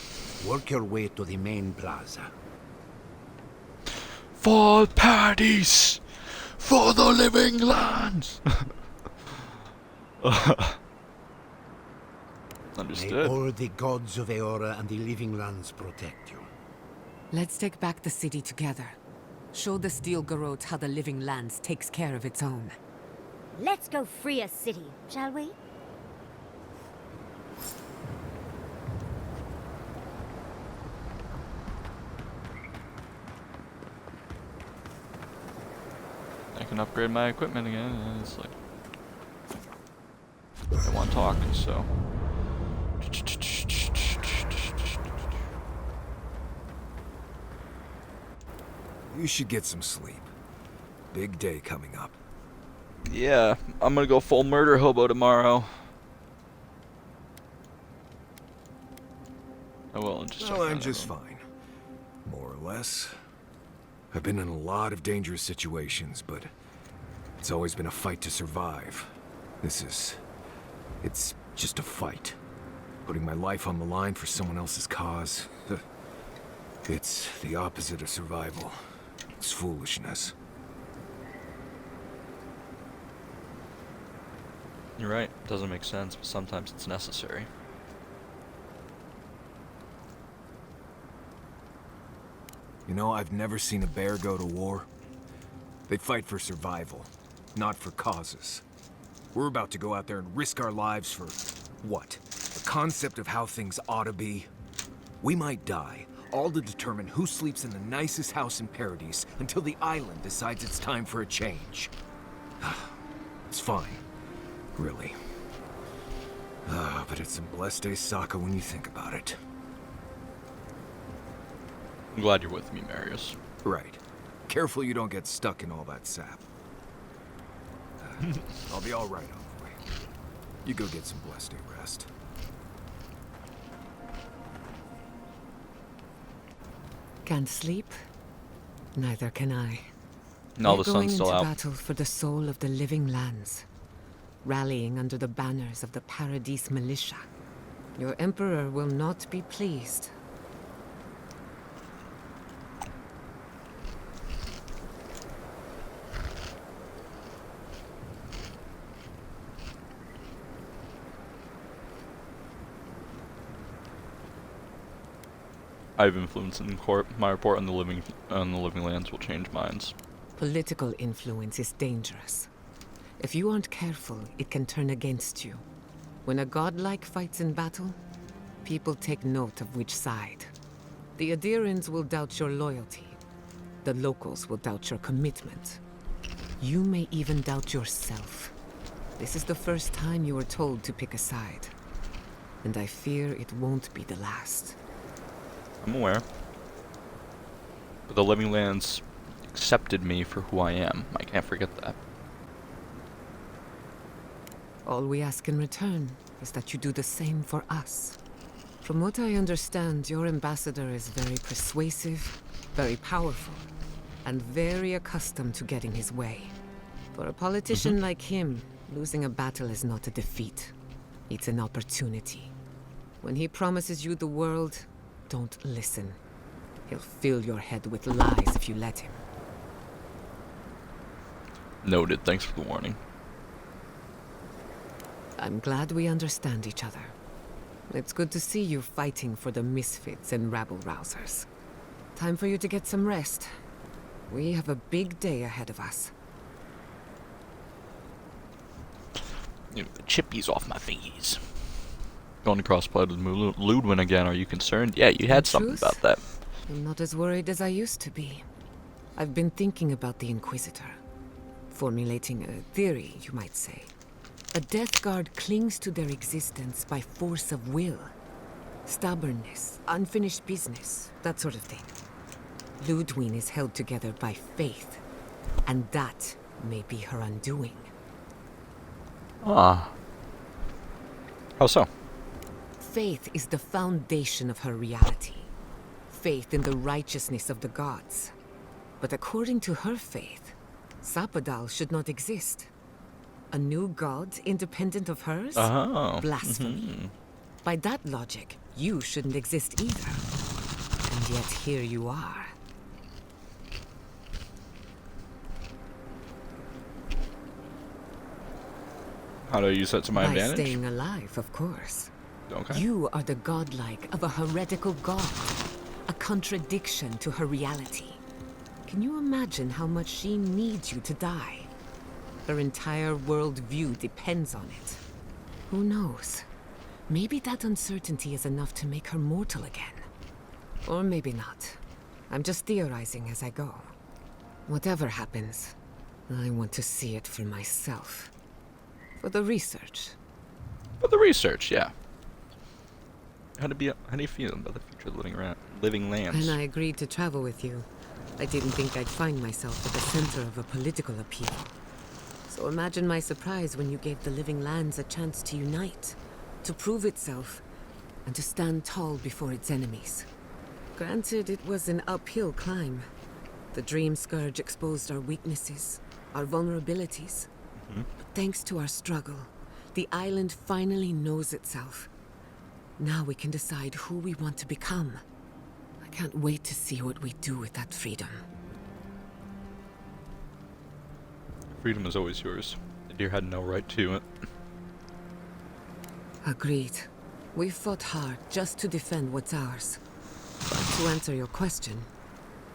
work your way to the main plaza. For Paradise! For the Living Lands! Understood. May all the gods of Eora and the Living Lands protect you. Let's take back the city together. Show the Steel Garrote how the Living Lands takes care of its own. Let's go free a city, shall we? I can upgrade my equipment again, and it's like... I want to talk, so... You should get some sleep. Big day coming up. Yeah, I'm gonna go full murder hobo tomorrow. Oh well, just Well, I'm just fine. More or less. I've been in a lot of dangerous situations, but it's always been a fight to survive. It's just a fight. Putting my life on the line for someone else's cause. It's the opposite of survival. It's foolishness. You're right. Doesn't make sense, but sometimes it's necessary. You know, I've never seen a bear go to war. They fight for survival, not for causes. We're about to go out there and risk our lives for what? A concept of how things ought to be? We might die, all to determine who sleeps in the nicest house in Paradise until the island decides it's time for a change. It's fine, really. But it's a blessed day Sokka when you think about it. I'm glad you're with me, Marius. Right. Careful you don't get stuck in all that sap. I'll be all right on the way. You go get some blessed day rest. Can't sleep? Neither can I. No, We're the going sun's still into out. battle for the soul of the living lands, rallying under the banners of the Paradise militia. Your emperor will not be pleased. I have influence in court. My report on the living lands will change minds. Political influence is dangerous. If you aren't careful, it can turn against you. When a godlike fights in battle, people take note of which side. The Adirans will doubt your loyalty. The locals will doubt your commitment. You may even doubt yourself. This is the first time you are told to pick a side. And I fear it won't be the last. I'm aware. But the living lands accepted me for who I am. I can't forget that. All we ask in return is that you do the same for us. From what I understand, your ambassador is very persuasive, very powerful, and very accustomed to getting his way. For a politician like him, losing a battle is not a defeat. It's an opportunity. When he promises you the world, don't listen. He'll fill your head with lies if you let him. Noted. Thanks for the warning. I'm glad we understand each other. It's good to see you fighting for the misfits and rabble-rousers. Time for you to get some rest. We have a big day ahead of us. The chippies off my thingies. Going to crossplay with Ludwin again, are you concerned? Yeah, you had something about that. I'm not as worried as I used to be. I've been thinking about the Inquisitor. Formulating a theory, you might say. A Death Guard clings to their existence by force of will. Stubbornness, unfinished business, that sort of thing. Ludwin is held together by faith, and that may be her undoing. Ah. How so? Faith is the foundation of her reality. Faith in the righteousness of the gods. But according to her faith, Sapadal should not exist. A new god independent of hers? Oh. Blasphemy. By that logic, you shouldn't exist either. And yet here you are. How do I use that to my By advantage? staying alive, of course. Okay. You are the godlike of a heretical god. A contradiction to her reality. Can you imagine how much she needs you to die? Her entire worldview depends on it. Who knows? Maybe that uncertainty is enough to make her mortal again. Or maybe not. I'm just theorizing as I go. Whatever happens, I want to see it for myself. For the research. For the research, yeah. How do you feel about the future of living lands? And I agreed to travel with you. I didn't think I'd find myself at the center of a political upheaval. So imagine my surprise when you gave the living lands a chance to unite, to prove itself, and to stand tall before its enemies. Granted, it was an uphill climb. The Dream Scourge exposed our weaknesses, our vulnerabilities. But thanks to our struggle, the island finally knows itself. Now we can decide who we want to become. I can't wait to see what we do with that freedom. Freedom is always yours. The deer had no right to it. Agreed. We've fought hard just to defend what's ours. But to answer your question,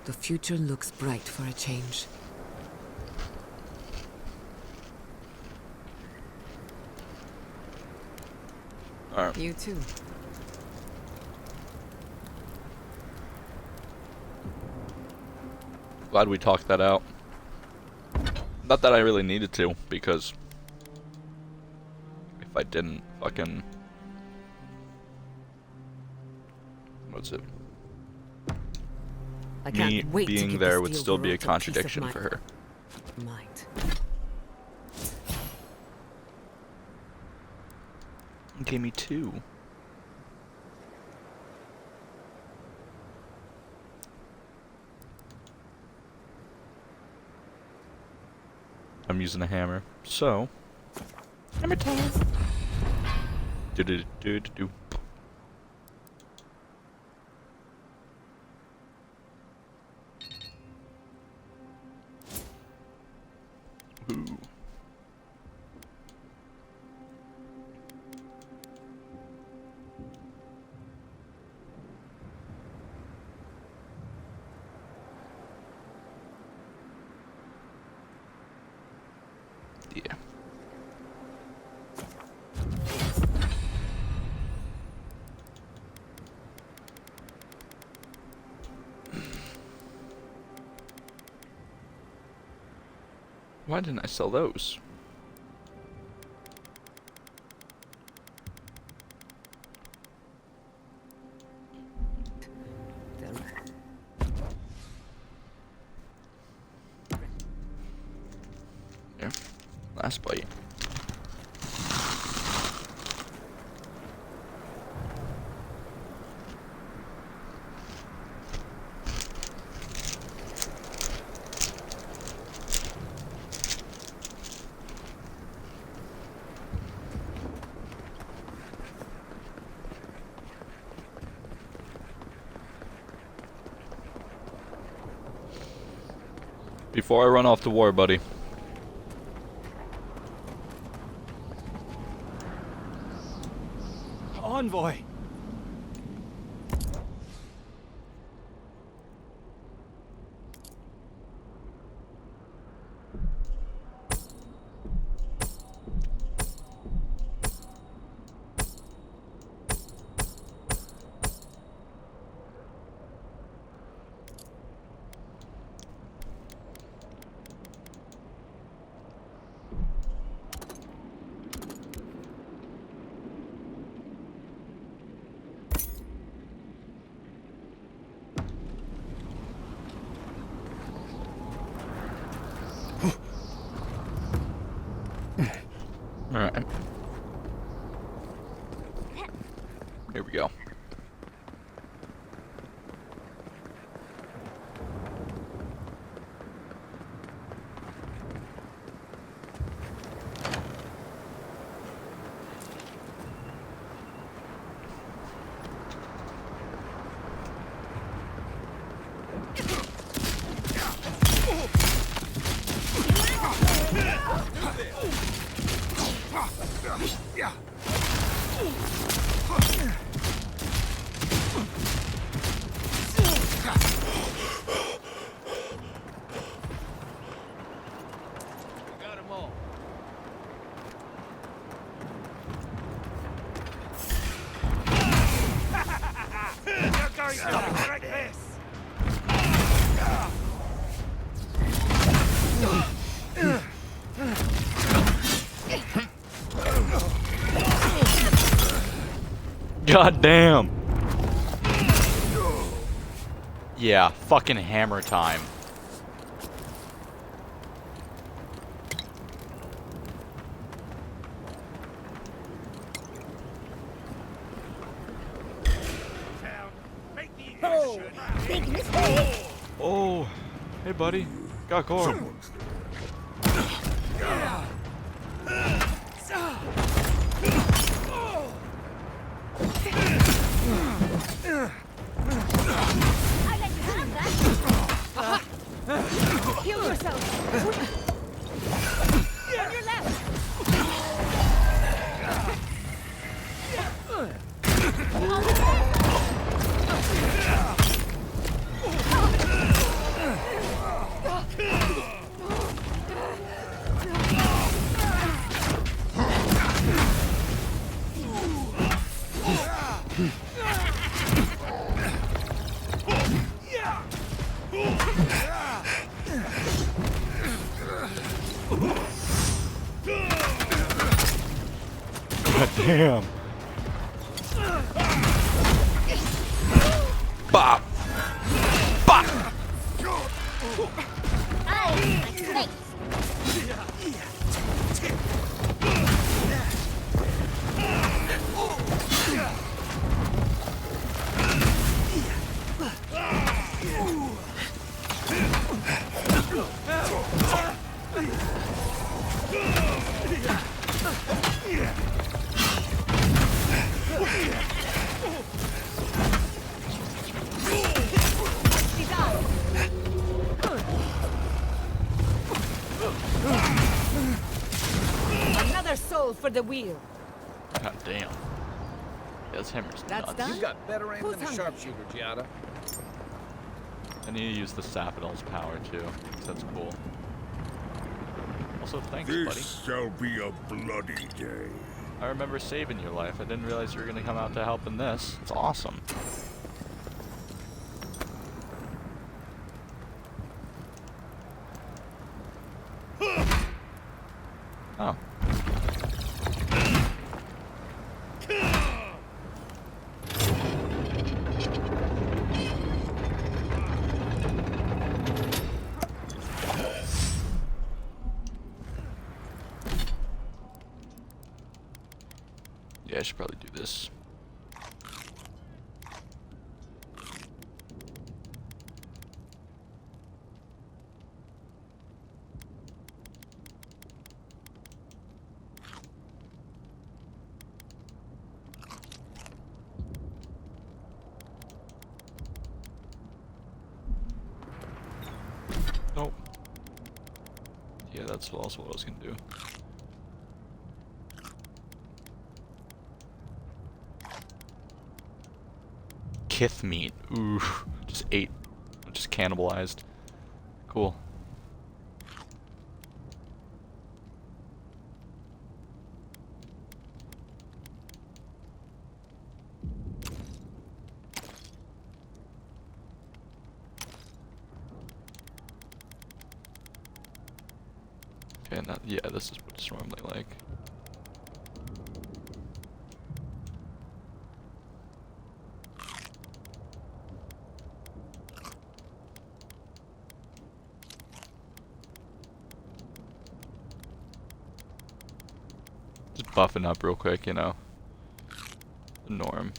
the future looks bright for a change. Alright. You too. Glad we talked that out. Not that I really needed to, because if I didn't, fucking... What's it? I can't Me wait to being give there the would Steel still be a Garrote piece of contradiction my for her. mind. Gave me 2. I'm using a hammer, so hammer time. Do do do do do. Ooh. Yeah. Why didn't I sell those? Yeah, last bite. Before I run off to war, buddy. Envoy! Alright. Here we go. God damn. Yeah, fucking hammer time. Oh, big mistake. Oh, hey buddy, got gore. I let you have that. Heal yourself. On your left. God damn. Bop. Bop. Another soul for the wheel. God damn. Yeah, this hammer's That's nuts. done? You've got better aim Who's than a hungry? sharpshooter, Giada. I need to use the Sapidol's power too, 'cause that's cool. Also, thanks, This buddy. shall be a bloody day. I remember saving your life. I didn't realize you were gonna come out to help in this. It's awesome. Oh. Yeah, I should probably do this. Nope. Yeah, that's also what I was gonna do. Kith meat. Ooh, just ate, just cannibalized. Cool. Okay, and that, yeah, this is what it's normally like. Just buffing up real quick, you know. The norm.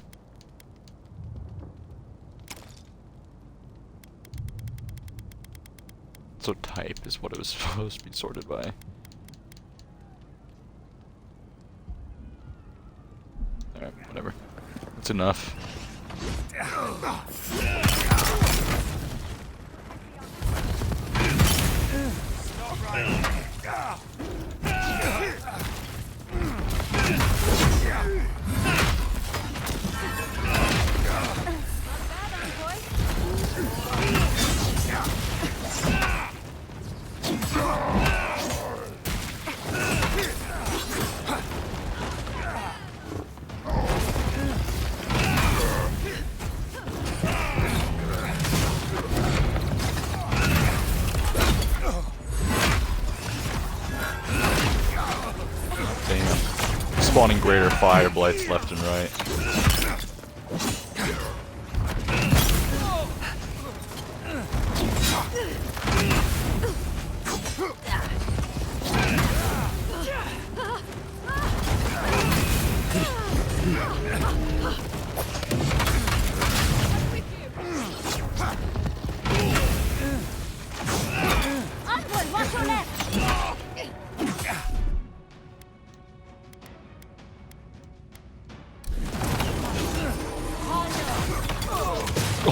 So type is what it was supposed to be sorted by. Alright, whatever. That's enough. Spawning greater fire blights left and right.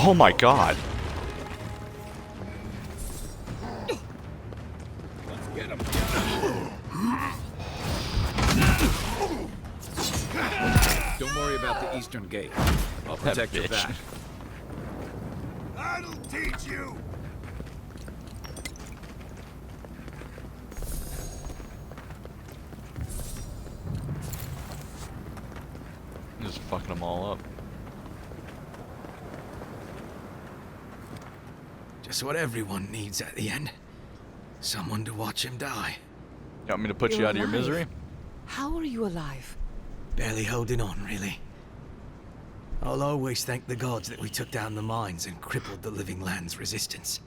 Oh my god. Let's get him. Don't worry about the eastern gate. I'll protect your back. I'll teach you. Just fucking them all up. Just what everyone needs at the end. Someone to watch him die. You want me to put you out of your misery? How are you alive? Barely holding on, really. I'll always thank the gods that we took down the mines and crippled the living land's resistance.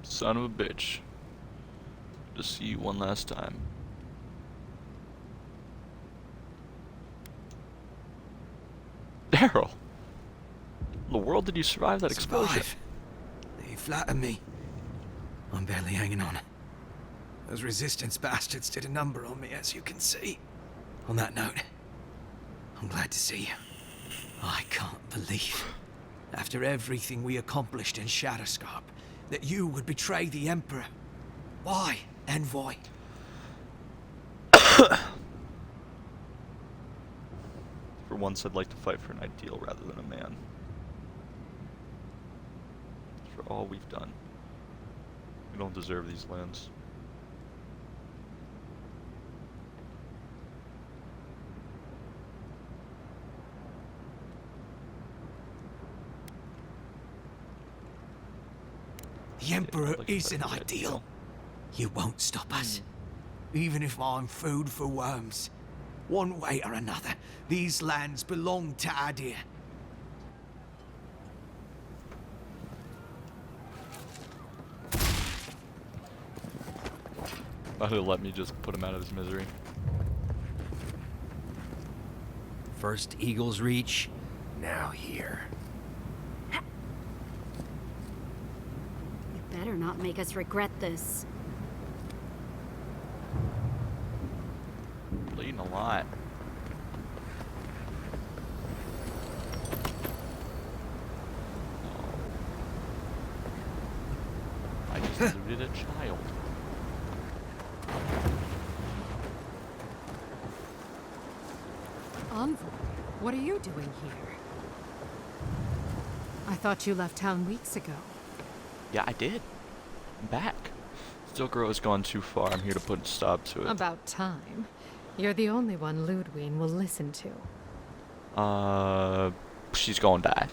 Son of a bitch. To see you one last time. Daryl! In the world did you survive that explosion? They flatter me. I'm barely hanging on. Those resistance bastards did a number on me, as you can see. On that note, I'm glad to see you. I can't believe, after everything we accomplished in Shatterscarp, that you would betray the Emperor. Why, Envoy? For once, I'd like to fight for an ideal rather than a man. For all we've done. We don't deserve these lands. The Emperor is an ideal. You won't stop us. Even if I'm food for worms. One way or another, these lands belong to Adir. Thought he'd let me just put him out of his misery. First Eagle's Reach, now here. You better not make us regret this. Bleeding a lot. I just looted a child. Envoy, what are you doing here? I thought you left town weeks ago. Yeah, I did. I'm back. Stilgaro has gone too far. I'm here to put a stop to it. About time. You're the only one Ludwig will listen to. She's gonna die.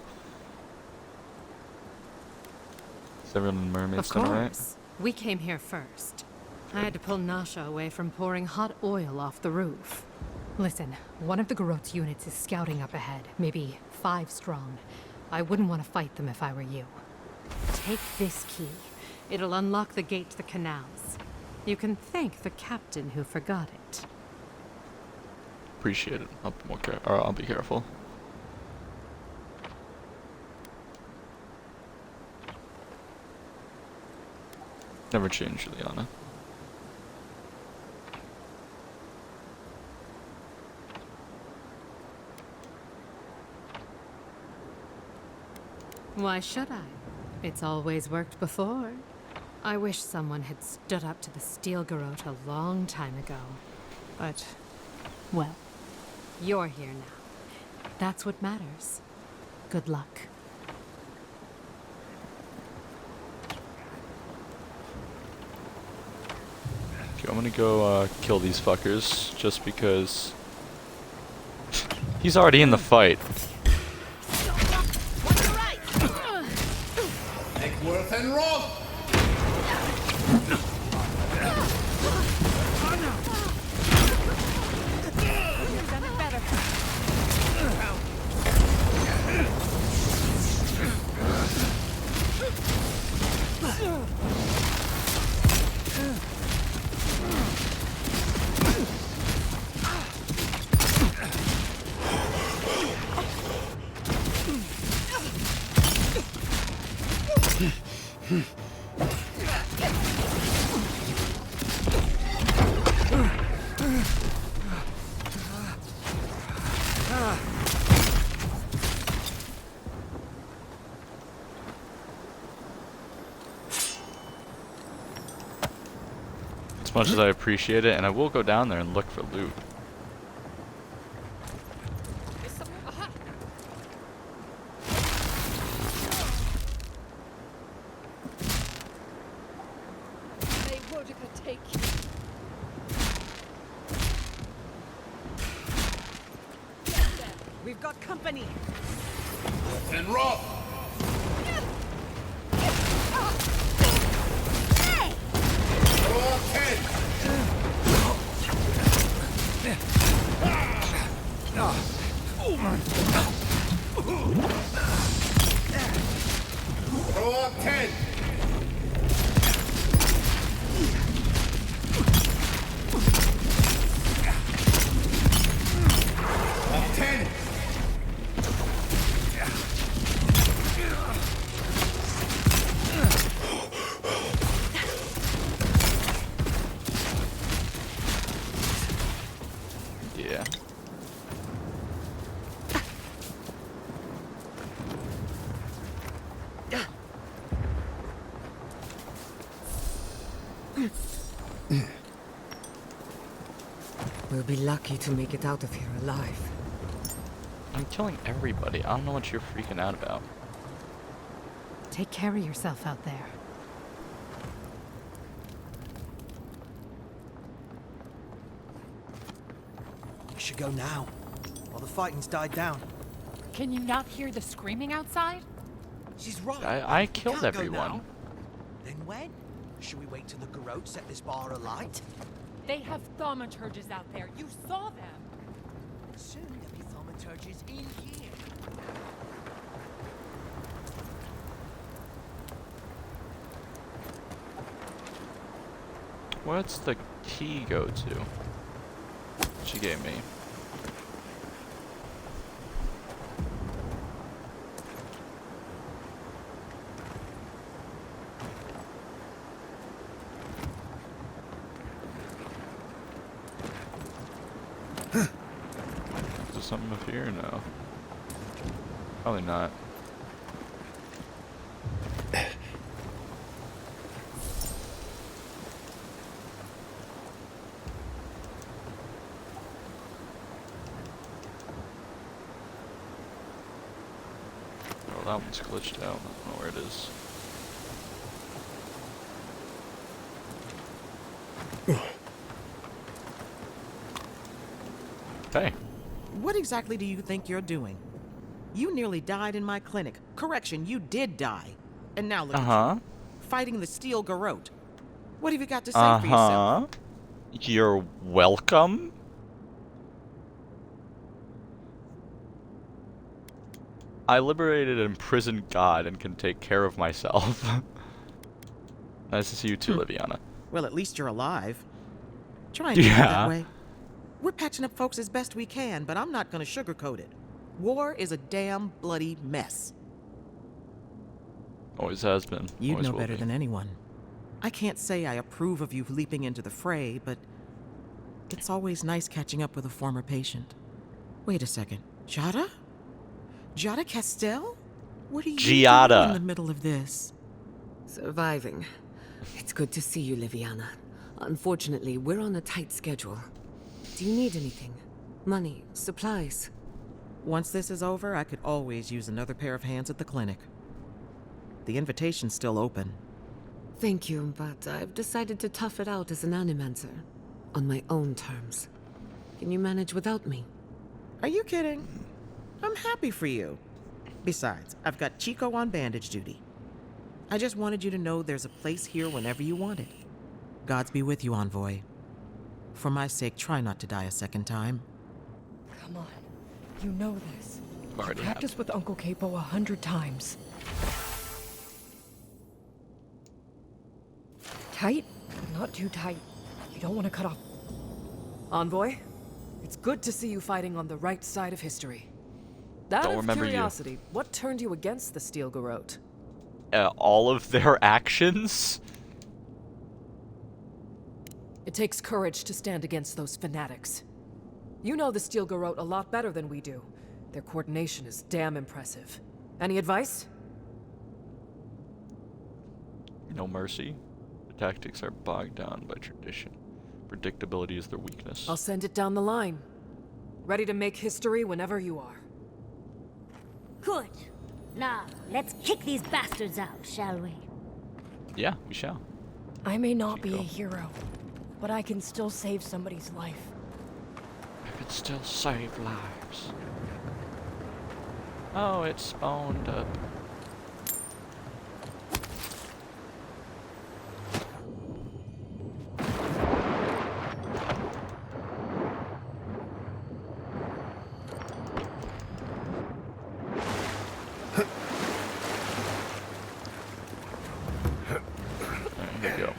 Is everyone in the mermaid's Of gonna right? course. We came here first. I had to pull Nasha away from pouring hot oil off the roof. Listen, one of the Garot's units is scouting up ahead, maybe 5 strong. I wouldn't want to fight them if I were you. Take this key. It'll unlock the gate to the canals. You can thank the captain who forgot it. Appreciate it. I'll be careful. Never change, Juliana. Why should I? It's always worked before. I wish someone had stood up to the Steel Garot a long time ago. But, well, you're here now. That's what matters. Good luck. Okay, I'm gonna go kill these fuckers just because he's already in the fight. Worth and roll. You've done it better. as much as I appreciate it, and I will go down there and look for loot. May Wodica take you. We've got company. And roll! Throw up 10! Up 10! Yeah. We'll be lucky to make it out of here alive. I'm killing everybody. I don't know what you're freaking out about. Take care of yourself out there. We should go now, while the fighting's died down. Can you not hear the screaming outside? She's right. I We killed can't go everyone. now. Then when? Should we wait till the Garrote set this bar alight? They have thaumaturges out there. You saw them. Soon there'll be thaumaturges in here. What's the key go to? She gave me. Is there something up here? No. Probably not. Oh, that one's glitched out. I don't know where it is. Hey. What exactly do you think you're doing? You nearly died in my clinic. Correction, you did die. And now look at you, fighting the Steel Garrote. What have you got to say for yourself? You're welcome. I liberated an imprisoned god and can take care of myself. Nice to see you too, Liviana. Well, at least you're alive. Try and keep it that way. We're patching up folks as best we can, but I'm not gonna sugarcoat it. War is a damn bloody mess. Always has been. You'd Always know will better be. than anyone. I can't say I approve of you leaping into the fray, but it's always nice catching up with a former patient. Wait a second. Giada? Giada Castell? What are you doing in the middle of this? Surviving. It's good to see you, Liviana. Unfortunately, we're on a tight schedule. Do you need anything? Money? Supplies? Once this is over, I could always use another pair of hands at the clinic. The invitation's still open. Thank you, but I've decided to tough it out as an animancer. On my own terms. Can you manage without me? Are you kidding? I'm happy for you. Besides, I've got Chico on bandage duty. I just wanted you to know there's a place here whenever you want it. Gods be with you, Envoy. For my sake, try not to die a second time. Come on. You know this. Already I practiced with Uncle Capo 100 times. Tight, but not too tight. You don't want to cut off. Envoy, it's good to see you fighting on the right side of history. Out Don't of remember you. curiosity, what turned you against the Steel Garrote? All of their actions? It takes courage to stand against those fanatics. You know the Steel Garrote a lot better than we do. Their coordination is damn impressive. Any advice? No mercy. The tactics are bogged down by tradition. Predictability is their weakness. I'll send it down the line. Ready to make history whenever you are. Good. Now, let's kick these bastards out, shall we? Yeah, we shall. I may not be a hero, but I can still save somebody's life. I could still save lives. Oh, it spawned up. There you go.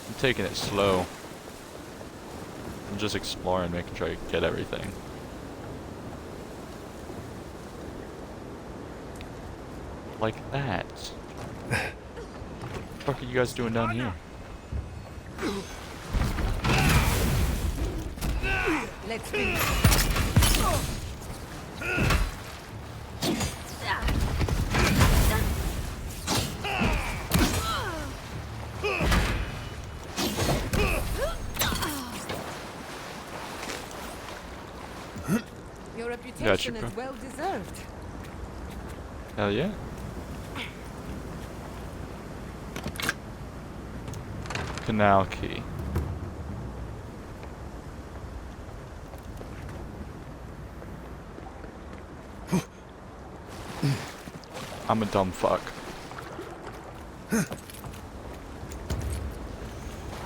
I'm taking it slow. I'm just exploring, making sure I get everything. Like that. What the fuck are you guys doing down here? Let's finish. Your reputation is well deserved. Hell yeah. Canal key. I'm a dumb fuck.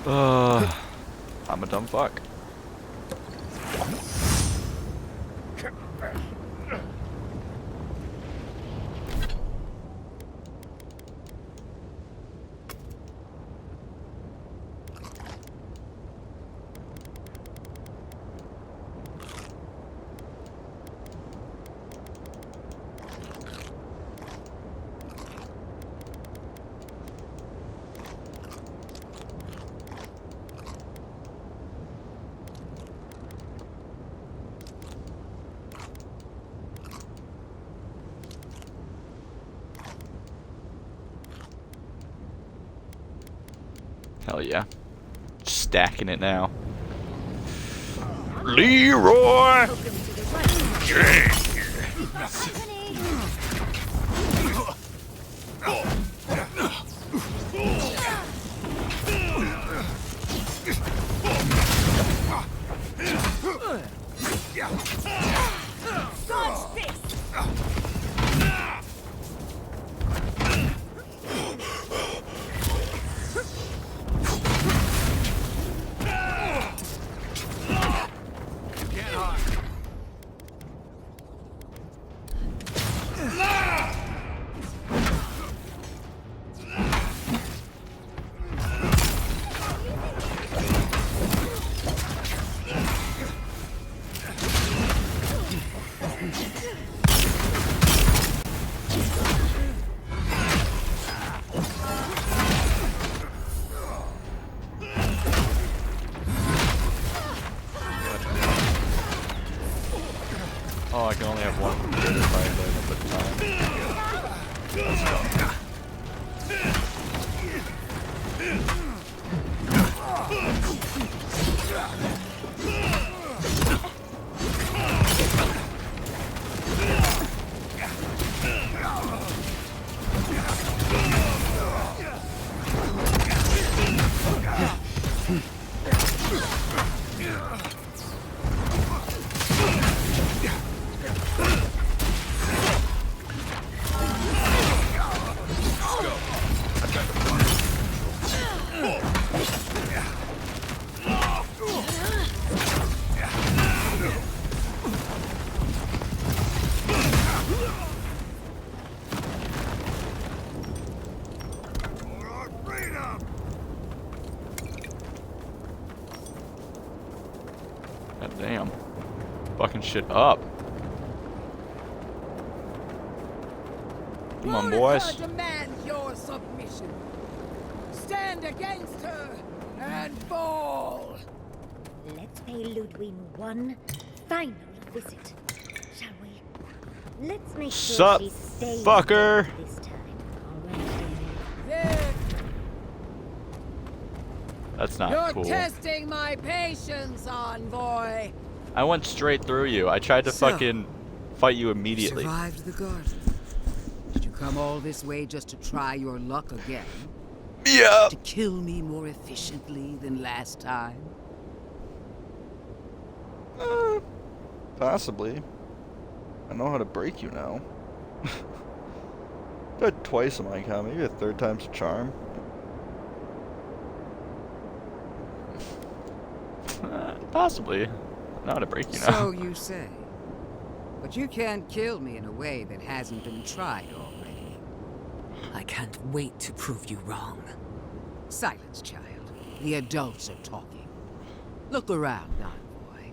I'm a dumb fuck. Hell yeah. Stacking it now. Leroy! Oh, I can only have one computer if I load up at a time. Let's go. God damn. Fucking shit up. Come on, boys. Demand your submission. Stand against her and fall. Let's pay Ludwig one final visit, shall we? Let's make sure Sup, she stays fucker? this time. All right, There. That's not You're cool. testing my patience, Envoy. I went straight through you. I tried to So, fucking fight you immediately. Survived the garden. Did you come all this way just to try your luck again? Yeah. To kill me more efficiently than last time? Possibly. I know how to break you now. Died twice in my account. Maybe a third time's a charm. Possibly. I know how to break you now. So you say. But you can't kill me in a way that hasn't been tried already. I can't wait to prove you wrong. Silence, child. The adults are talking. Look around, Envoy.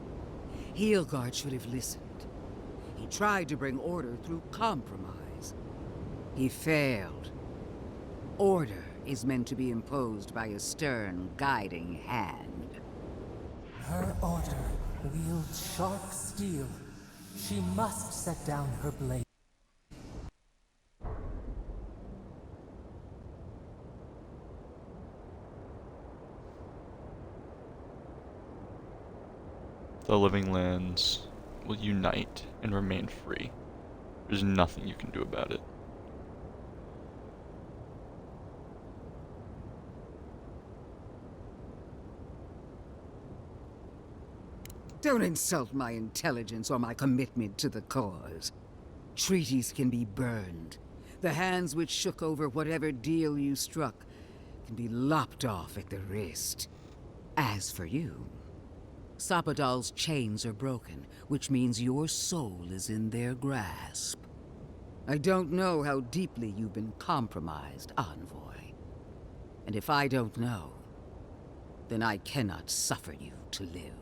Heelguard should have listened. He tried to bring order through compromise. He failed. Order is meant to be imposed by a stern, guiding hand. Her order wields sharp steel. She must set down her blade. The living lands will unite and remain free. There's nothing you can do about it. Don't insult my intelligence or my commitment to the cause. Treaties can be burned. The hands which shook over whatever deal you struck can be lopped off at the wrist. As for you, Sapadal's chains are broken, which means your soul is in their grasp. I don't know how deeply you've been compromised, Envoy. And if I don't know, then I cannot suffer you to live.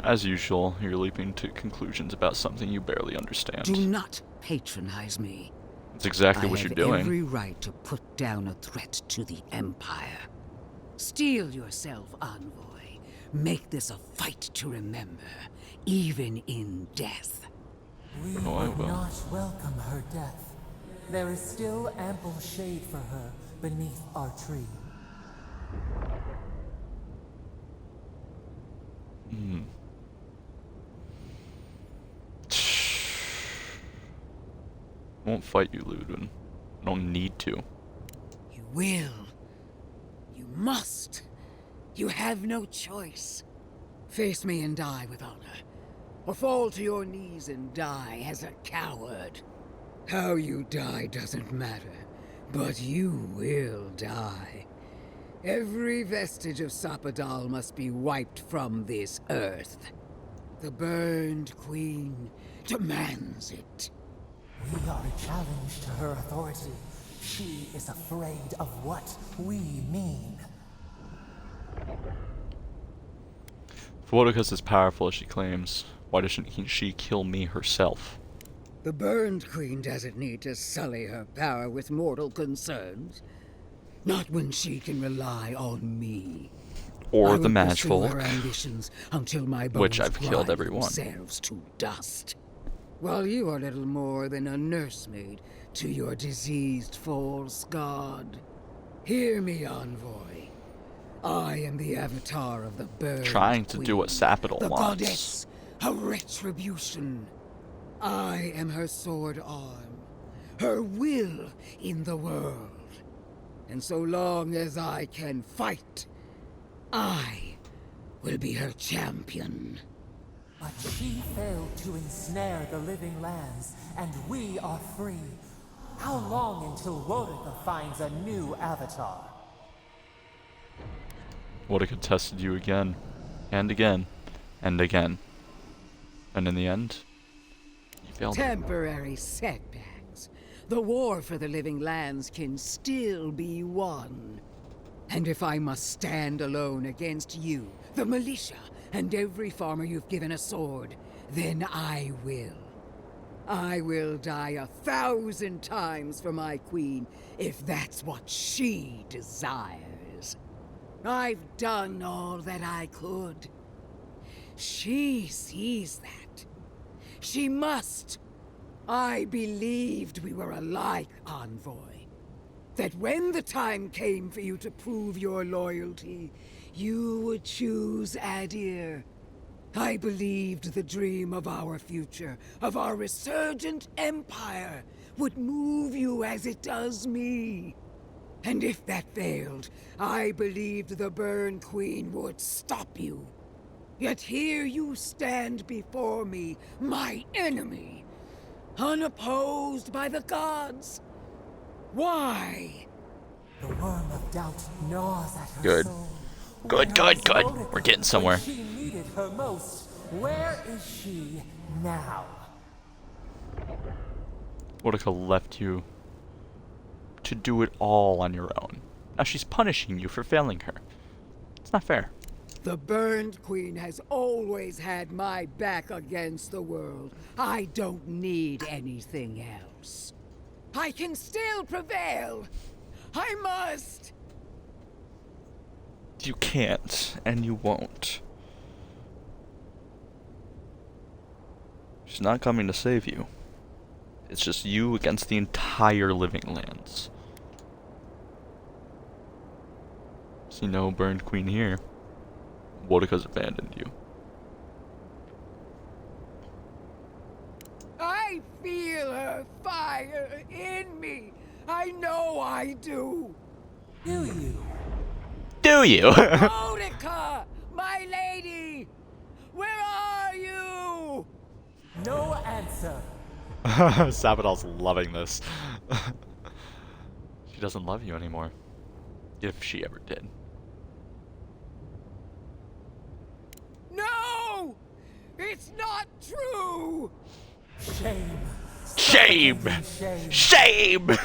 As usual, you're leaping to conclusions about something you barely understand. Do not patronize me. That's exactly what you're doing. I have every right to put down a threat to the Empire. Steel yourself, Envoy. Make this a fight to remember, even in death. We Oh, I would will. not welcome her death. There is still ample shade for her beneath our tree. Hmm. Won't fight you, Ludwin. I don't need to. You will. You must. You have no choice. Face me and die with honor. Or fall to your knees and die as a coward. How you die doesn't matter. But you will die. Every vestige of Sapadal must be wiped from this earth. The Burned Queen demands it. We are a challenge to her authority. She is afraid of what we mean. If Wodeka's as powerful as she claims, why doesn't she kill me herself? The Burned Queen doesn't need to sully her power with mortal concerns. Not when she can rely on me. Or I the will Mage pursue Folk, her ambitions until my bones which I've killed grind everyone. themselves to dust. While you are little more than a nursemaid to your diseased false god. Hear me, Envoy. I am the avatar of the Burned Trying to do what Sapadal the wants. goddess of retribution. I am her sword arm, her will in the world. And so long as I can fight, I will be her champion. But she failed to ensnare the living lands, and we are free. How long until Wodeka finds a new avatar? Wodeka tested you again, and again, and again. And in the end, you failed. Temporary setbacks. The war for the living lands can still be won. And if I must stand alone against you, the militia, and every farmer you've given a sword, then I will. I will die 1,000 times for my queen, if that's what she desires. I've done all that I could. She sees that. She must. I believed we were alike, Envoy. that when the time came for you to prove your loyalty, you would choose Adir. I believed the dream of our future, of our resurgent empire, would move you as it does me. And if that failed, I believed the Burn Queen would stop you. Yet here you stand before me, my enemy, unopposed by the gods. Why? The worm of doubt gnaws at her Good. soul. Good, good, good. We're getting somewhere. When she needed her most, where is she now? Boudica left you to do it all on your own. Now she's punishing you for failing her. It's not fair. The Burned Queen has always had my back against the world. I don't need anything else. I can still prevail. I must. You can't, and you won't. She's not coming to save you. It's just you against the entire Living Lands. See no Burned Queen here. Boudica's abandoned you. I feel her fire in me. I know I do. Do you? Do you? Boudica, my lady, where are you? No answer. Sabadell's loving this. She doesn't love you anymore. If she ever did. No! It's not true! Shame. Shame! Shame! Shame!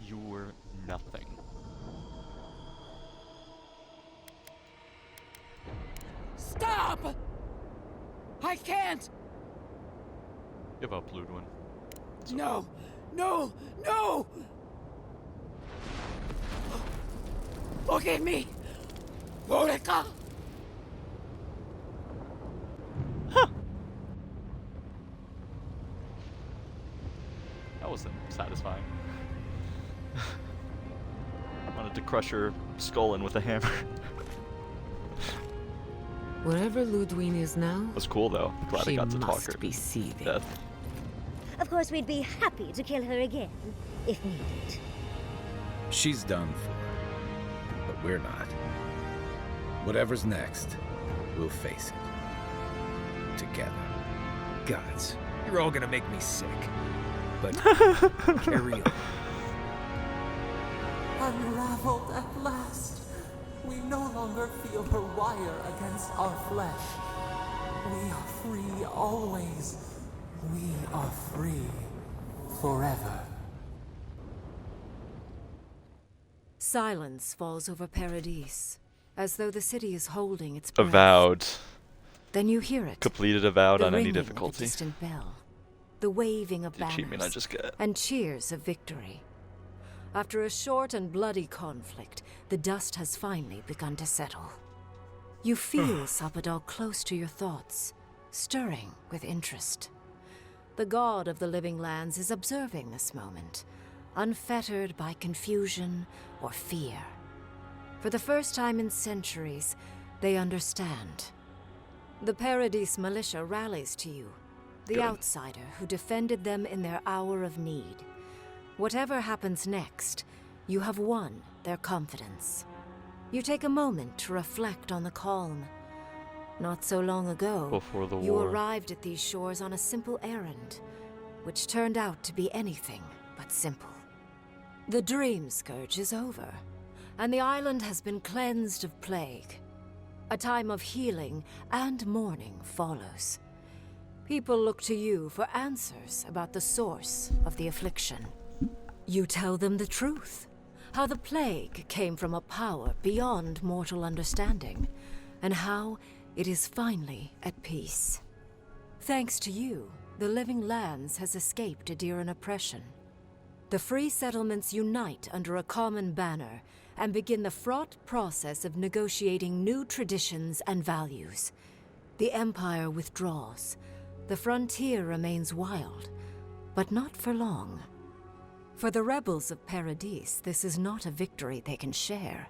You were nothing. Stop! I can't! Give up, Ludwin. No! No! No! Forgive me! Boudica! That wasn't satisfying. Wanted to crush her skull in with a hammer. Wherever Ludwin is now, Was cool though. Glad I got to talk must her be to seething. death. Of course, we'd be happy to kill her again, if needed. She's done for, but we're not. Whatever's next, we'll face it. Together. Gods, you're all gonna make me sick. But carry on. Unraveled at last. We no longer feel her wire against our flesh. We are free always. We are free forever. Silence falls over Paradise, as though the city is holding its breath. Avowed. Then you hear it. Completed Avowed The on any ringing of a difficulty. distant bell, the waving of The achievement I banners, just got. and cheers of victory. After a short and bloody conflict, the dust has finally begun to settle. You feel Sabadell close to your thoughts, stirring with interest. The god of the living lands is observing this moment, unfettered by confusion or fear. For the first time in centuries, they understand. The Paradise militia rallies to you, the Good. outsider who defended them in their hour of need. Whatever happens next, you have won their confidence. You take a moment to reflect on the calm. Not so long ago, Before the you war. arrived at these shores on a simple errand, which turned out to be anything but simple. The Dream Scourge is over, and the island has been cleansed of plague. A time of healing and mourning follows. People look to you for answers about the source of the affliction. You tell them the truth, how the plague came from a power beyond mortal understanding, and how it is finally at peace. Thanks to you, the Living Lands has escaped Adiran oppression. The free settlements unite under a common banner and begin the fraught process of negotiating new traditions and values. The Empire withdraws. The frontier remains wild, but not for long. For the rebels of Paradis, this is not a victory they can share.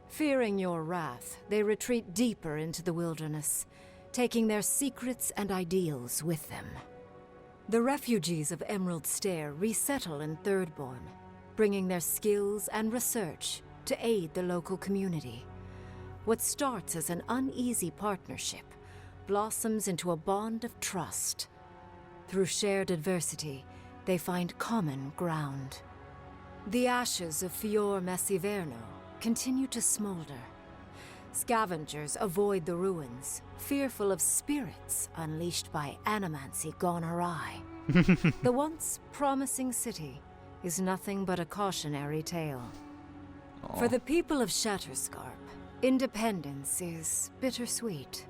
Fearing your wrath, they retreat deeper into the wilderness, taking their secrets and ideals with them. The refugees of Emerald Stair resettle in Thirdborn, bringing their skills and research to aid the local community. What starts as an uneasy partnership blossoms into a bond of trust. Through shared adversity, they find common ground. The ashes of Fior Messiverno continue to smolder. Scavengers avoid the ruins, fearful of spirits unleashed by animancy gone awry. The once promising city is nothing but a cautionary tale. Aw. For the people of Shatterscarp, independence is bittersweet.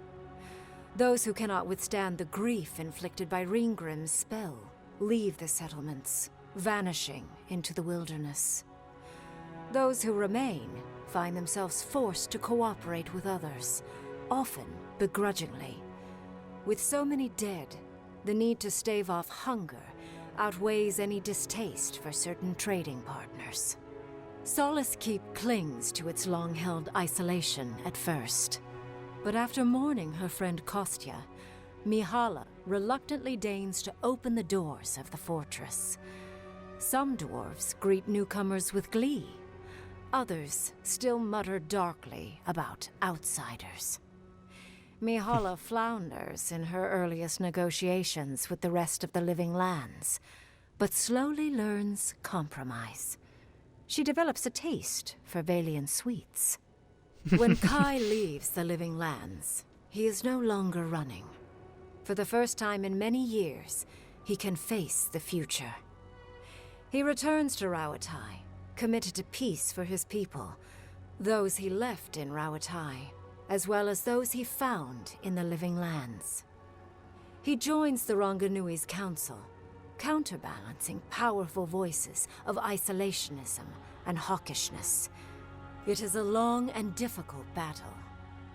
Those who cannot withstand the grief inflicted by Ringgrim's spell leave the settlements, vanishing into the wilderness. Those who remain find themselves forced to cooperate with others, often begrudgingly. With so many dead, the need to stave off hunger outweighs any distaste for certain trading partners. Solace Keep clings to its long-held isolation at first. But after mourning her friend Kostya, Mihala reluctantly deigns to open the doors of the fortress. Some dwarves greet newcomers with glee. Others still mutter darkly about outsiders. Mihala flounders in her earliest negotiations with the rest of the living lands, but slowly learns compromise. She develops a taste for Valian sweets. When Kai leaves the living lands, he is no longer running. For the first time in many years, he can face the future. He returns to Rauatai, committed to peace for his people, those he left in Rauatai, as well as those he found in the living lands. He joins the Ronganui's council, counterbalancing powerful voices of isolationism and hawkishness. It is a long and difficult battle,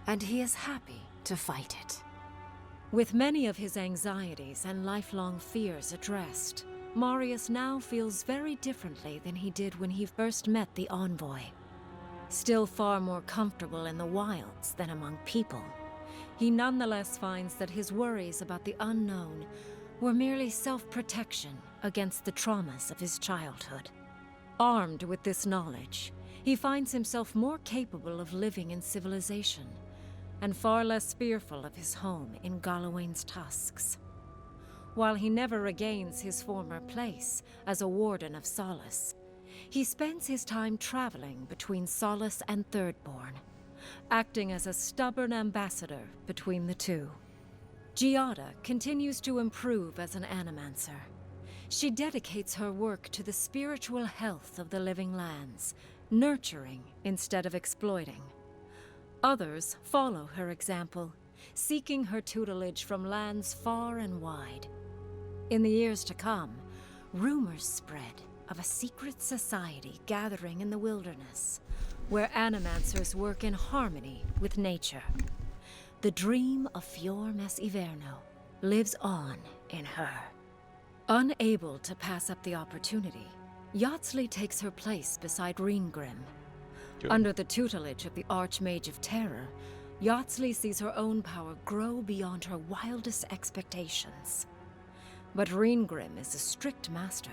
and he is happy to fight it. With many of his anxieties and lifelong fears addressed, Marius now feels very differently than he did when he first met the envoy. Still far more comfortable in the wilds than among people, he nonetheless finds that his worries about the unknown were merely self-protection against the traumas of his childhood. Armed with this knowledge, he finds himself more capable of living in civilization, and far less fearful of his home in Galawain's tusks. While he never regains his former place as a warden of Solace, he spends his time traveling between Solace and Thirdborn, acting as a stubborn ambassador between the two. Giada continues to improve as an animancer. She dedicates her work to the spiritual health of the living lands, nurturing instead of exploiting. Others follow her example, seeking her tutelage from lands far and wide. In the years to come, rumors spread of a secret society gathering in the wilderness, where animancers work in harmony with nature. The dream of Fior Messiverno lives on in her. Unable to pass up the opportunity, Yatsley takes her place beside Ringgrim. Under the tutelage of the Archmage of Terror, Yatsley sees her own power grow beyond her wildest expectations. But Ringgrim is a strict master,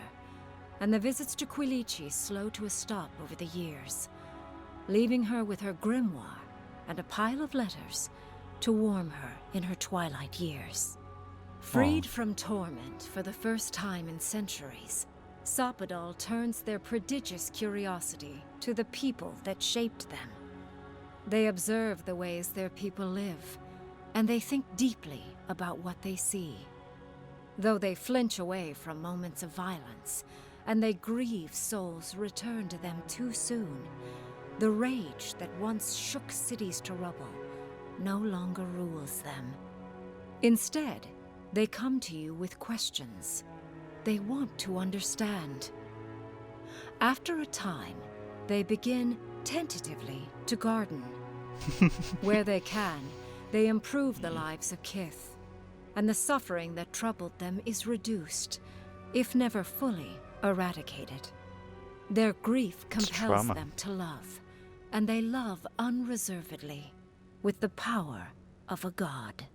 and the visits to Quilichi slow to a stop over the years, leaving her with her grimoire and a pile of letters to warm her in her twilight years. Freed from torment for the first time in centuries, Soppadal turns their prodigious curiosity to the people that shaped them. They observe the ways their people live, and they think deeply about what they see. Though they flinch away from moments of violence, and they grieve souls returned to them too soon, the rage that once shook cities to rubble no longer rules them. Instead, they come to you with questions. They want to understand. After a time, they begin tentatively to garden. Where they can, they improve the lives of Kith, and the suffering that troubled them is reduced, if never fully eradicated. Their grief compels trauma. them to love, and they love unreservedly, with the power of a god.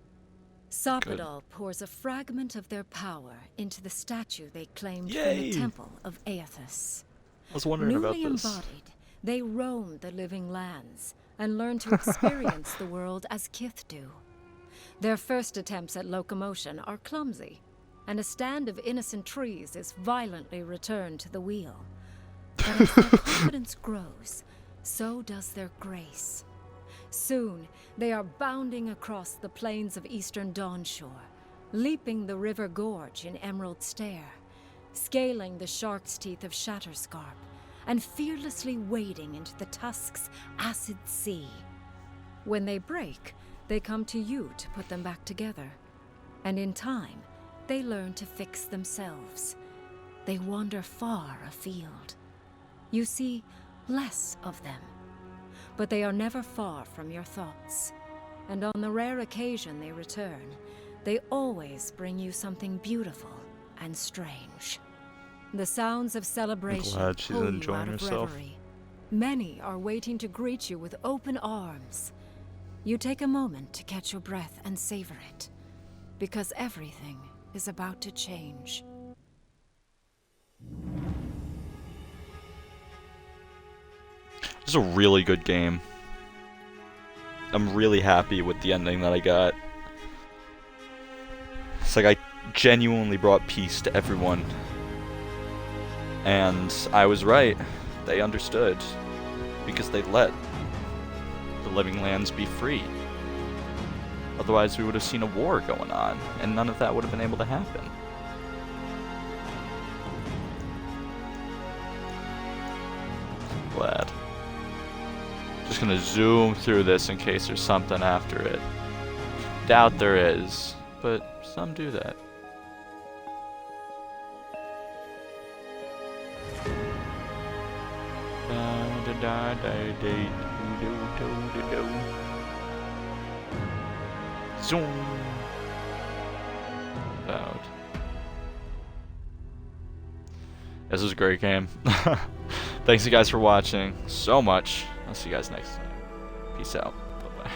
Sopadol pours a fragment of their power into the statue they claimed from Yay! the temple of Aethys. I was wondering about Newly this. embodied, they roam the living lands and learn to experience the world as Kith do. Their first attempts at locomotion are clumsy, and a stand of innocent trees is violently returned to the wheel. But as their confidence grows, so does their grace. Soon, they are bounding across the plains of eastern Dawnshore, leaping the river gorge in Emerald Stair, scaling the shark's teeth of Shatterscarp, and fearlessly wading into the Tusk's acid sea. When they break, they come to you to put them back together. And in time, they learn to fix themselves. They wander far afield. You see less of them. But they are never far from your thoughts. And on the rare occasion they return, they always bring you something beautiful and strange. The sounds of celebration glad she's pull you enjoying out of herself. reverie. Many are waiting to greet you with open arms. You take a moment to catch your breath and savor it, because everything is about to change. This is a really good game. I'm really happy with the ending that I got. It's like I genuinely brought peace to everyone. And I was right. They understood. Because they let the living lands be free. Otherwise we would have seen a war going on, and none of that would have been able to happen. Glad. Just gonna zoom through this in case there's something after it. Doubt there is, but some do that. Zoom. Avowed. This was a great game. Thanks you guys for watching so much. I'll see you guys next time. Peace out. Bye-bye.